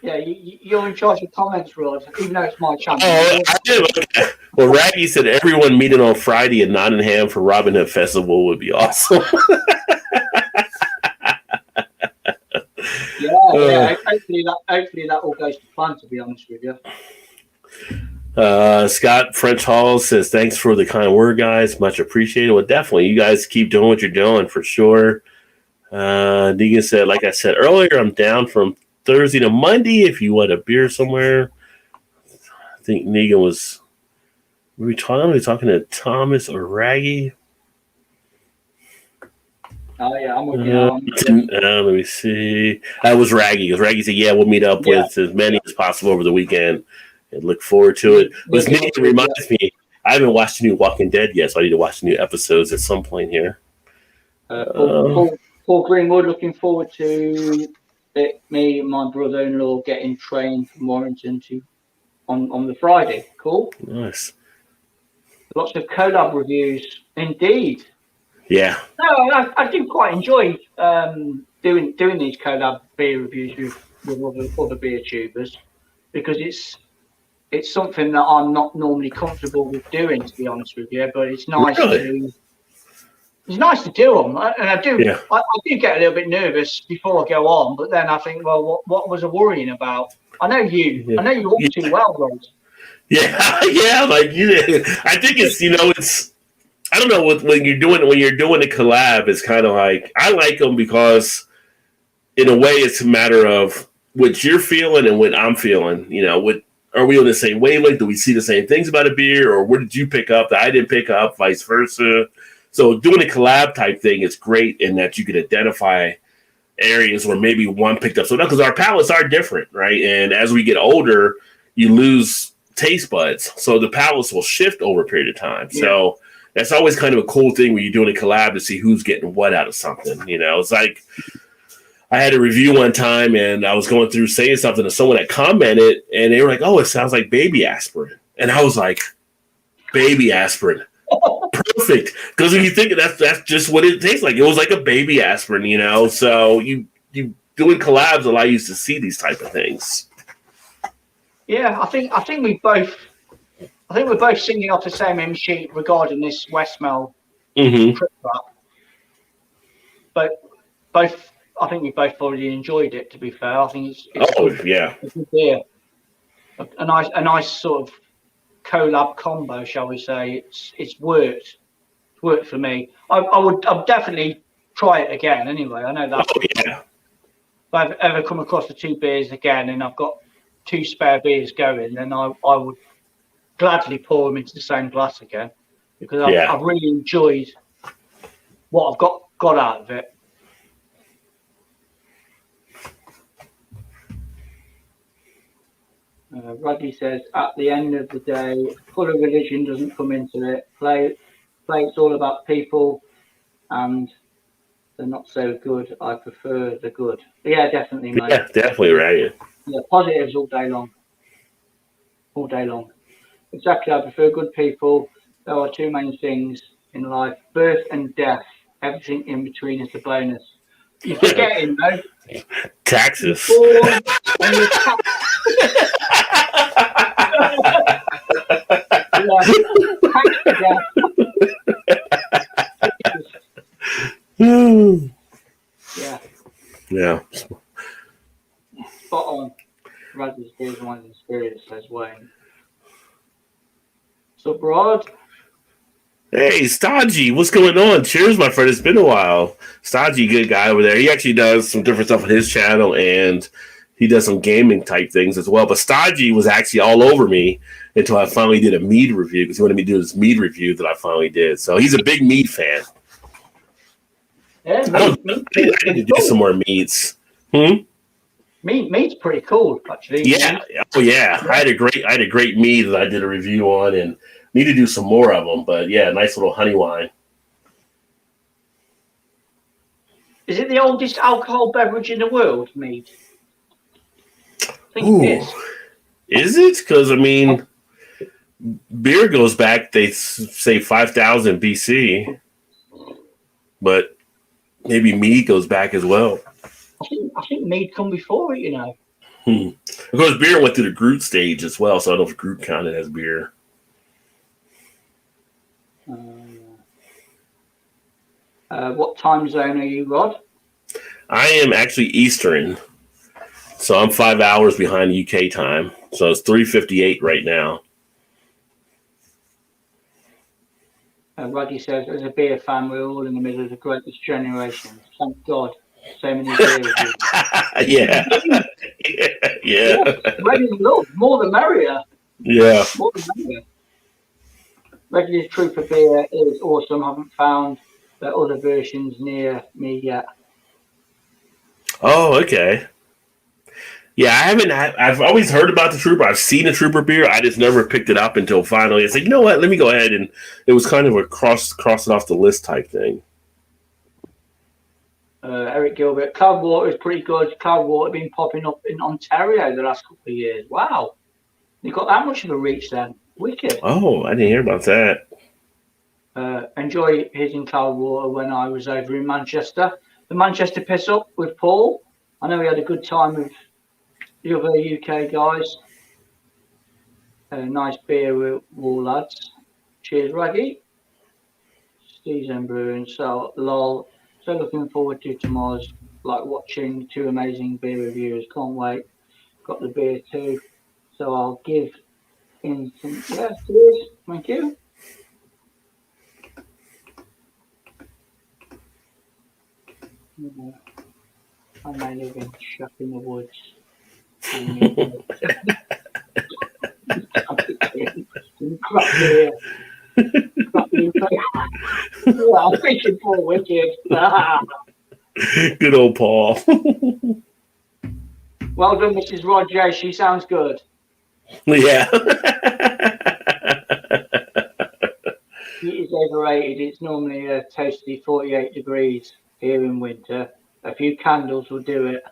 Yeah, you're in charge of comments, Rod, even though it's my channel. Oh, I did. Okay. Well, Raggy said everyone meeting on Friday in Nottingham for Robin Hood Festival would be awesome. Yeah. Hopefully that all goes to plan, to be honest with you. Scott French Hall says, thanks for the kind word, guys. Much appreciated. Well, definitely. You guys keep doing what you're doing for sure. Negan said, like I said earlier, I'm down from Thursday to Monday if you want a beer somewhere. I think Negan was... Were we talking to Thomas or Raggy? Oh, yeah, I'm with you. Let me see. That was Raggy. Because Raggy said, yeah, we'll meet up with as many as possible over the weekend and look forward to it. This Negan reminds me, I haven't watched the new Walking Dead yet, so I need to watch the new episodes at some point here. Paul Greenwood, looking forward to it, me and my brother-in-law getting trained from Warrington on the Friday. Cool. Nice. Lots of collab reviews, indeed. Yeah. No, I do quite enjoy doing these collab beer reviews with other beer tubers, because it's something that I'm not normally comfortable with doing, to be honest with you. But it's nice to do them, and I do. Yeah. I do get a little bit nervous before I go on, but then I think, well, what was I worrying about? I know you. Yeah. I know you all too well, Rose. Yeah, like you. I think it's it's. I don't know when you're doing a collab. It's kind of like I like them because, in a way, it's a matter of what you're feeling and what I'm feeling. are we on the same wavelength? Do we see the same things about a beer, or what did you pick up that I didn't pick up, vice versa? So doing a collab type thing is great in that you can identify areas where maybe one picked up so because our palates are different, right? And as we get older, you lose taste buds, so the palates will shift over a period of time. Yeah. So that's always kind of a cool thing when you're doing a collab to see who's getting what out of something. You know, it's like I had a review one time and I was going through saying something to someone that commented and they were like, "Oh, it sounds like baby aspirin," and I was like, "Baby aspirin." Perfect, because when you think that's just what it tastes like. It was like a baby aspirin, you know. So you doing collabs allow you to see these type of things. Yeah, I think we're both singing off the same hymn sheet regarding this Westmalle trip. But I think we both already enjoyed it. To be fair, I think it's a good beer, a nice sort of collab combo, shall we say? It's worked for me. I'd definitely try it again. Anyway, I know that. Oh, yeah. If I've ever come across the two beers again, and I've got 2 spare beers going, then I would gladly pour them into the same glass again because I've really enjoyed what I've got out of it. Rodney says, at the end of the day, full of religion doesn't come into it. Play, it's all about people, and they're not so good. I prefer the good. Yeah, definitely, mate. Yeah, definitely right. Yeah, positives all day long. All day long. Exactly, I prefer good people. There are 2 main things in life: birth and death. Everything in between is a bonus. You're forgetting, though. Taxes. Yeah. Spot on. Radley's beers wine and spirits, says Wayne. So, Rod. Hey, Stodgy, what's going on? Cheers, my friend. It's been a while. Stodgy, good guy over there. He actually does some different stuff on his channel, and he does some gaming type things as well. But Stodgy was actually all over me until I finally did a mead review because he wanted me to do this mead review that I finally did. So he's a big mead fan. Yeah, I need to do some more meads. Mead's pretty cool, actually. Yeah. Oh, yeah. I had a great mead that I did a review on, and need to do some more of them. But yeah, nice little honey wine. Is it the oldest alcohol beverage in the world, mead? I think it is. Is it? Because I mean, beer goes back. They say 5,000 BC, but maybe mead goes back as well. I think mead come before it, you know. Of course, beer went through the Groot stage as well, so I don't know if Groot counted as beer. What time zone are you, Rod? I am actually Eastern, so I'm 5 hours behind UK time. So it's 3:58 right now. Roddy says, as a beer fan, we're all in the middle of the greatest generation. Thank God. So many beers. Yeah. Ready love, more the merrier. Yeah. More the merrier. Reggie's Trooper beer is awesome. Haven't found the other versions near me yet. Oh, okay. Yeah, I've always heard about the Trooper. I've seen a Trooper beer. I just never picked it up until finally it's like, you know what? Let me go ahead, and it was kind of a cross it off the list type thing. Eric Gilbert, Cloudwater is pretty good. Cloudwater been popping up in Ontario the last couple of years. Wow, you got that much of a reach then? Wicked. Oh, I didn't hear about that. Enjoy hitting Cloudwater when I was over in Manchester. The Manchester Piss Up with Paul. I know we had a good time with the other UK guys. Nice beer with all lads. Cheers, Raggy. Steve's and Brewing. So, lol. So looking forward to tomorrow's, like watching 2 amazing beer reviewers. Can't wait. Got the beer too. So I'll give in some. Yeah, cheers. Thank you. I may live in Shack in the Woods. Crap beer. Well, I'm thinking Paul Wicked. Good old Paul. Well done, Mrs. Roger. She sounds good. Yeah. Heat is overrated. It's normally a toasty 48 degrees here in winter. A few candles will do it.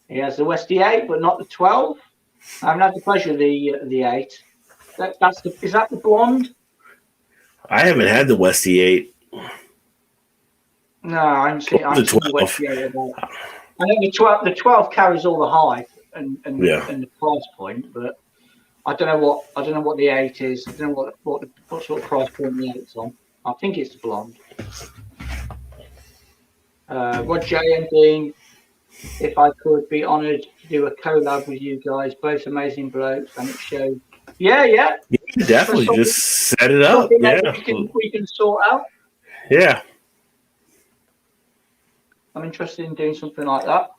He has the Westie 8, but not the 12. I haven't had the pleasure of the 8. Is that the blonde? I haven't had the Westie 8. No, I haven't seen The 12. The Westie 8. I know the 12 carries all the hype and the price point, but I don't know what the 8 is. I don't know what sort of price point the 8's on. I think it's the blonde. Roger and Dean, if I could be honoured to do a collab with you guys, both amazing blokes, and it showed. Yeah. Definitely, just set it up. Yeah, we can sort out. Yeah, I'm interested in doing something like that.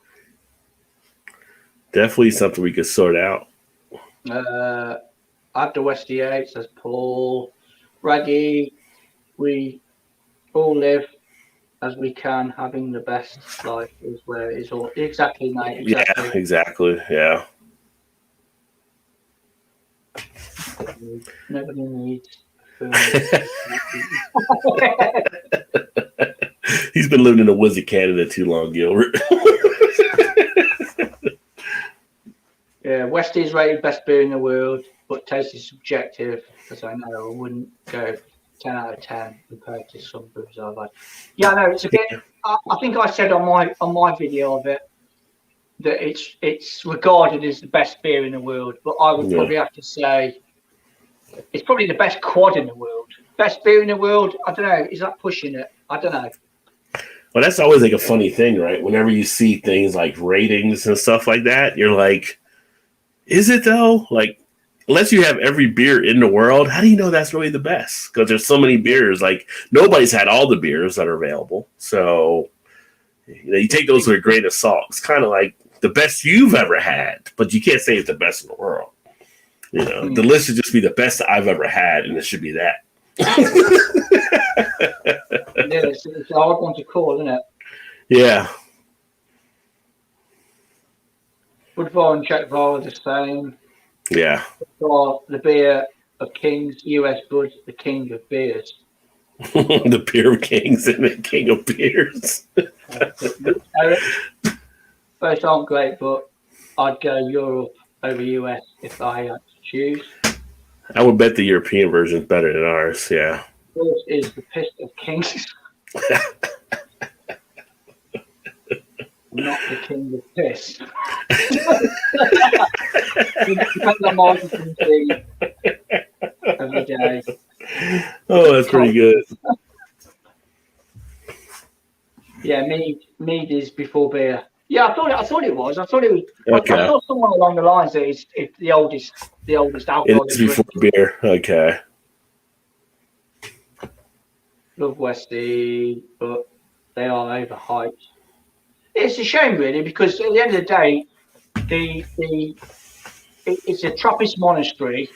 Definitely something we could sort out. I have the Westie 8, says Paul. Raggy, we all live as we can, having the best life is where it's all. Exactly, mate. Exactly. Yeah, exactly. Yeah. Nobody needs food. He's been living in the woods of Canada too long, Gilbert. Yeah, Westie is rated best beer in the world, but taste is subjective. As I know, I wouldn't go 10 out of 10 compared to some brews I've had. Yeah, no, it's a bit. I think I said on my video of it that it's regarded as the best beer in the world, but I would probably have to say it's probably the best quad in the world. Best beer in the world. I don't know. Is that pushing it? I don't know. Well, that's always like a funny thing, right? Whenever you see things like ratings and stuff like that, you're like, is it though? Like, unless you have every beer in the world, how do you know that's really the best? Because there's so many beers. Like, nobody's had all the beers that are available. So, you take those with a grain of salt. It's kind of like the best you've ever had, but you can't say it's the best in the world. The list should just be the best that I've ever had, and it should be that. Yeah, it's a hard one to call, isn't it? Yeah. Woodville and Czechville are the same. Yeah. For the beer of kings, US Bud, the king of beers. The beer of kings and the king of beers. Both aren't great, but I'd go Europe over US if I had to choose. I would bet the European version is better than ours. Yeah. First is the Piss of Kings. Not the king of piss. Depends on what you can see every day. Oh, that's pretty good. Yeah, mead is before beer. Yeah, I thought it was. I thought it was. Okay. I saw someone along the lines that it's the oldest alcohol. It's before beer. Okay. Love Westie, but they are overhyped. It's a shame, really, because at the end of the day, it's a Trappist monastery,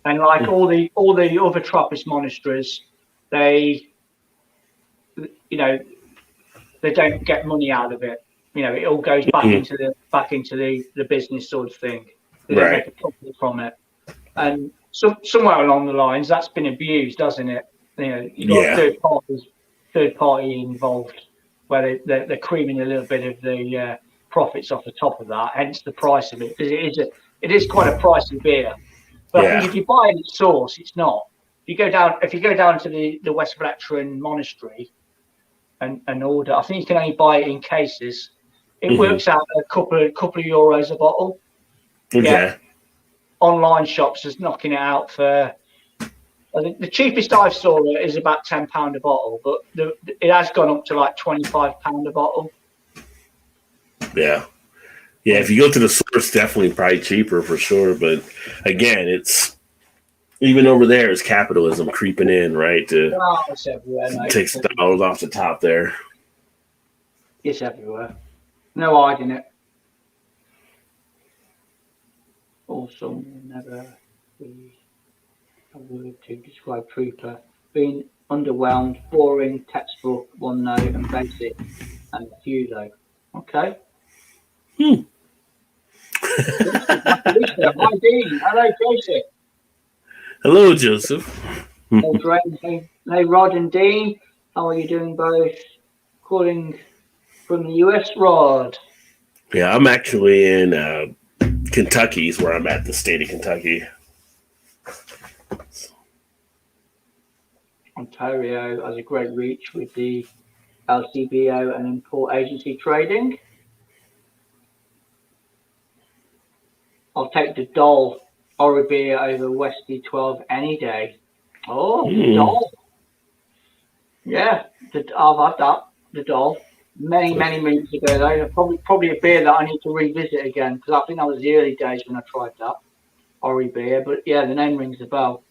and like all the other Trappist monasteries, they don't get money out of it. It all goes back into the business sort of thing. They don't make a profit from it, and somewhere along the lines, that's been abused, hasn't it? You've got third party involved, where they're creaming a little bit of the profits off the top of that, hence the price of it, because it is quite a pricey beer. But I think if you buy it at source, it's not. If you go down to the West Veteran Monastery and order, I think you can only buy it in cases. It works out a couple of euros a bottle. Okay. Yeah. Online shops is knocking it out for. I think the cheapest I've saw it is about £10 a bottle, but it has gone up to like £25 a bottle. Yeah. Yeah, if you go to the source, definitely probably cheaper for sure. But again, it's even over there is capitalism creeping in, right? It's everywhere, mate. Take some dollars off the top there. It's everywhere. No hiding it. Awesome will never be a word to describe Trooper. Being underwhelmed, boring, textbook, one note, and basic, and a few though. Okay. Hi, Dean. Hello, Joseph. Hello, Joseph. Hey, Rod and Dean. How are you doing both? Calling from the US, Rod. Yeah, I'm actually in Kentucky is where I'm at, the state of Kentucky. Ontario has a great reach with the LCBO and import agency trading. I'll take the Doll or a beer over Westy 12 any day. Oh, the Doll. Yeah, I've had that, the Doll. Many moons ago, though. Probably a beer that I need to revisit again, because I think that was the early days when I tried that Ori beer. But yeah, the name rings a bell.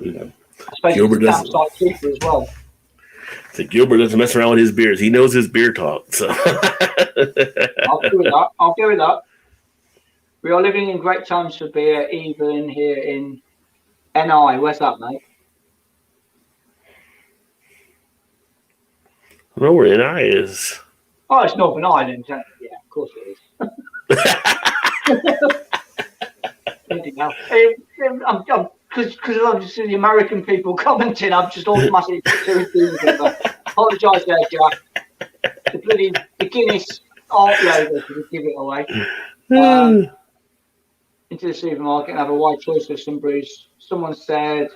Yeah. I suppose Gilbert it's campsite cheaper as well. So Gilbert doesn't mess around with his beers. He knows his beer talk. So I'll go with that. We are living in great times for beer, even here in NI. Where's that, mate? I don't know where NI is. Oh, it's Northern Ireland. Yeah, of course it is. Because obviously the American people commenting, I've just automatically put two and two together. Apologise there, Jack. The Guinness art logo to give it away. Into the supermarket and have a wide choice of some brews. Someone said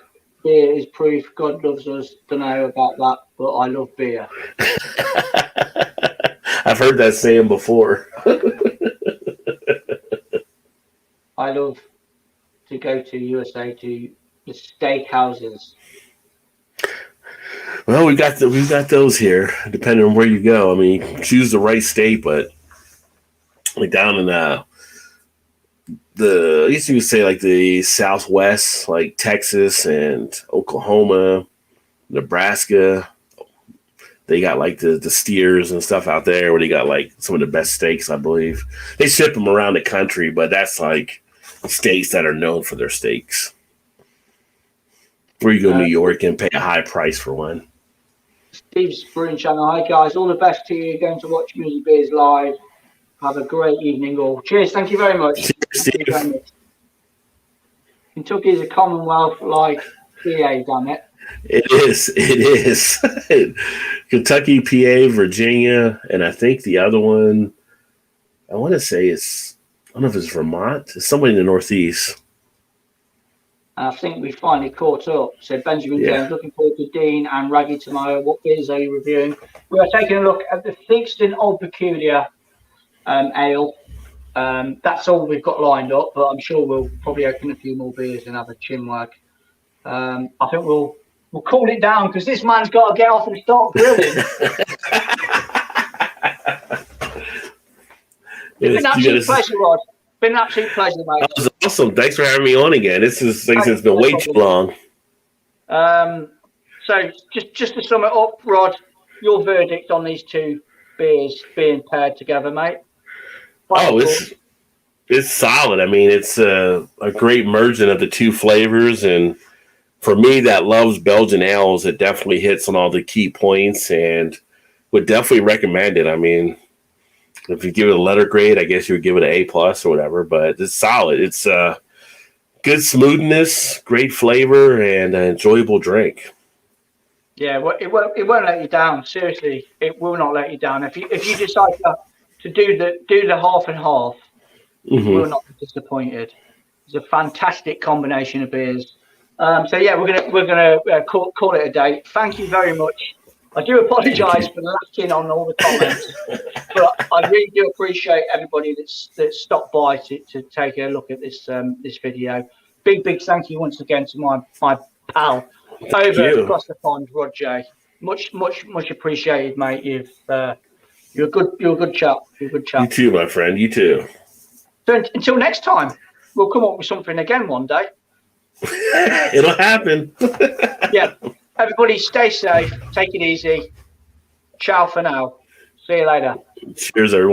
beer is proof God loves us. Don't know about that, but I love beer. I've heard that saying before. I love to go to USA to the steak houses. Well, we've got those here, depending on where you go. I mean, choose the right state, but like down in I used to say like the Southwest, like Texas and Oklahoma, Nebraska. They got like the steers and stuff out there where they got like some of the best steaks, I believe. They ship them around the country, but that's like states that are known for their steaks. Where you go to New York and pay a high price for one. Steve's Brewing Channel. Hi, guys. All the best to you. Going to watch Music Beers live. Have a great evening all. Cheers. Thank you very much. Steve. Kentucky is a Commonwealth like PA, damn it. It is. Kentucky, PA, Virginia, and I think the other one, I want to say I don't know if it's Vermont. It's somewhere in the Northeast. I think we finally caught up. So Benjamin James, looking forward to Dean and Raggy tomorrow. What beers are you reviewing? We are taking a look at the Theakston Old Peculiar Ale. That's all we've got lined up, but I'm sure we'll probably open a few more beers and have a chinwag. I think we'll call it down because this man's got to get off and start grilling. It's been an absolute pleasure, Rod. Been an absolute pleasure, mate. That was awesome. Thanks for having me on again. It's been way too long. So just to sum it up, Rod, your verdict on these two beers being paired together, mate? It's solid. I mean, it's a great merging of the two flavors, and for me that loves Belgian ales, it definitely hits on all the key points, and would definitely recommend it. I mean, if you give it a letter grade, I guess you would give it an A+ or whatever, but it's solid. It's good smoothness, great flavor, and an enjoyable drink. Yeah, well, it won't let you down. Seriously, it will not let you down. If you decide to do the half and half, you will not be disappointed. It's a fantastic combination of beers. So yeah, we're gonna call it a day. Thank you very much. I do apologise for lacking on all the comments, but I really do appreciate everybody that's stopped by to take a look at this video. Big thank you once again to my pal across the pond, Rod J. Much appreciated, mate. You're a good chap. You're a good chap. You too, my friend. You too. So until next time, we'll come up with something again one day. It'll happen. Yeah. Everybody stay safe. Take it easy. Ciao for now. See you later. Cheers, everyone.